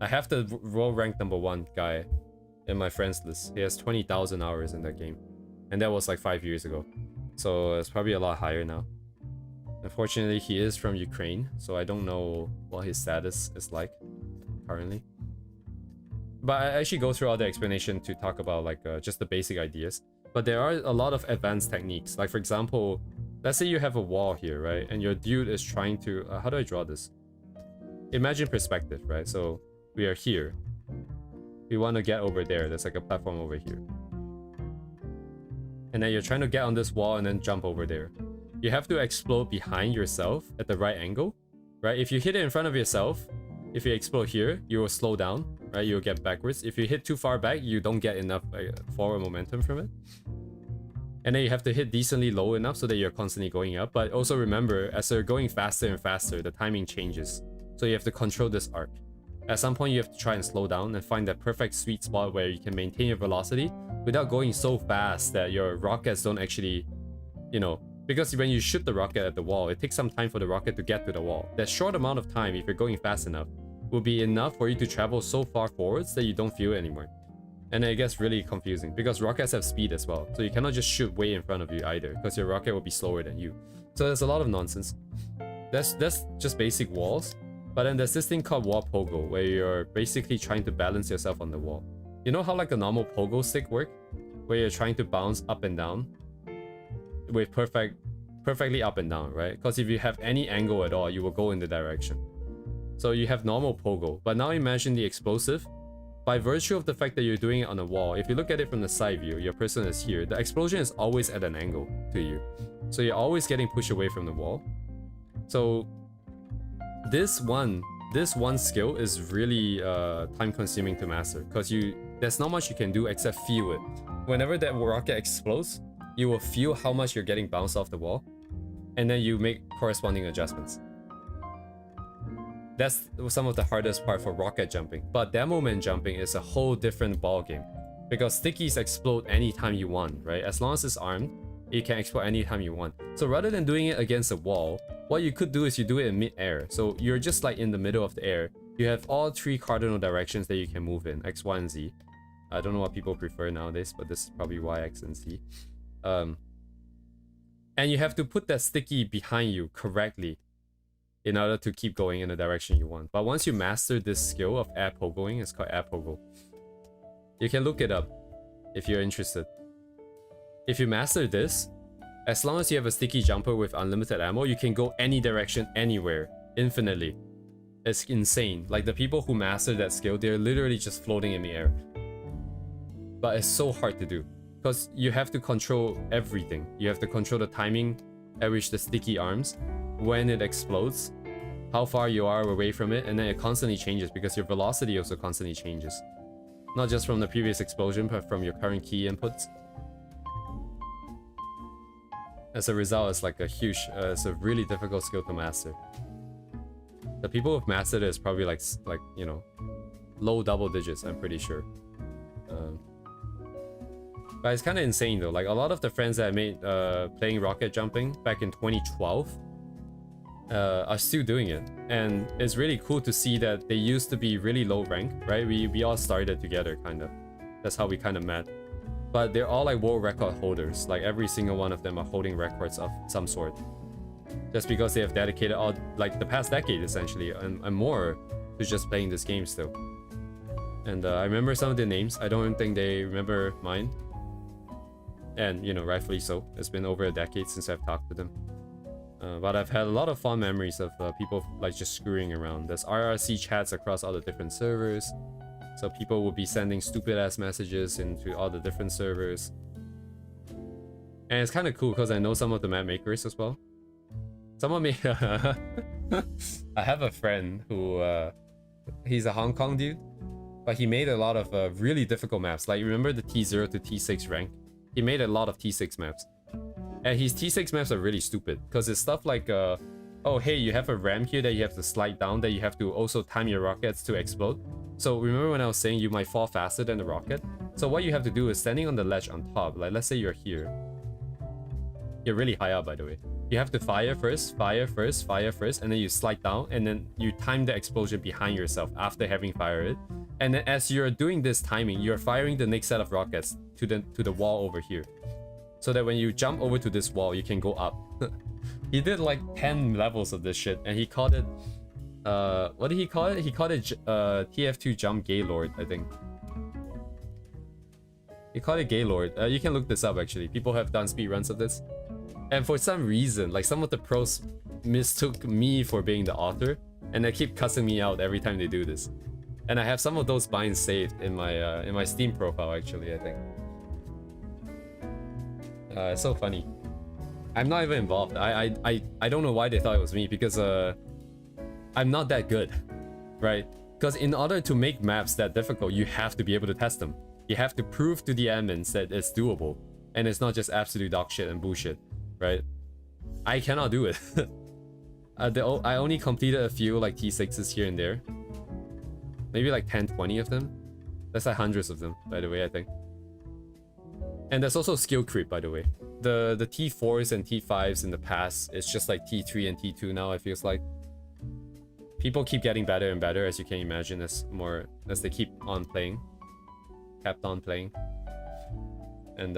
I have the world rank #1 guy in my friends list. He has 20,000 hours in that game, and that was like 5 years ago. So it's probably a lot higher now. Unfortunately, he is from Ukraine, so I don't know what his status is like currently. But I actually go through all the explanation to talk about like just the basic ideas. But there are a lot of advanced techniques. Like for example, let's say you have a wall here, right? And your dude is trying to... how do I draw this? Imagine perspective, right? So we are here. We want to get over there. There's like a platform over here. And then you're trying to get on this wall and then jump over there. You have to explode behind yourself at the right angle, right? If you hit it in front of yourself, if you explode here, you will slow down, right? You'll get backwards. If you hit too far back, you don't get enough forward momentum from it. And then you have to hit decently low enough so that you're constantly going up. But also remember, as you're going faster and faster, the timing changes. So you have to control this arc. At some point, you have to try and slow down and find that perfect sweet spot where you can maintain your velocity without going so fast that your rockets don't actually, you know, because when you shoot the rocket at the wall, it takes some time for the rocket to get to the wall. That short amount of time, if you're going fast enough, will be enough for you to travel so far forwards that you don't feel it anymore. And it gets really confusing because rockets have speed as well. So you cannot just shoot way in front of you either because your rocket will be slower than you. So there's a lot of nonsense. That's just basic walls. But then there's this thing called wall pogo where you're basically trying to balance yourself on the wall. You know how like a normal pogo stick work? Where you're trying to bounce up and down with perfectly up and down, right? Because if you have any angle at all, you will go in the direction. So you have normal pogo, but now imagine the explosive, by virtue of the fact that you're doing it on a wall, if you look at it from the side view, your person is here, the explosion is always at an angle to you. So you're always getting pushed away from the wall. So this one skill is really time consuming to master, because there's not much you can do except feel it. Whenever that rocket explodes, you will feel how much you're getting bounced off the wall, and then you make corresponding adjustments. That's some of the hardest part for rocket jumping, but demo man jumping is a whole different ball game, because stickies explode anytime you want, right? As long as it's armed, it can explode anytime you want. So rather than doing it against a wall, what you could do is you do it in mid-air. So you're just like in the middle of the air. You have all 3 cardinal directions that you can move in, X, Y, and Z. I don't know what people prefer nowadays, but this is probably Y, X, and Z. And you have to put that sticky behind you correctly in order to keep going in the direction you want. But once you master this skill of air pogoing, it's called air pogo. You can look it up if you're interested. If you master this, as long as you have a sticky jumper with unlimited ammo, you can go any direction, anywhere, infinitely. It's insane. Like, the people who master that skill, they're literally just floating in the air. But it's so hard to do, because you have to control everything. You have to control the timing at which the sticky arms, when it explodes, how far you are away from it, and then it constantly changes because your velocity also constantly changes. Not just from the previous explosion, but from your current key inputs. As a result, it's like a huge, it's a really difficult skill to master. The people who've mastered it is probably like you know, low double digits, I'm pretty sure. But it's kind of insane though. Like, a lot of the friends that I made playing rocket jumping back in 2012 are still doing it, and it's really cool to see that they used to be really low rank, right? We all started together, kind of. That's how we kind of met. But they're all like world record holders. Like, every single one of them are holding records of some sort, just because they have dedicated all, like, the past decade essentially and more to just playing this game still. And I remember some of the names. I don't think they remember mine, and you know, rightfully so. It's been over a decade since I've talked to them. But I've had a lot of fond memories of people like just screwing around. There's RRC chats across all the different servers, so people will be sending stupid ass messages into all the different servers. And it's kind of cool because I know some of the map makers as well. Someone made I have a friend who he's a Hong Kong dude, but he made a lot of really difficult maps. Like, remember the T0 to T6 rank? He made a lot of T6 maps. And his T6 maps are really stupid, because it's stuff like, oh hey, you have a ramp here that you have to slide down, that you have to also time your rockets to explode. So remember when I was saying you might fall faster than the rocket? So what you have to do is, standing on the ledge on top, like let's say you're here. You're really high up, by the way. You have to fire first, and then you slide down, and then you time the explosion behind yourself after having fired it. And then as you're doing this timing, you're firing the next set of rockets to the wall over here, so that when you jump over to this wall, you can go up. He did like 10 levels of this shit, and he called it, what did he call it? He called it TF2 Jump Gaylord, I think. He called it Gaylord. You can look this up actually. People have done speedruns of this. And for some reason, like, some of the pros mistook me for being the author, and they keep cussing me out every time they do this. And I have some of those binds saved in my Steam profile actually, I think. It's so funny. I'm not even involved. I don't know why they thought it was me, because I'm not that good, right? Because in order to make maps that difficult, you have to be able to test them. You have to prove to the admins that it's doable, and it's not just absolute dog shit and bullshit, right? I cannot do it. I only completed a few like T6s here and there. Maybe like 10, 20 of them. That's like hundreds of them, by the way, I think. And there's also skill creep, by the way. The T4s and T5s in the past, it's just like T3 and T2 now, it feels like. People keep getting better and better, as you can imagine, as they keep on playing. Kept on playing. And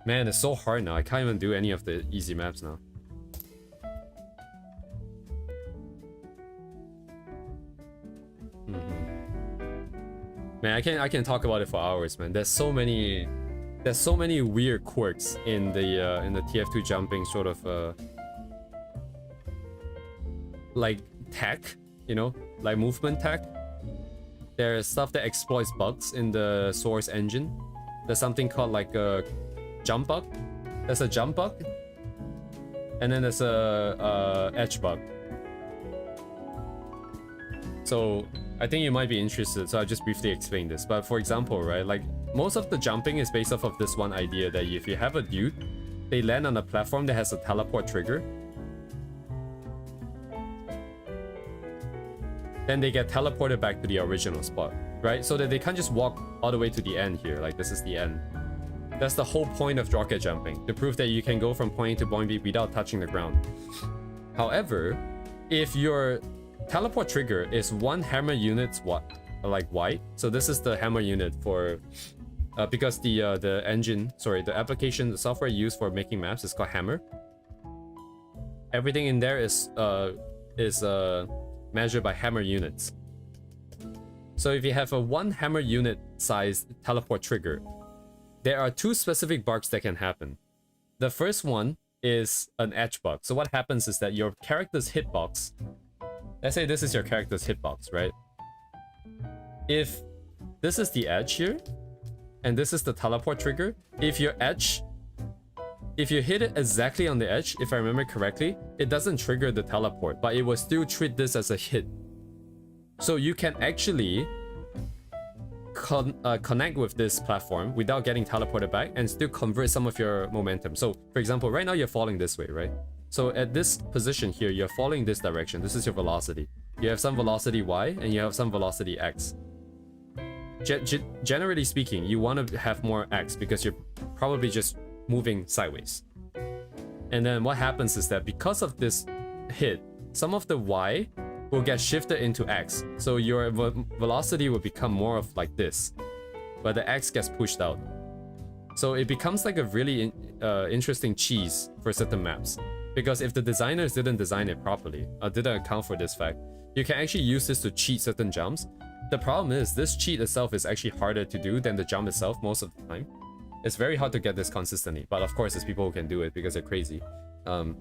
man, it's so hard now. I can't even do any of the easy maps now. Man, I can talk about it for hours, man. There's so many weird quirks in the TF2 jumping sort of like tech, you know, like movement tech. there's stuff that exploits bugs in the Source engine. There's something called like a jump bug. There's a jump bug. And then there's a edge bug. So I think you might be interested, so I'll just briefly explain this. But for example, right, like most of the jumping is based off of this one idea that if you have a dude, they land on a platform that has a teleport trigger, then they get teleported back to the original spot, right? So that they can't just walk all the way to the end here, like this is the end. That's the whole point of rocket jumping, to prove that you can go from point A to point B without touching the ground. However, if your teleport trigger is 1 hammer units wide, so this is the hammer unit for because the engine, sorry, the application, the software used for making maps is called Hammer. Everything in there is measured by hammer units. So if you have a 1 hammer unit sized teleport trigger, there are 2 specific bugs that can happen. The first one is an edge bug. So what happens is that your character's hitbox, let's say this is your character's hitbox, right? If this is the edge here, and this is the teleport trigger, if you hit it exactly on the edge, if I remember correctly, it doesn't trigger the teleport, but it will still treat this as a hit. So you can actually connect with this platform without getting teleported back and still convert some of your momentum. So for example, right now you're falling this way, right? So at this position here, you're falling this direction. This is your velocity. You have some velocity y and you have some velocity x. Generally speaking, you want to have more x because you're probably just moving sideways. And then what happens is that because of this hit, some of the y will get shifted into x. So your velocity will become more of like this, but the x gets pushed out. So it becomes like a really interesting cheese for certain maps. Because if the designers didn't design it properly, or didn't account for this fact, you can actually use this to cheat certain jumps. The problem is this cheat itself is actually harder to do than the jump itself most of the time. It's very hard to get this consistently, but of course there's people who can do it because they're crazy. And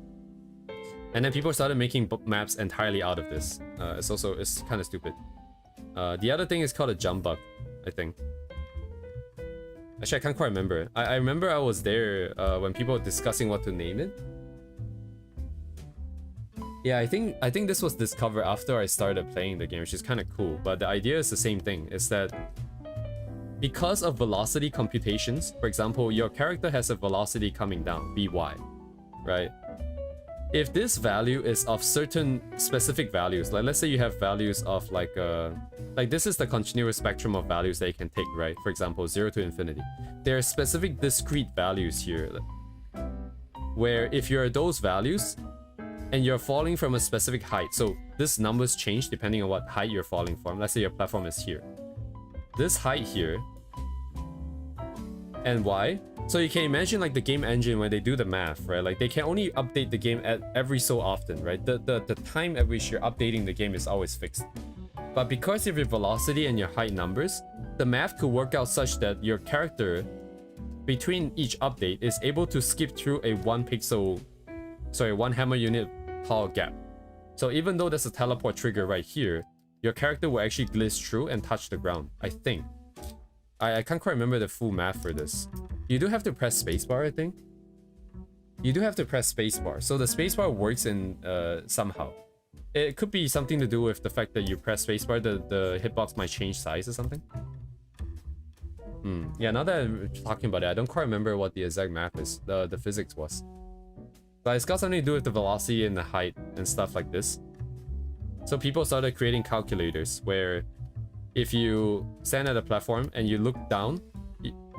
then people started making maps entirely out of this. It's kind of stupid. The other thing is called a jump bug, I think. Actually, I can't quite remember. I remember I was there when people were discussing what to name it. Yeah, I think this was discovered after I started playing the game, which is kind of cool. But the idea is the same thing. Is that because of velocity computations, for example, your character has a velocity coming down, Vy, right? If this value is of certain specific values, like let's say you have values of like this is the continuous spectrum of values that you can take, right? For example, 0 to infinity. There are specific discrete values here, where if you're those values, and you're falling from a specific height, so this numbers change depending on what height you're falling from. Let's say your platform is here. This height here, and y. So you can imagine like the game engine when they do the math, right? Like they can only update the game at every so often, right? The time at which you're updating the game is always fixed. But because of your velocity and your height numbers, the math could work out such that your character between each update is able to skip through a 1 hammer unit tall gap. So even though there's a teleport trigger right here, your character will actually glitch through and touch the ground, I think. I can't quite remember the full math for this. You do have to press spacebar, I think. You do have to press spacebar. So the spacebar works in somehow. It could be something to do with the fact that you press spacebar, the hitbox might change size or something. Yeah, now that I'm talking about it, I don't quite remember what the exact math is, the physics was. But it's got something to do with the velocity and the height and stuff like this. So people started creating calculators where if you stand at a platform and you look down,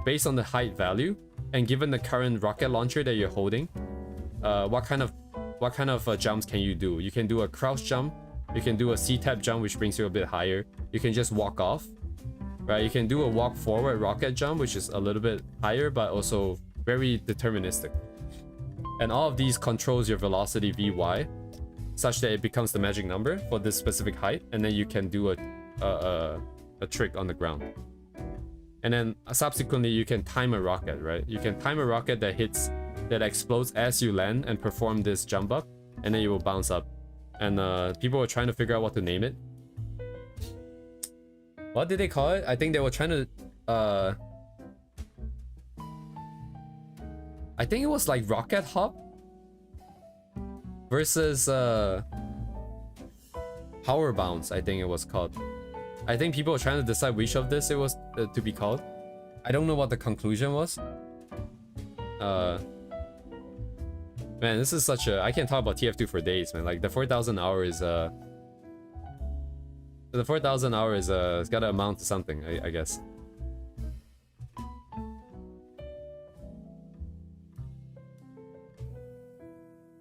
based on the height value, and given the current rocket launcher that you're holding, what kind of jumps can you do? You can do a crouch jump, you can do a C-tap jump, which brings you a bit higher. You can just walk off, right? You can do a walk forward rocket jump, which is a little bit higher, but also very deterministic. And all of these controls your velocity Vy, such that it becomes the magic number for this specific height, and then you can do a trick on the ground. And then subsequently, you can time a rocket, right? You can time a rocket that explodes as you land and perform this jump up, and then you will bounce up. And people were trying to figure out what to name it. What did they call it? I think they were trying to I think it was like Rocket Hop versus Power Bounce, I think it was called. I think people were trying to decide which of this it was to be called. I don't know what the conclusion was. Man, this is such a... I can't talk about TF2 for days, man. Like, the 4,000 hours, the 4,000 hours, it's gotta amount to something, I guess.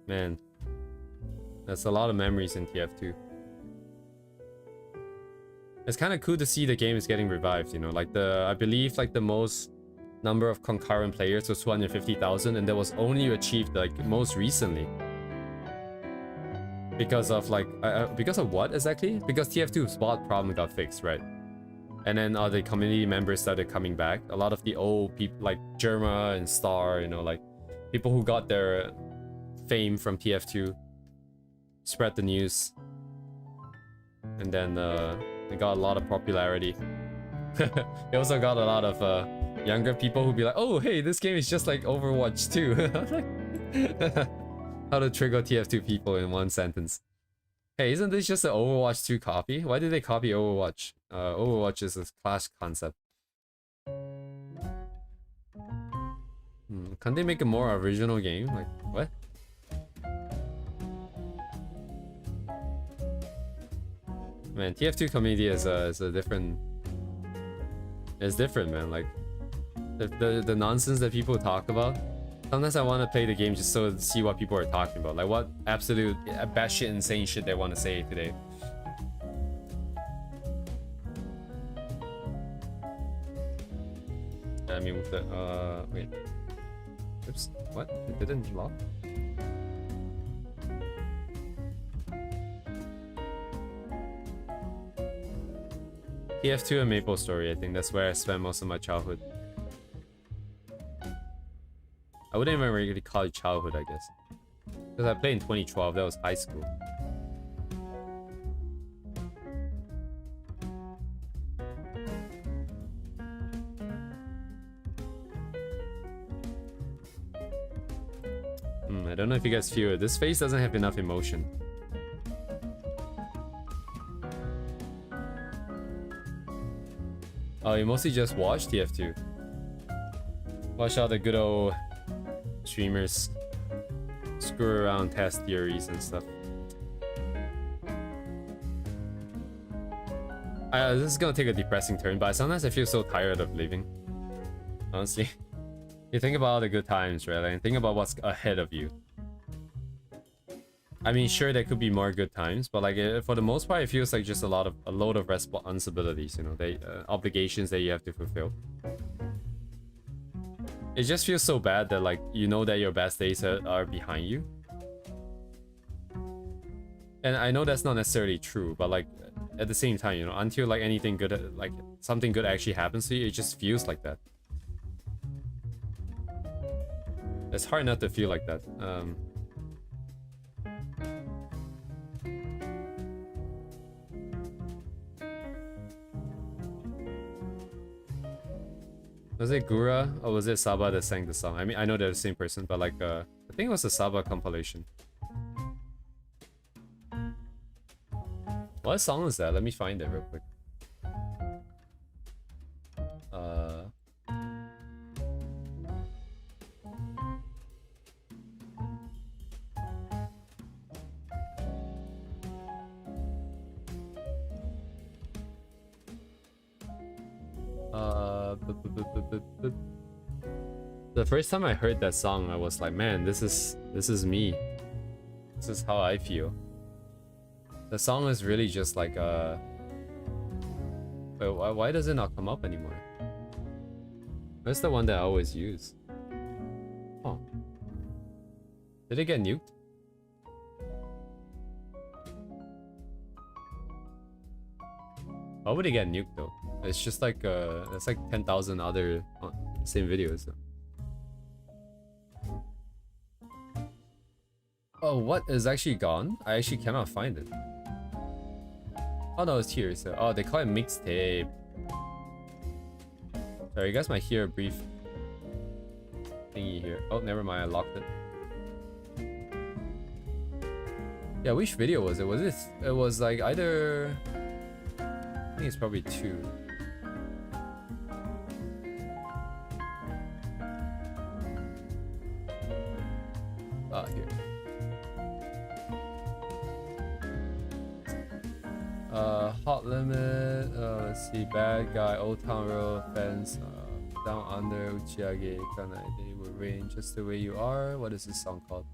Man. That's a lot of memories in TF2. It's kind of cool to see the game is getting revived, you know? Like, I believe, like, the most number of concurrent players was 250,000, and that was only achieved like most recently because of like because of what exactly? Because TF2's bot problem got fixed, right? And then the community members started coming back. A lot of the old people like Germa and Star, you know, like people who got their fame from TF2 spread the news, and then they got a lot of popularity. They also got a lot of younger people who be like, oh hey, this game is just like Overwatch 2. How to trigger TF2 people in one sentence. Hey, isn't this just an Overwatch 2 copy? Why did they copy Overwatch? Overwatch is a Clash concept. Can't they make a more original game? Like, what? Man, TF2 community is a different... It's different, man. Like, the nonsense that people talk about. Sometimes I want to play the game just so to see what people are talking about. Like, what absolute batshit insane shit they want to say today. I mean, with the, wait. Oops, what? It didn't lock? TF2 and Maple Story, I think that's where I spent most of my childhood. I wouldn't even really call it childhood, I guess. Because I played in 2012, that was high school. I don't know if you guys feel it. This face doesn't have enough emotion. Oh, you mostly just watch TF2. Watch all the good old streamers screw around, test theories and stuff. This is gonna take a depressing turn, but sometimes I feel so tired of living. Honestly. You think about all the good times, right? And think about what's ahead of you. I mean, sure, there could be more good times, but like for the most part, it feels like just a load of responsibilities, you know, obligations that you have to fulfill. It just feels so bad that like you know that your best days are behind you. And I know that's not necessarily true, but like at the same time, you know, until like anything good, like something good actually happens to you, it just feels like that. It's hard not to feel like that. Was it Gura or was it Saba that sang the song? I mean, I know they're the same person, but like, I think it was a Saba compilation. What song is that? Let me find it real quick. The first time I heard that song, I was like, man, this is me. This is how I feel. The song is really just like wait, why does it not come up anymore? That's the one that I always use. Oh. Did it get nuked? Why would it get nuked though? It's just like it's like 10,000 other same videos. So. Oh, what is actually gone? I actually cannot find it. Oh no, it's here. So, oh, they call it mixtape. Sorry, you guys might hear a brief thingy here. Oh, never mind, I locked it. Yeah, which video was it? Was it? It was like either. I think it's probably 2. Ah, here. Hot Limit. Let's see. Bad Guy. Old Town Road. Fence. Down Under. Uchiage. Kanai. They will rain just the way you are. What is this song called?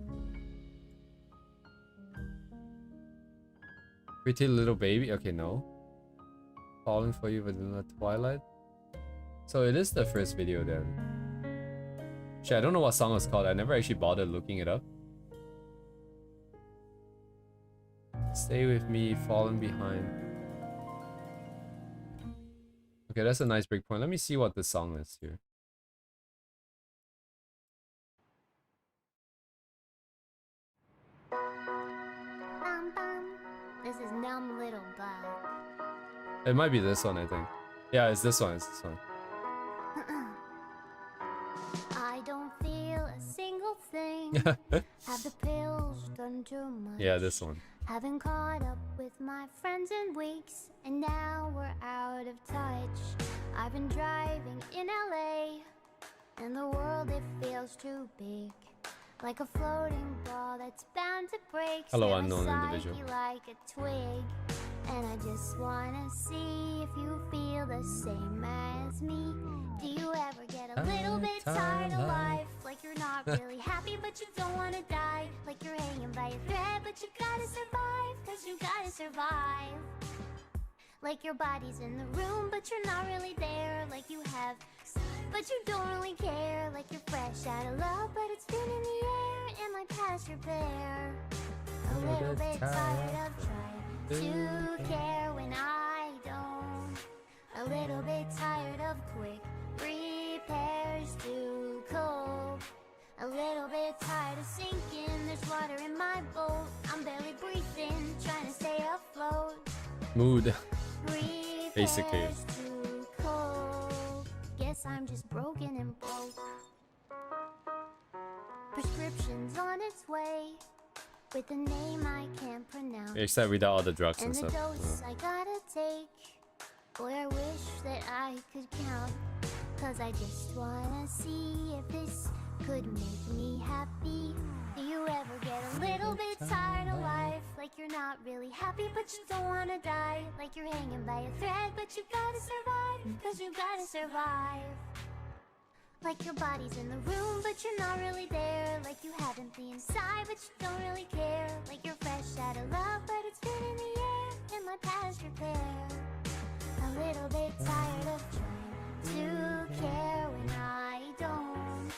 Pretty Little Baby. Okay, no. Falling for You, Vanilla Twilight. So it is the first video then. Shit, I don't know what song it's called. I never actually bothered looking it up. Stay With Me, Falling Behind. Okay, that's a nice break point. Let me see what the song is here. This is Numb Little Bug. It might be this one, I think. Yeah, it's this one. It's this one. I don't feel a single thing. Have the pills done too much? Yeah, this one. Haven't caught up with my friends in weeks, and now we're out of touch. I've been driving in LA, and the world, it feels too big. Like a floating ball that's bound to break. Hello, Snap unknown my individual. psyche like a twig. And I just wanna see if you feel the same as me. Do you ever get a little bit tired of life? Like you're not really happy but you don't wanna die. Like you're hanging by a thread but you gotta survive. Cause you gotta survive. Like your body's in the room but you're not really there. Like you have but you don't really care. Like you're fresh out of love but it's been in the air. Am I past repair? A little bit tired of trying to care when I don't. A little bit tired of quick repairs to cope. A little bit tired of sinking. There's water in my boat. I'm barely breathing, trying to stay afloat. Mood. Repairs Basically. to cope. Guess I'm just broken and broke. Prescription's on its way with a name I can't pronounce. Except without all the drugs And and the stuff. dose I gotta take. Boy, I wish that I could count. Cause I just wanna see if this could make me happy. Do you ever get a little bit tired of life? Like you're not really happy but you don't wanna die. Like you're hanging by a thread but you gotta survive. Cause you gotta survive. Like your body's in the room but you're not really there. Like you haven't been inside but you don't really care. Like you're fresh out of love but it's been in the air. Am I past repair? A little bit tired of trying to care when I don't.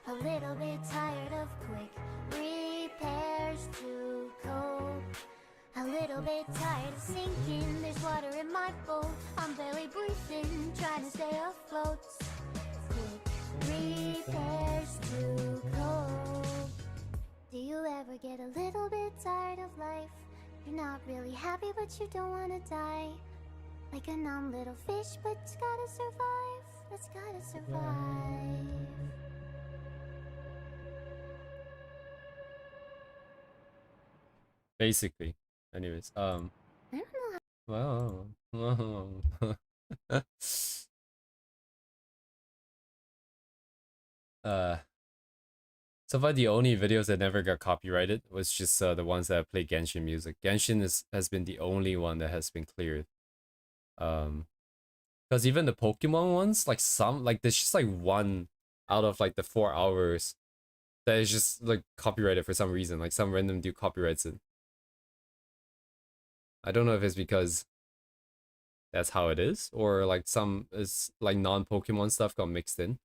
A little bit tired of quick repairs to cope. A little bit tired of sinking. There's water in my boat. I'm barely breathing, trying to stay afloat. Quick repairs to cope. Do you ever get a little bit tired of life? You're not really happy but you don't wanna die. Like a numb little fish, but it's gotta survive. It's gotta survive. Basically. Anyways, I don't know wow. So far the only videos that never got copyrighted was just the ones that play Genshin music. Genshin has been the only one that has been cleared. Because even the Pokemon ones, like there's just like one out of like the 4 hours that is just like copyrighted for some reason. Like some random dude copyrights it. I don't know if it's because that's how it is, or like some is like non-Pokemon stuff got mixed in.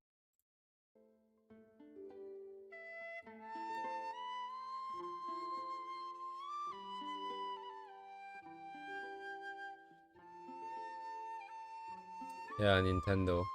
Yeah, Nintendo.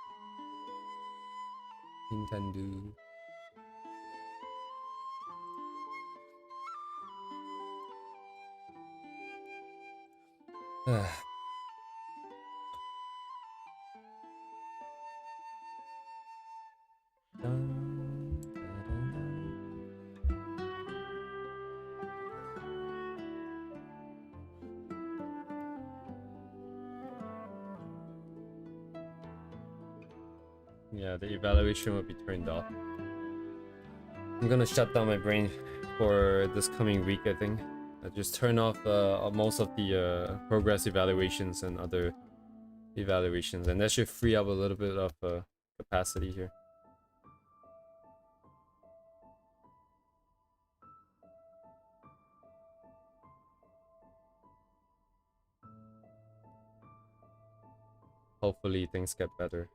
Yeah, the evaluation will be turned off. I'm gonna shut down my brain for this coming week, I think. I just turn off most of the progress evaluations and other evaluations, and that should free up a little bit of capacity here. Hopefully things get better.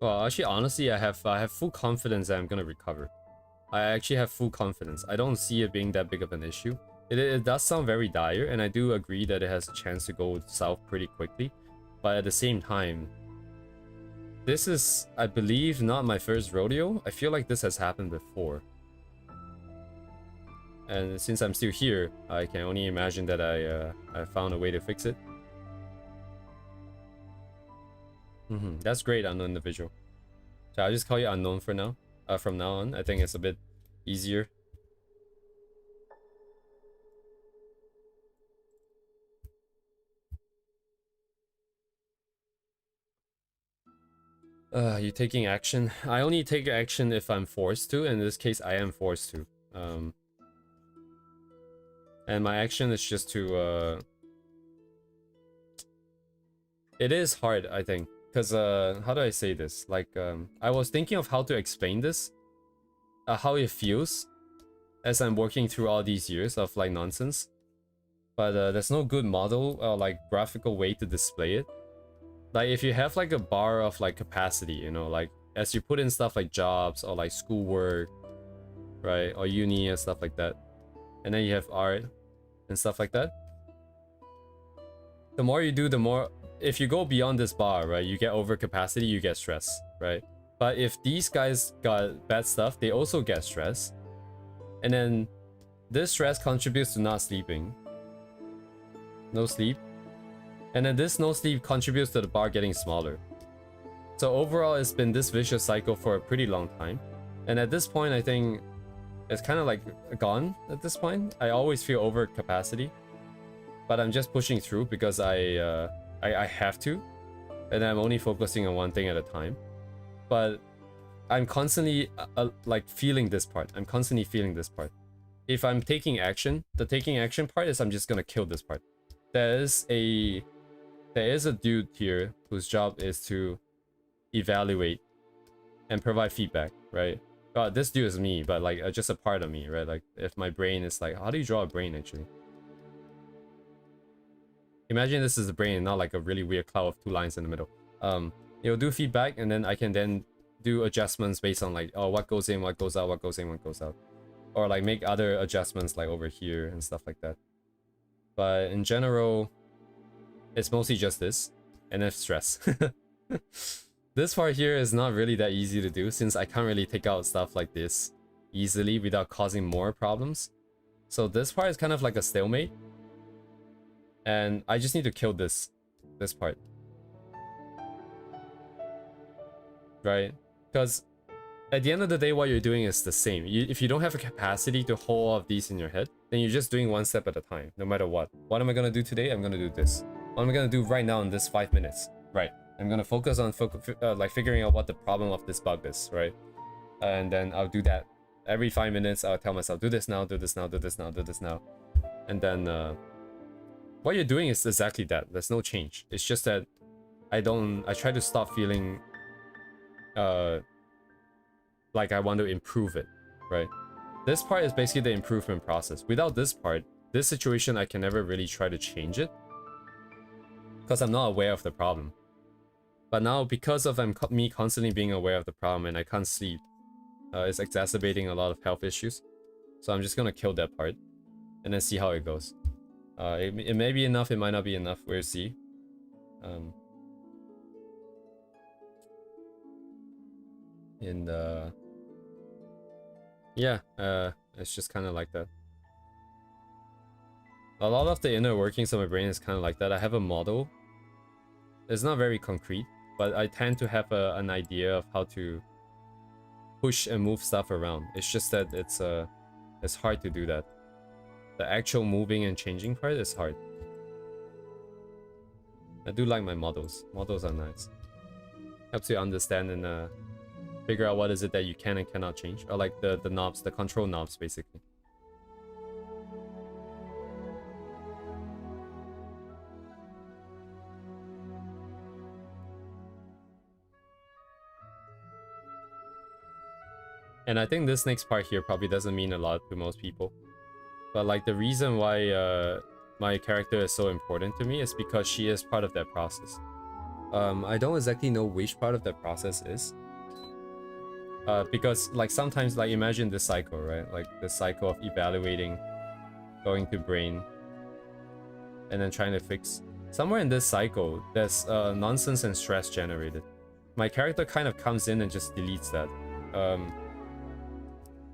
Well, actually, honestly, I have full confidence that I'm gonna recover. I actually have full confidence. I don't see it being that big of an issue. It does sound very dire, and I do agree that it has a chance to go south pretty quickly. But at the same time, this is, I believe, not my first rodeo. I feel like this has happened before. And since I'm still here, I can only imagine that I found a way to fix it. That's great, unknown individual. So I'll just call you unknown for now. From now on, I think it's a bit easier. You taking action? I only take action if I'm forced to. In this case, I am forced to. And my action is just to it is hard, I think, because how do I say this? Like, I was thinking of how to explain this, how it feels as I'm working through all these years of like nonsense, but there's no good model or like graphical way to display it. Like, if you have like a bar of like capacity, you know, like as you put in stuff like jobs or like schoolwork, right, or uni and stuff like that, and then you have art and stuff like that. The more you do, the more, if you go beyond this bar, right, you get overcapacity, you get stress, right? But if these guys got bad stuff, they also get stress. And then this stress contributes to not sleeping. No sleep. And then this no sleep contributes to the bar getting smaller. So overall, it's been this vicious cycle for a pretty long time. And at this point, I think it's kind of like gone at this point. I always feel over capacity, but I'm just pushing through because I have to, and I'm only focusing on one thing at a time. But I'm constantly like feeling this part. I'm constantly feeling this part. If I'm taking action, the taking action part is I'm just gonna kill this part. There is a dude here whose job is to evaluate and provide feedback, right? God, this dude is me, but like just a part of me, right? Like if my brain is like, how do you draw a brain actually? Imagine this is a brain and not like a really weird cloud of two lines in the middle. It'll do feedback, and then I can then do adjustments based on like, oh, what goes in, what goes out, what goes in, what goes out. Or like make other adjustments like over here and stuff like that. But in general, it's mostly just this, and then stress. This part here is not really that easy to do since I can't really take out stuff like this easily without causing more problems. So this part is kind of like a stalemate. And I just need to kill this part. Right? Because at the end of the day, what you're doing is the same. If you don't have a capacity to hold all of these in your head, then you're just doing one step at a time, no matter what. What am I going to do today? I'm going to do this. What am I going to do right now in this 5 minutes? Right. I'm going to focus on like figuring out what the problem of this bug is, right? And then I'll do that. Every 5 minutes, I'll tell myself, do this now, do this now, do this now, do this now. And then what you're doing is exactly that. There's no change. It's just that I try to stop feeling like I want to improve it, right? This part is basically the improvement process. Without this part, this situation, I can never really try to change it because I'm not aware of the problem. But now, because of me constantly being aware of the problem and I can't sleep, it's exacerbating a lot of health issues. So I'm just gonna kill that part and then see how it goes. It may be enough, it might not be enough, we'll see. Yeah, it's just kind of like that. A lot of the inner workings of my brain is kind of like that. I have a model. It's not very concrete, but I tend to have an idea of how to push and move stuff around. It's just that it's hard to do that. The actual moving and changing part is hard. I do like my models. Models are nice. Helps you understand and figure out what is it that you can and cannot change. Or like the knobs, the control knobs, basically. And I think this next part here probably doesn't mean a lot to most people. But like the reason why my character is so important to me is because she is part of that process. I don't exactly know which part of that process is. Because like sometimes, like imagine this cycle, right? Like the cycle of evaluating, going to brain, and then trying to fix. Somewhere in this cycle, there's nonsense and stress generated. My character kind of comes in and just deletes that.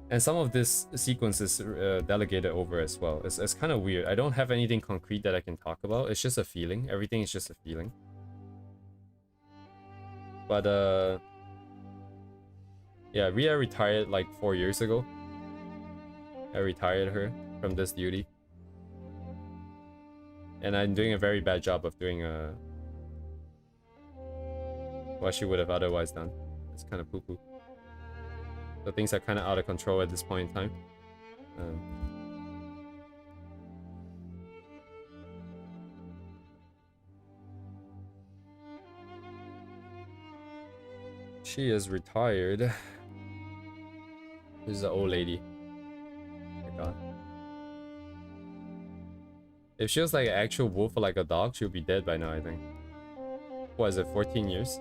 And some of this sequence is delegated over as well. It's kind of weird. I don't have anything concrete that I can talk about. It's just a feeling. Everything is just a feeling. But yeah, Ria retired like 4 years ago. I retired her from this duty. And I'm doing a very bad job of doing what she would have otherwise done. It's kind of poo-poo. So things are kind of out of control at this point in time. She is retired. This is an old lady. Oh my god. If she was like an actual wolf or like a dog, she would be dead by now, I think. What is it, 14 years?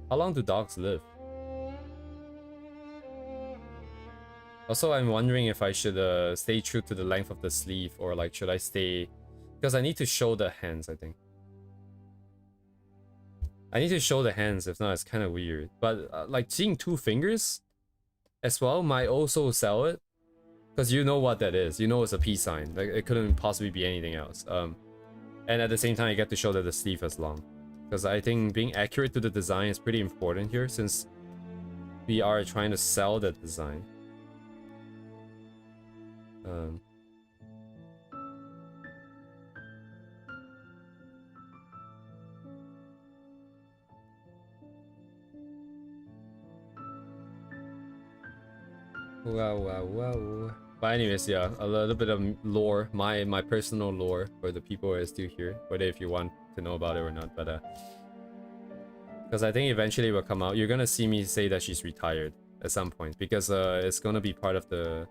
How long do dogs live? Also, I'm wondering if I should stay true to the length of the sleeve, or like should I stay... Because I need to show the hands, I think. I need to show the hands, if not it's kind of weird. But like seeing 2 fingers as well might also sell it. Because you know what that is. You know it's a peace sign. Like it couldn't possibly be anything else. And at the same time, you get to show that the sleeve is long. Because I think being accurate to the design is pretty important here, since we are trying to sell that design. Wow. But anyways, yeah, a little bit of lore, my personal lore for the people who are still here, whether if you want to know about it or not. But because I think eventually it will come out. You're gonna see me say that she's retired at some point, because it's gonna be part of the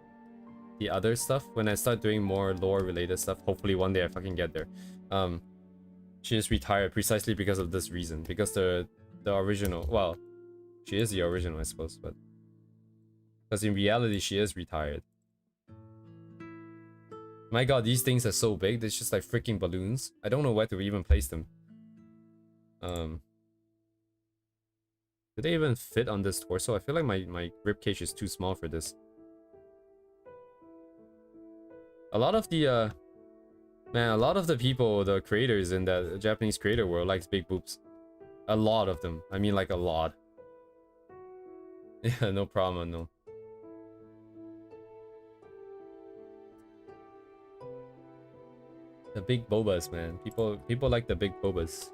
other stuff when I start doing more lore related stuff. Hopefully one day I fucking get there. She is retired precisely because of this reason, because the original, well, she is the original, I suppose, but because in reality she is retired. My god, these things are so big. They're just like freaking balloons. I don't know where to even place them. Do they even fit on this torso? I feel like my ribcage is too small for this. A lot of the man, a lot of the people, the creators in that Japanese creator world likes big boobs. A lot of them. I mean like a lot. Yeah, no problem, no. The big bobas, man. People like the big bobas.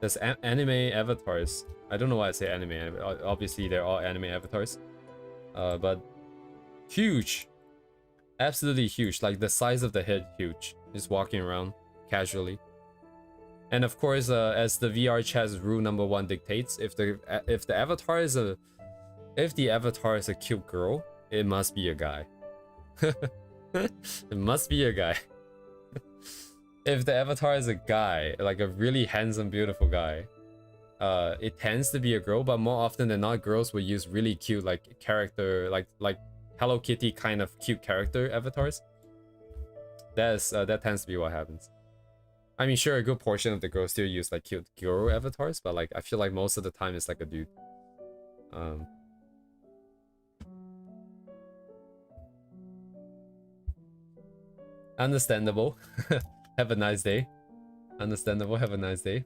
There's anime avatars. I don't know why I say anime. Obviously, they're all anime avatars. But huge. Absolutely huge. Like the size of the head, huge. Just walking around casually. And of course, as the VR chat's rule number 1 dictates, if the avatar is a cute girl, it must be a guy. It must be a guy. If the avatar is a guy, like a really handsome, beautiful guy, it tends to be a girl, but more often than not, girls will use really cute, like, character, like Hello Kitty kind of cute character avatars. That tends to be what happens. I mean, sure, a good portion of the girls still use, like, cute girl avatars, but, like, I feel like most of the time it's like a dude. Understandable. Have a nice day. Understandable, have a nice day.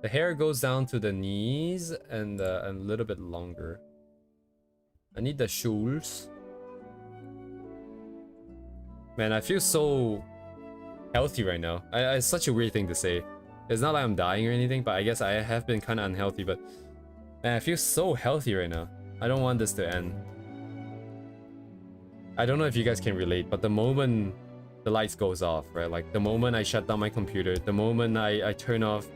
The hair goes down to the knees and a little bit longer. I need the shoes. Man, I feel so healthy right now. It's such a weird thing to say. It's not like I'm dying or anything, but I guess I have been kind of unhealthy. But man, I feel so healthy right now. I don't want this to end. I don't know if you guys can relate, but the moment the lights goes off, right? Like the moment I shut down my computer, the moment I turn off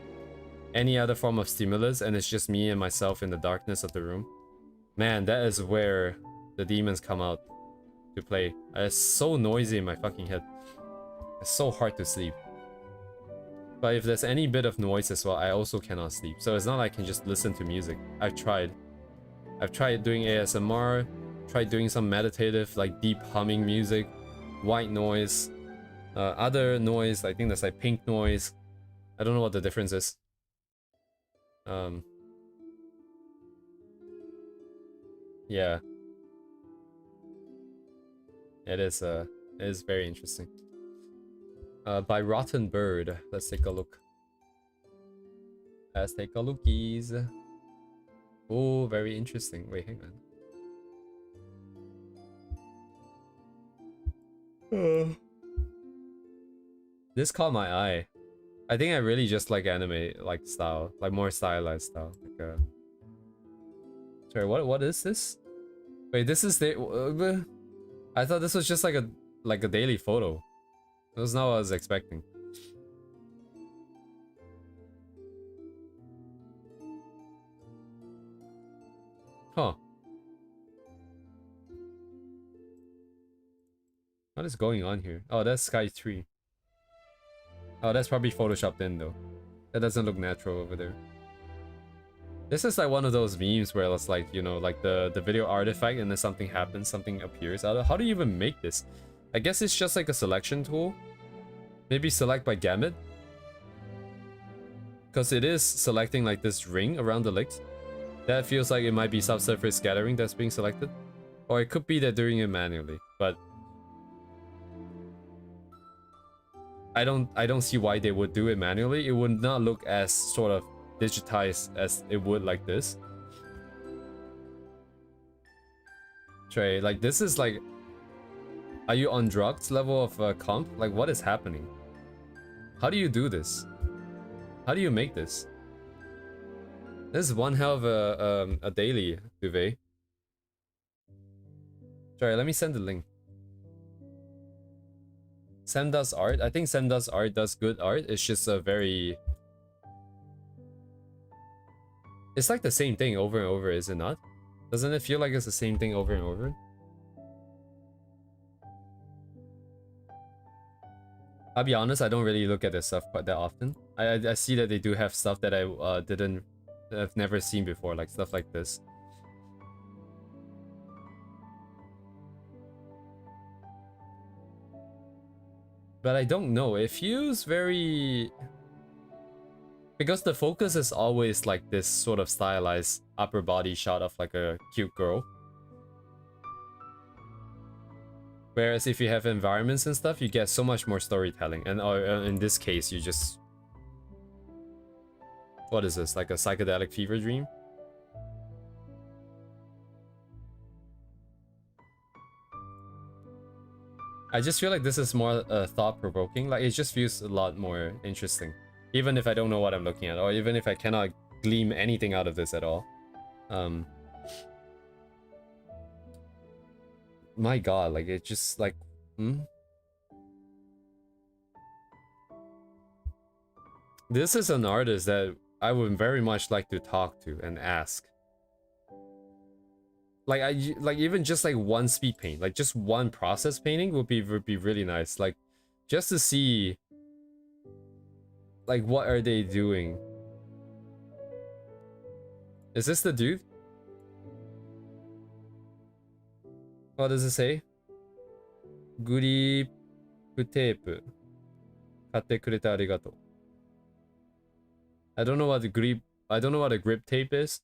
any other form of stimulus and it's just me and myself in the darkness of the room. Man, that is where the demons come out to play. It's so noisy in my fucking head. It's so hard to sleep. But if there's any bit of noise as well, I also cannot sleep. So it's not like I can just listen to music. I've tried doing ASMR, tried doing some meditative, like deep humming music, white noise, other noise. I think there's like pink noise. I don't know what the difference is. Yeah. It is very interesting. By Rotten Bird. Let's take a look. Let's take a lookies. Oh, very interesting. Wait, hang on. This caught my eye. I think I really just like anime like style, like more stylized style. Like sorry, what is this? Wait, this is the. I thought this was just like a daily photo. That was not what I was expecting. Huh. What is going on here? Oh, that's Sky 3. Oh, that's probably photoshopped in though. That doesn't look natural over there. This is like one of those memes where it's like, you know, like the video artifact and then something happens, something appears out of. How do you even make this? I guess it's just like a selection tool. Maybe select by gamut. Because it is selecting like this ring around the legs. That feels like it might be subsurface scattering that's being selected. Or it could be they're doing it manually, but I don't see why they would do it manually. It would not look as sort of digitized as it would like this. Trey, like this is like, are you on drugs level of comp? Like what is happening? How do you do this? How do you make this? This is one hell of a daily, Duvet. Sorry, let me send the link. Sam does art. I think Sam does art, does good art. It's just a very... It's like the same thing over and over, is it not? Doesn't it feel like it's the same thing over and over? I'll be honest, I don't really look at this stuff quite that often. I see that they do have stuff that I I've never seen before, like stuff like this. But I don't know, it feels very... Because the focus is always like this sort of stylized upper body shot of like a cute girl. Whereas if you have environments and stuff, you get so much more storytelling. And in this case, you just... What is this? Like a psychedelic fever dream? I just feel like this is more thought-provoking. Like, it just feels a lot more interesting. Even if I don't know what I'm looking at, or even if I cannot glean anything out of this at all. My god, like, it just, like... This is an artist that I would very much like to talk to and ask. Like even just like one speed paint, like just one process painting would be really nice. Like just to see like what are they doing. Is this the dude? What does it say? Grip tape. 買ってくれてありがとう. I don't know what the grip tape is.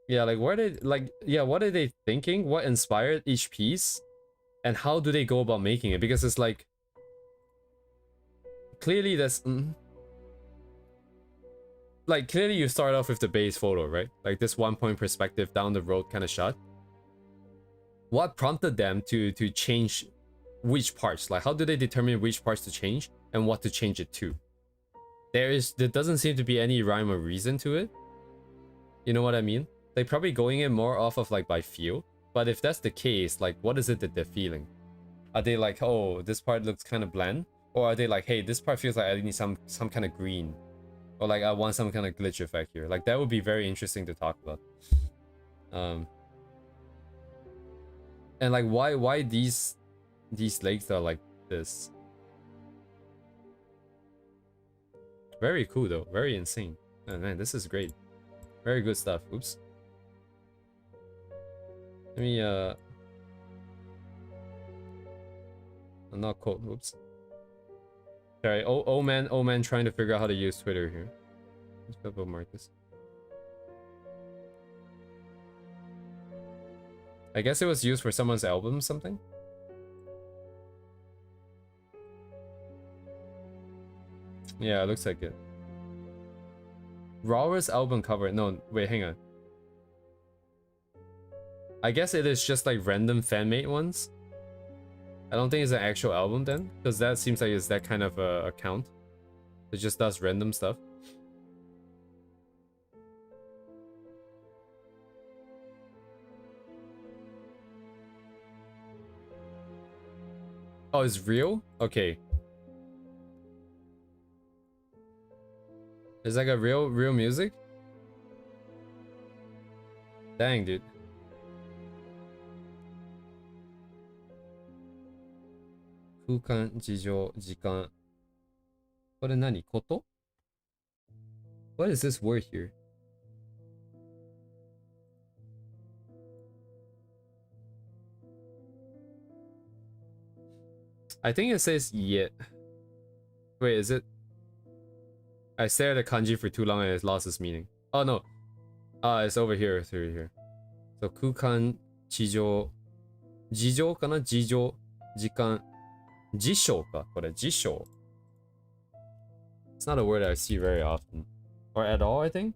Yeah, like what are they thinking? What inspired each piece? And how do they go about making it? Because it's like clearly that's like clearly you start off with the base photo, right? Like this 1 point perspective down the road kind of shot. What prompted them to change which parts? Like how do they determine which parts to change and what to change it to? There doesn't seem to be any rhyme or reason to it. You know what I mean? They're probably going in more off of like by feel. But if that's the case, like what is it that they're feeling? Are they like, oh, this part looks kind of bland? Or are they like, hey, this part feels like I need some kind of green? Or like I want some kind of glitch effect here. Like that would be very interesting to talk about. And like why these lakes are like this? Very cool though, very insane. Oh man, this is great. Very good stuff. Oops. Let me I'm not cold. Oops. Sorry. Oh man, trying to figure out how to use Twitter here. Let's go bookmark this. I guess it was used for someone's album, something. Yeah, it looks like it. Rawr's album cover. No, wait, hang on. I guess it is just like random fan-made ones. I don't think it's an actual album then, because that seems like it's that kind of account. It just does random stuff. Oh, it's real? Okay. It's like a real music? Dang, dude. Kukan, jijo, jikan. What is nani? Koto? What is this word here? I think it says yet. Wait, is it? I stared at kanji for too long and it lost its meaning. Oh no. It's over here, through here. So kukan, jijo, jijo kana? Jijo, jikan, jisho ka? Kore, jisho. It's not a word I see very often. Or at all, I think.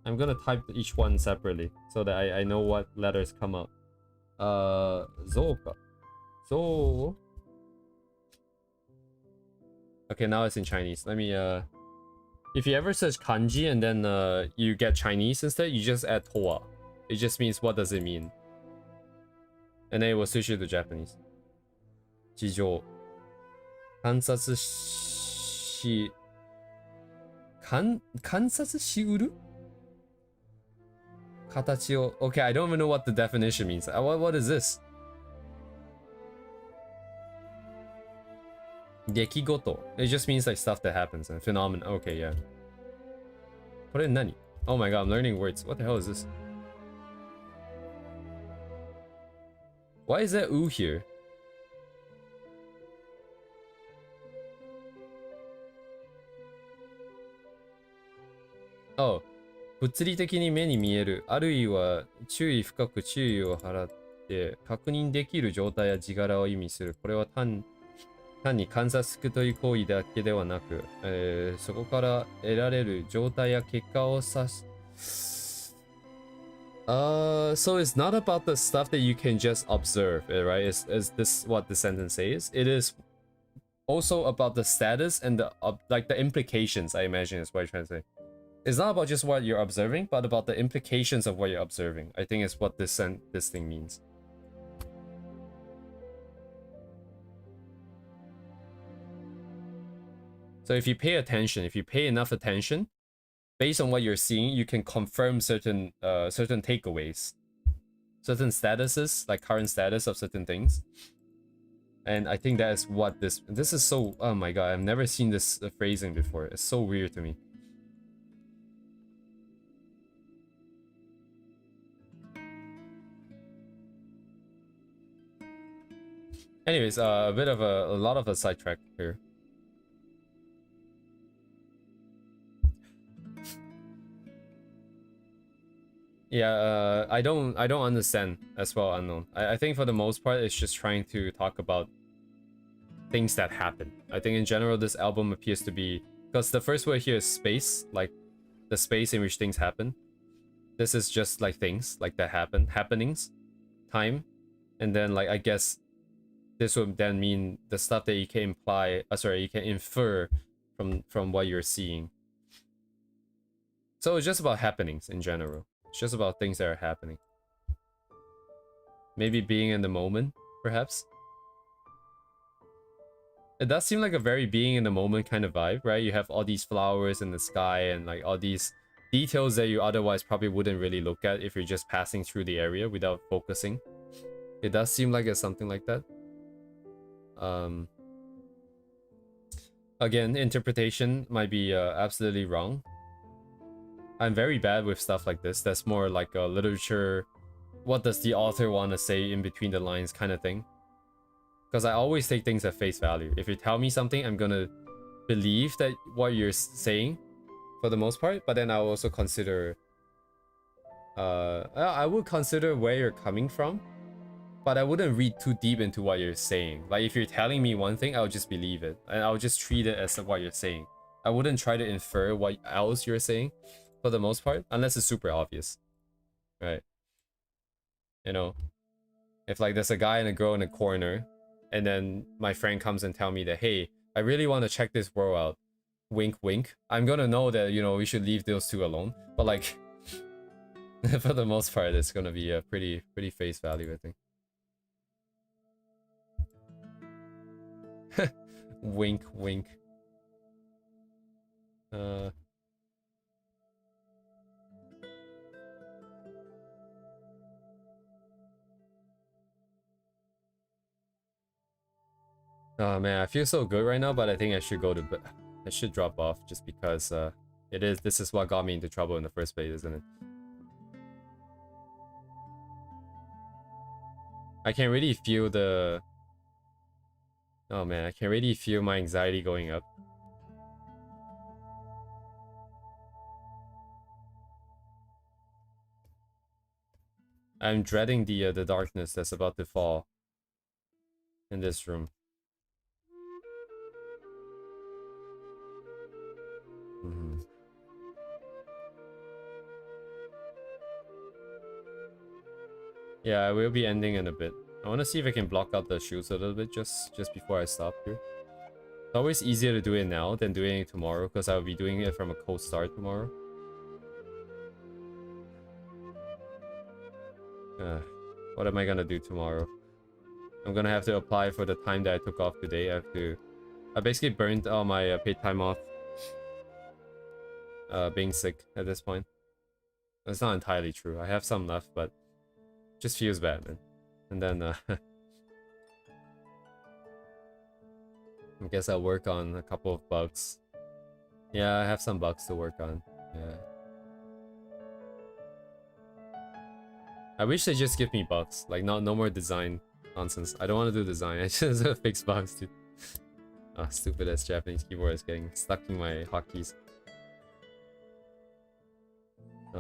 I'm gonna type each one separately so that I know what letters come up. Zoka. So. Okay, now it's in Chinese. Let me if you ever search kanji and then you get Chinese instead, you just add toa. It just means what does it mean. And then it will switch it to Japanese. Jijo. Kansatsu shi. Kansatsu shiuru? Katachi o. Okay, I don't even know what the definition means. What is this? Gekigoto. It just means like stuff that happens and phenomena. Okay, yeah. Kore nani? Oh my god, I'm learning words. What the hell is this? Why is that oo here? Oh. 物理的に目に見える、あるいは注意深く注意を払って確認できる状態や字柄を意味する。これは単に観察という行為だけではなく、そこから得られる状態や結果を指す。So it's not about the stuff that you can just observe, right? Is this what the sentence says? It is also about the status and the like the implications, I imagine is what you're trying to say. It's not about just what you're observing, but about the implications of what you're observing. I think is what this thing means. So if you pay attention, if you pay enough attention, based on what you're seeing, you can confirm certain takeaways, certain statuses, like current status of certain things. And I think that is what this is so. Oh my god, I've never seen this phrasing before. It's so weird to me. Anyways, a bit of a lot of a sidetrack here. Yeah, I don't understand as well, Unknown. I think for the most part, it's just trying to talk about things that happen. I think in general this album appears to be, because the first word here is space, like the space in which things happen. This is just like things like that happen, happenings, time, and then like I guess this would then mean the stuff that you can imply, you can infer from what you're seeing. So it's just about happenings in general. It's just about things that are happening. Maybe being in the moment, perhaps. It does seem like a very being in the moment kind of vibe, right? You have all these flowers in the sky and like all these details that you otherwise probably wouldn't really look at if you're just passing through the area without focusing. It does seem like it's something like that. Again, interpretation might be absolutely wrong. I'm very bad with stuff like this. That's more like a literature, what does the author want to say in between the lines kind of thing. Because I always take things at face value. If you tell me something, I'm gonna believe that what you're saying for the most part, but then I'll also consider I would consider where you're coming from, but I wouldn't read too deep into what you're saying. Like if you're telling me one thing, I'll just believe it and I'll just treat it as what you're saying. I wouldn't try to infer what else you're saying for the most part, unless it's super obvious, right? You know, if like there's a guy and a girl in a corner and then my friend comes and tell me that, hey, I really want to check this world out, wink wink, I'm gonna know that, you know, we should leave those two alone. But like for the most part, it's gonna be a pretty face value, I think. Wink wink. Oh man, I feel so good right now, but I think I should go to bed. I should drop off just because this is what got me into trouble in the first place, isn't it? I can really feel the... Oh man, I can really feel my anxiety going up. I'm dreading the darkness that's about to fall in this room. Yeah, I will be ending in a bit. I want to see if I can block out the shoots a little bit just before I stop here. It's always easier to do it now than doing it tomorrow because I'll be doing it from a cold start tomorrow. What am I gonna do tomorrow? I'm gonna have to apply for the time that I took off today. I basically burned all my paid time off being sick at this point. That's not entirely true. I have some left, but just feels bad, man. And then I guess I'll work on a couple of bugs. Yeah, I have some bugs to work on. Yeah. I wish they just give me bugs. Like no more design nonsense. I don't want to do design. I just want to fix bugs, dude. Ah, stupid ass Japanese keyboard is getting stuck in my hotkeys.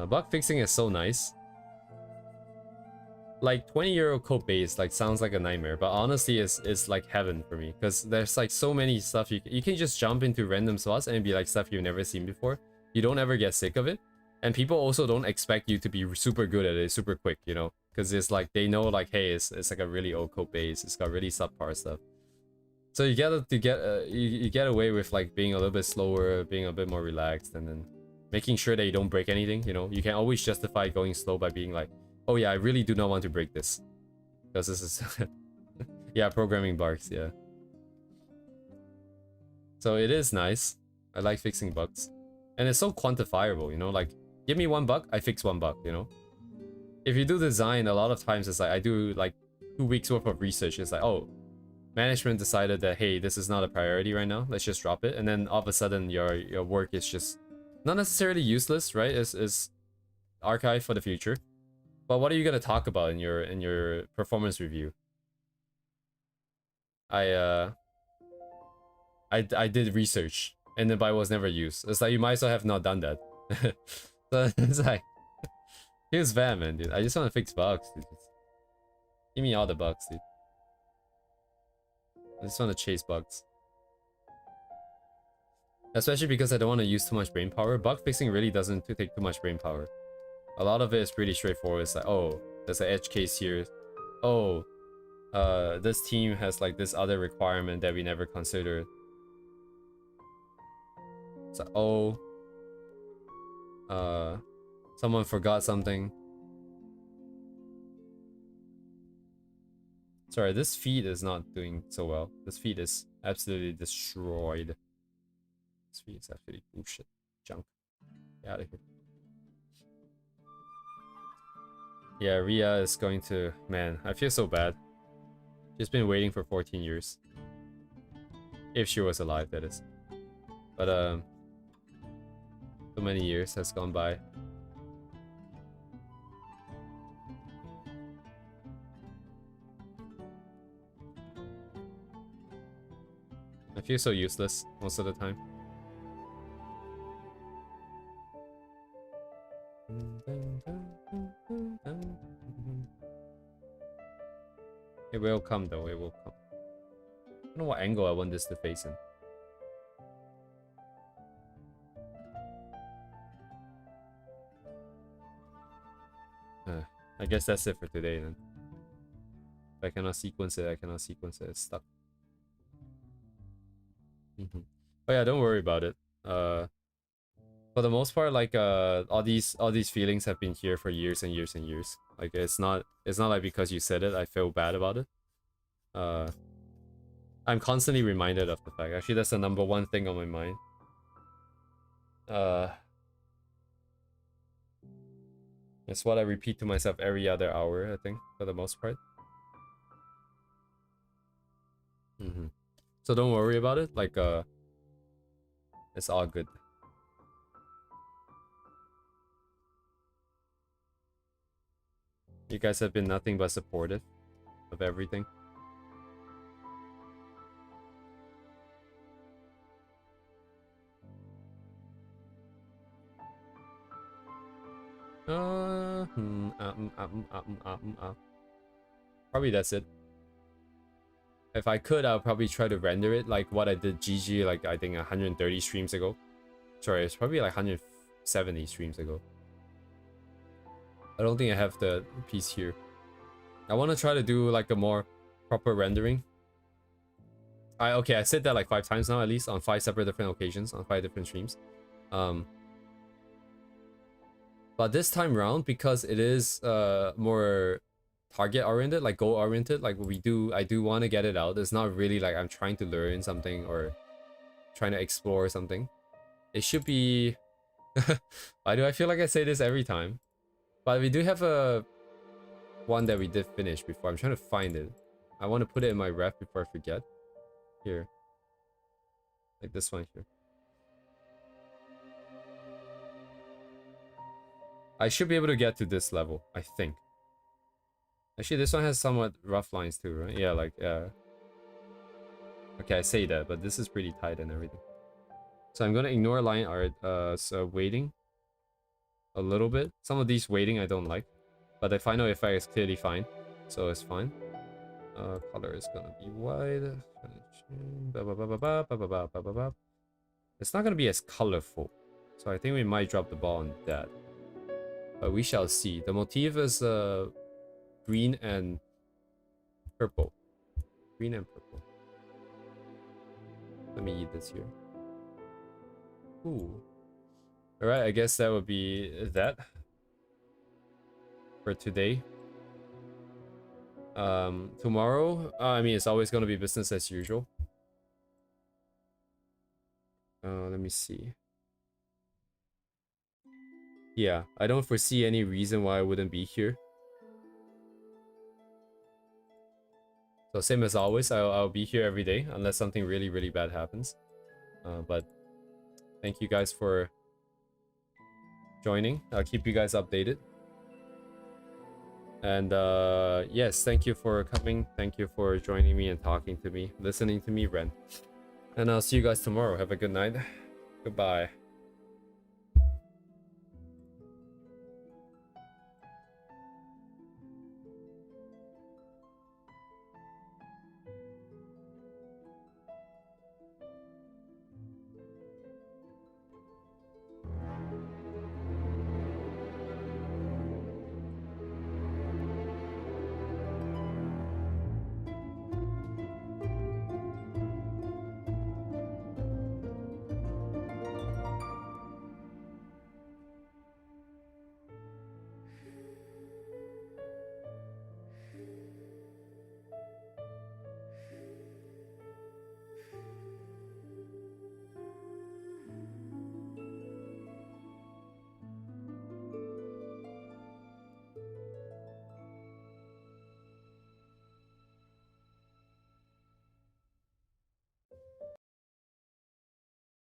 Bug fixing is so nice. Like 20-euro code base like sounds like a nightmare, but honestly it's like heaven for me because there's like so many stuff you can just jump into random slots and it'd be like stuff you've never seen before. You don't ever get sick of it, and people also don't expect you to be super good at it super quick, you know, because it's like they know like, hey, it's like a really old code base, it's got really subpar stuff. So you get away with like being a little bit slower, being a bit more relaxed, and then making sure that you don't break anything. You know, you can always justify going slow by being like, oh yeah, I really do not want to break this because this is yeah, programming bugs. Yeah, so it is nice. I like fixing bugs, and it's so quantifiable, you know, like give me one bug, I fix one bug, you know. If you do design, a lot of times it's like I do like 2 weeks worth of research. It's like, oh, management decided that, hey, this is not a priority right now, let's just drop it, and then all of a sudden your work is just not necessarily useless, right? It's archived for the future. But what are you gonna talk about in your performance review? I did research, and the Bible was never used. It's like you might as well have not done that. So it's like, here's bad, man, dude. I just want to fix bugs, dude. Give me all the bugs, dude. I just want to chase bugs. Especially because I don't want to use too much brain power. Bug fixing really doesn't take too much brain power. A lot of it is pretty straightforward. It's like, oh, there's an edge case here. Oh, this team has like this other requirement that we never considered. It's like, oh, someone forgot something. Sorry, this feed is not doing so well. This feed is absolutely destroyed. This feed is absolutely bullshit. Junk. Get out of here. Yeah, Ria is going to... Man, I feel so bad. She's been waiting for 14 years. If she was alive, that is. But, so many years has gone by. I feel so useless most of the time. It will come though, it will come. I don't know what angle I want this to face in. I guess that's it for today then. If I cannot sequence it, I cannot sequence it. It's stuck. But yeah, don't worry about it. For the most part, like all these feelings have been here for years and years and years. Like it's not like because you said it, I feel bad about it. I'm constantly reminded of the fact. Actually, that's the #1 thing on my mind. It's what I repeat to myself every other hour, I think, for the most part. So don't worry about it. Like it's all good. You guys have been nothing but supportive of everything. Probably that's it. If I could, I'll probably try to render it like what I did GG, like I think 130 streams ago. Sorry, it's probably like 170 streams ago. I don't think I have the piece here. I want to try to do like a more proper rendering. Okay, I said that like 5 times now, at least on 5 separate different occasions, on 5 different streams. But this time around, because it is more target oriented, like goal oriented, like I do want to get it out. It's not really like I'm trying to learn something or trying to explore something. It should be... Why do I feel like I say this every time? But we do have a one that we did finish before. I'm trying to find it. I want to put it in my ref before I forget. Here. Like this one here. I should be able to get to this level, I think. Actually, this one has somewhat rough lines too, right? Yeah, like, okay, I say that, but this is pretty tight and everything. So I'm gonna ignore line art, so waiting a little bit. Some of these waiting I don't like, but the final effect is clearly fine, so it's fine. Color is gonna be white. It's not gonna be as colorful, so I think we might drop the ball on that. But we shall see. The motif is green and purple. Green and purple. Let me eat this here. Ooh. Alright, I guess that would be that for today. Tomorrow, I mean, it's always going to be business as usual. Let me see. Yeah, I don't foresee any reason why I wouldn't be here. So same as always, I'll be here every day unless something really, really bad happens. But thank you guys for joining. I'll keep you guys updated. And yes, thank you for coming. Thank you for joining me and talking to me, listening to me rant. And I'll see you guys tomorrow. Have a good night. Goodbye.